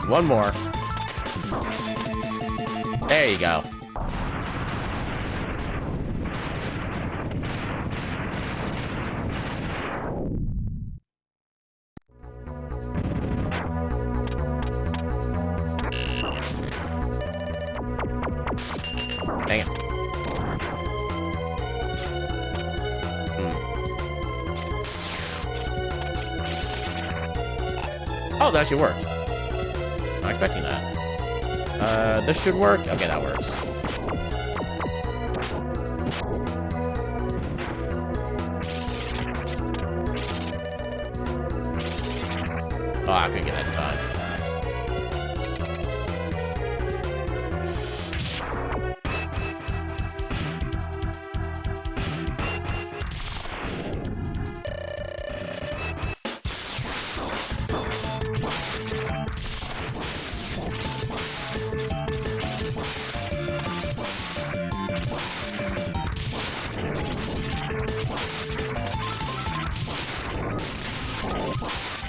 One more. There you go. Dang it. Oh, that actually worked. Not expecting that. This should work. Okay, that works. Oh, I couldn't get that in time.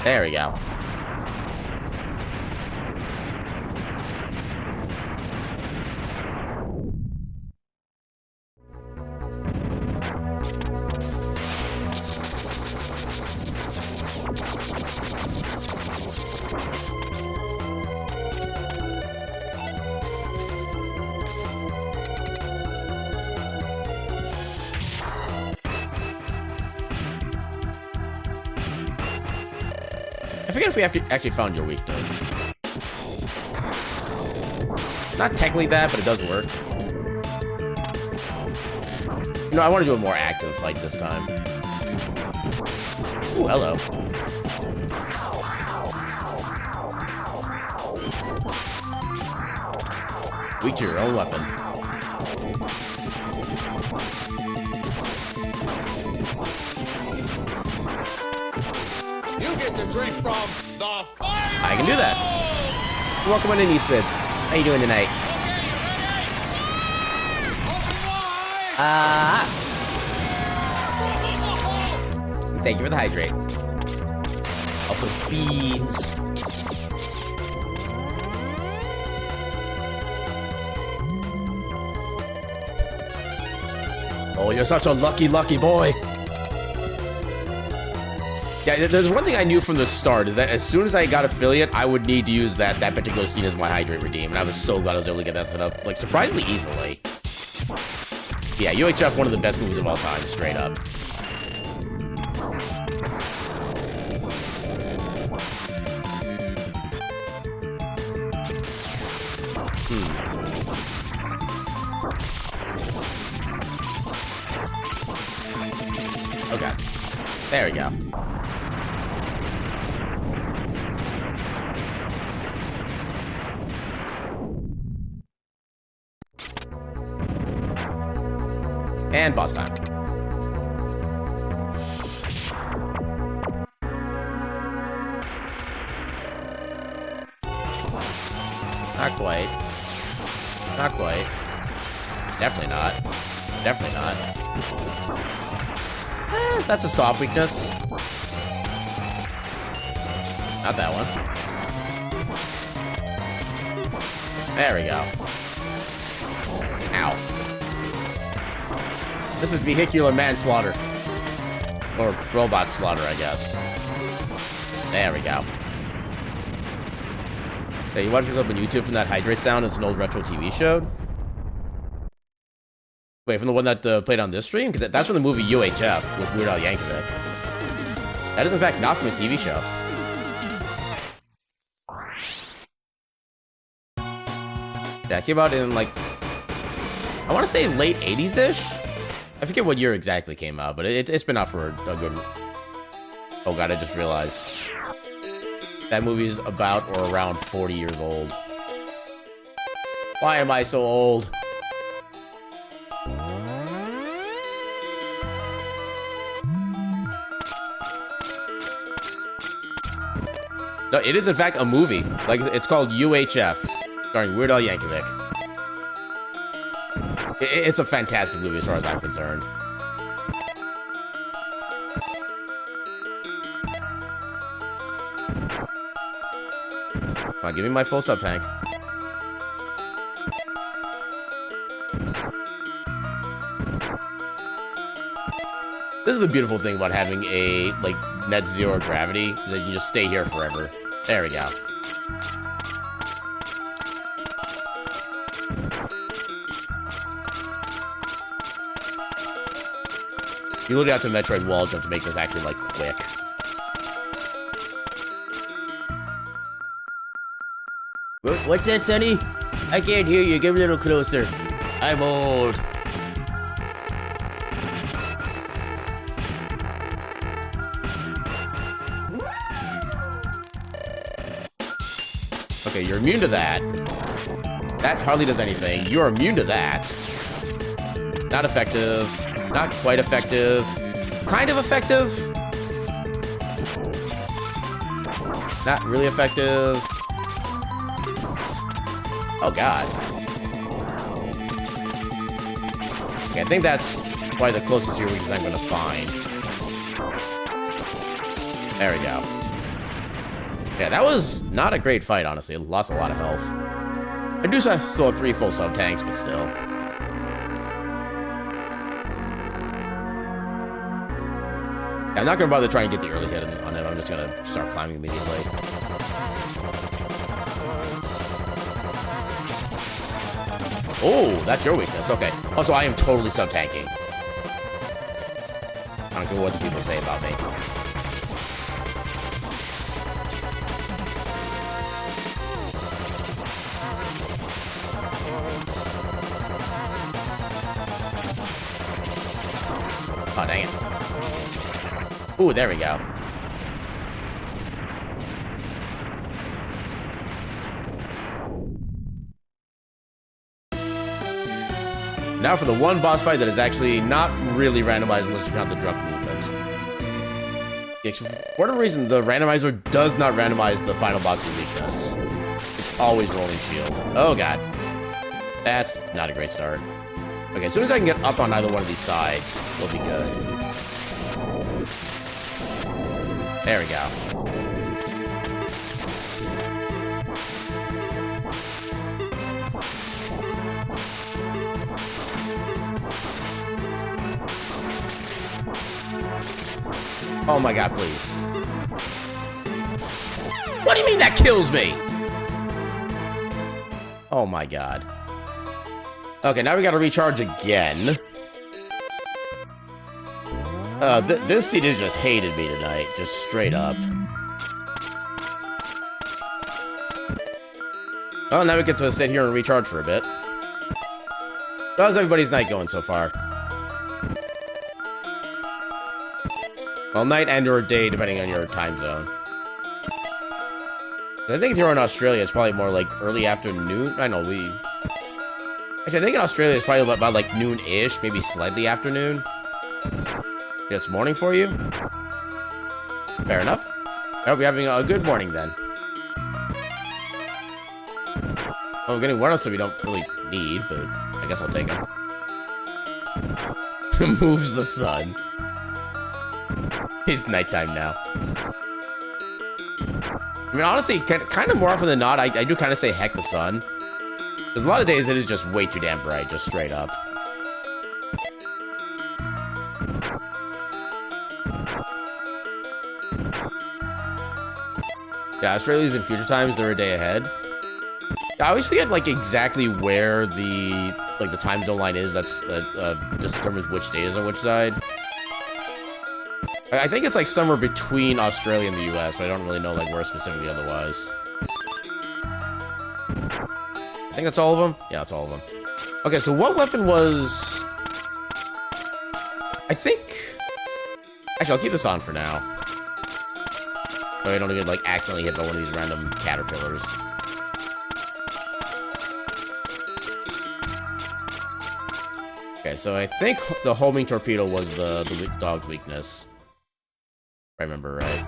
There we go. I forget if we actually found your weakness. Not technically that, but it does work. You know, I want to do a more active fight this time. Ooh, hello. Weak to your own weapon. You get to drink from the fire. I can do that. Welcome on in, Eastmids. How you doing tonight? Thank you for the hydrate. Also, beans. Oh, you're such a lucky, lucky boy. Yeah, there's one thing I knew from the start is that as soon as I got affiliate, I would need to use that particular scene as my hydrate redeem, and I was so glad I was able to get that set up, like, surprisingly easily. Yeah, UHF, one of the best moves of all time, straight up. Okay. There we go. And boss time. Not quite. Not quite. Definitely not. Definitely not. That's a soft weakness. Not that one. There we go. Ow. This is vehicular manslaughter. Or robot slaughter, I guess. There we go. Hey, you watch yourself on YouTube from that hydrate sound? It's an old retro TV show. Wait, from the one that played on this stream? Because that's from the movie UHF with Weird Al Yankovic. That is, in fact, not from a TV show. Yeah, it came out in, like, I want to say late 80s-ish? I forget what year exactly came out, but it's been out for a good... Oh god, I just realized. That movie is about or around 40 years old. Why am I so old? No, it is in fact a movie. Like, it's called UHF, starring Weird Al Yankovic. It's a fantastic movie as far as I'm concerned. Come on, give me my full sub tank. This is the beautiful thing about having a, like, net zero gravity, is that you can just stay here forever. There we go. You literally have to Metroid wall jump to make this actually, like, quick. What's that, Sonny? I can't hear you. Get a little closer. I'm old. Okay, you're immune to that. That hardly does anything. You're immune to that. Not effective. Not quite effective. Kind of effective. Not really effective. Oh, God. Okay, I think that's probably the closest to weakness I'm going to find. There we go. Yeah, that was not a great fight, honestly. It lost a lot of health. I do still have 3 full sub tanks, but still. Yeah, I'm not going to bother trying to get the early hit on it. I'm just going to start climbing immediately. Oh, that's your weakness. Okay. Also, I am totally sub-tanking. I don't care what the people say about me. Oh, dang it. Ooh, there we go. Now for the one boss fight that is actually not really randomized unless you count the drunk movement. Yeah, for whatever reason, the randomizer does not randomize the final boss's weakness. It's always rolling shield. Oh, God. That's not a great start. Okay, as soon as I can get up on either one of these sides, we'll be good. There we go. Oh my God, please. What do you mean that kills me? Oh my God. Okay, now we gotta recharge again. This seat has just hated me tonight, just straight up. Well, now we get to sit here and recharge for a bit. How's everybody's night going so far? Well, night and or day, depending on your time zone. I think if you're in Australia, it's probably more like early afternoon. I know, actually, I think in Australia, it's probably about like noon-ish, maybe slightly afternoon. Yeah, it's morning for you? Fair enough. I hope you're having a good morning, then. Oh, we're getting one-ups that we don't really need, but I guess I'll take them. Moves the sun. It's nighttime now. I mean, honestly, kind of more often than not, I do kind of say heck the sun. There's a lot of days it is just way too damn bright, just straight up. Yeah, Australia's in future times, they're a day ahead. I always forget, like, exactly where the time zone line is. That's, just determines which day is on which side. I think it's, like, somewhere between Australia and the US, but I don't really know, like, where specifically otherwise. I think that's all of them? Yeah, that's all of them. Okay, so what weapon was... I think... Actually, I'll keep this on for now. So I don't get, like, accidentally hit by one of these random caterpillars. Okay, so I think the homing torpedo was the dog's weakness. If I remember right.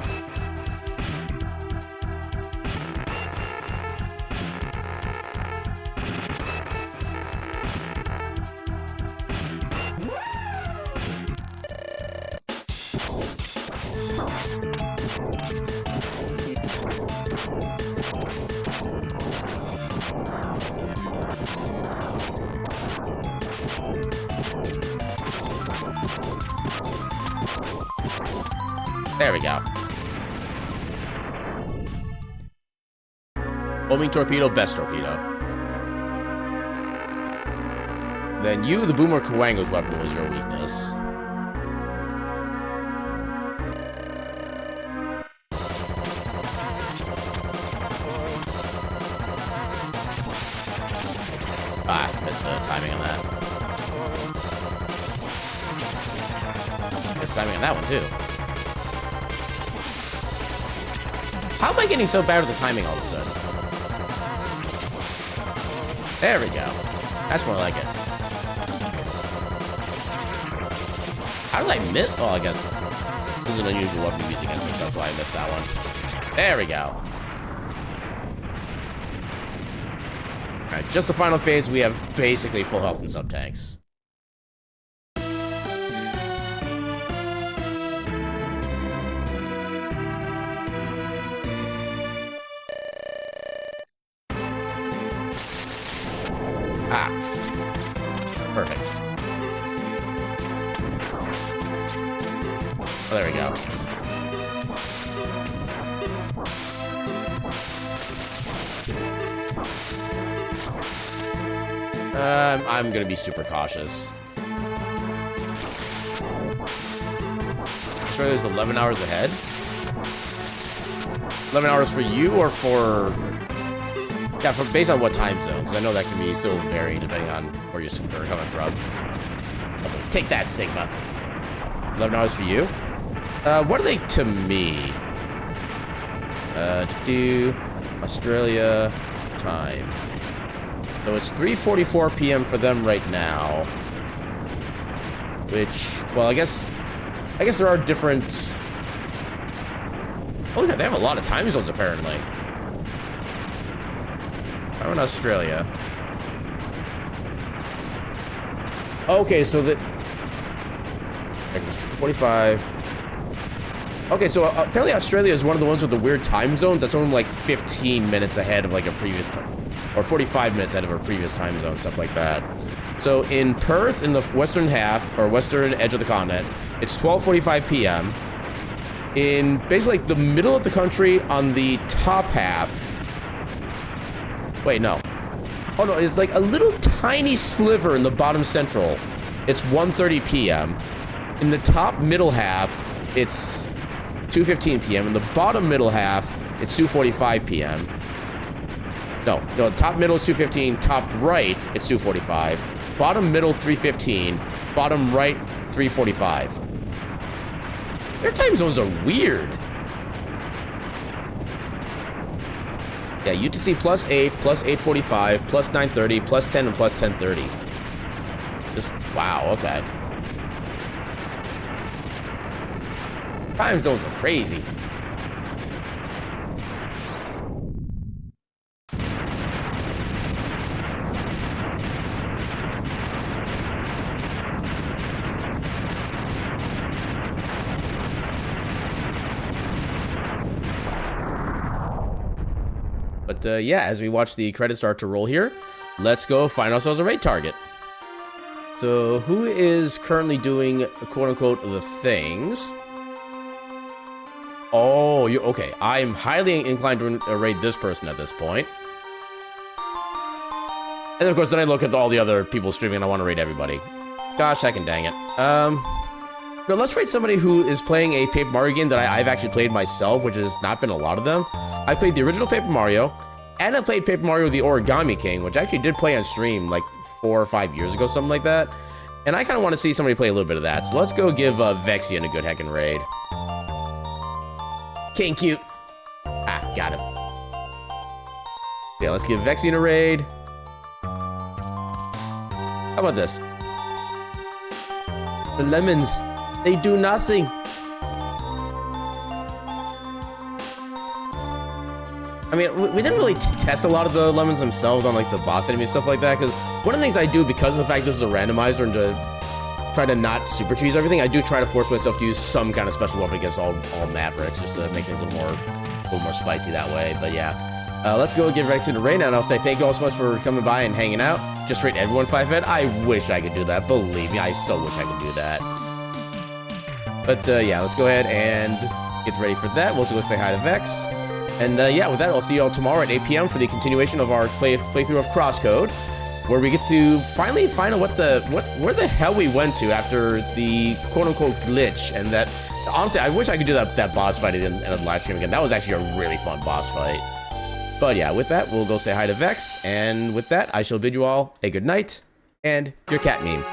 There we go. Homing torpedo, best torpedo. Then you, the Boomer Kawango's weapon, was your weakness. Ah, missed the timing on that. Missed timing on that one, too. How am I getting so bad with the timing all of a sudden? There we go. That's more like it. How did I miss? Oh, I guess this is an unusual weapon to use against him, so that's why I missed that one. There we go. Alright, just the final phase, we have basically full health and sub-tanks. Ah. Perfect. Oh, there we go. I'm gonna be super cautious. Australia's 11 hours ahead? 11 hours for you or for... Yeah, based on what time zone, because I know that can be still vary depending on where you're coming from. So take that, Sigma. 11 hours for you? What are they to me? To do Australia time. So it's 3:44 p.m. for them right now. Which, well, I guess there are different... Oh, yeah, they have a lot of time zones, apparently. I'm in Australia. Okay, so the... 45... Okay, so apparently Australia is one of the ones with the weird time zones. That's only like 15 minutes ahead of like a previous time. Or 45 minutes ahead of a previous time zone, stuff like that. So in Perth, in the western half, or western edge of the continent, it's 12:45 p.m. In basically like the middle of the country on the top half... Wait, no. Oh, no, it's like a little tiny sliver in the bottom central. It's 1:30 p.m. In the top middle half, it's 2:15 p.m. In the bottom middle half, it's 2:45 p.m. No, top middle is 2:15. Top right, it's 2:45. Bottom middle, 3:15. Bottom right, 3:45. Their time zones are weird. Yeah, UTC plus 8, plus 8:45, plus 9:30, plus 10, and plus 10:30. Just, wow, okay. Time zones are crazy. But yeah, as we watch the credits start to roll here, let's go find ourselves a raid target. So who is currently doing quote-unquote the things? Oh, you okay. I'm highly inclined to raid this person at this point. And of course, then I look at all the other people streaming and I want to raid everybody. Gosh, heck and dang it. No, let's raid somebody who is playing a Paper Mario game that I've actually played myself, which has not been a lot of them. I played the original Paper Mario, and I played Paper Mario the Origami King, which I actually did play on stream like 4 or 5 years ago, something like that. And I kind of want to see somebody play a little bit of that. So let's go give Vexian a good heckin' raid. King cute. Ah, got him. Yeah, let's give Vexian a raid. How about this? The lemons, they do nothing. I mean, we didn't really test a lot of the lemons themselves on like the boss enemy and stuff like that, because one of the things I do, because of the fact this is a randomizer and to try to not super cheese everything, I do try to force myself to use some kind of special weapon against all Mavericks, just to make things a little more spicy that way. But yeah, let's go give Rex to the raid now, and I'll say thank you all so much for coming by and hanging out. Just rate everyone 5 head. I wish I could do that. Believe me, I so wish I could do that. But yeah, let's go ahead and get ready for that. We'll also go say hi to Vex. And yeah, with that, I'll see you all tomorrow at 8 p.m. for the continuation of our playthrough of Crosscode, where we get to finally find out where the hell we went to after the quote-unquote glitch. And that, honestly, I wish I could do that boss fight in the live stream again. That was actually a really fun boss fight. But yeah, with that, we'll go say hi to Vex. And with that, I shall bid you all a good night and your cat meme.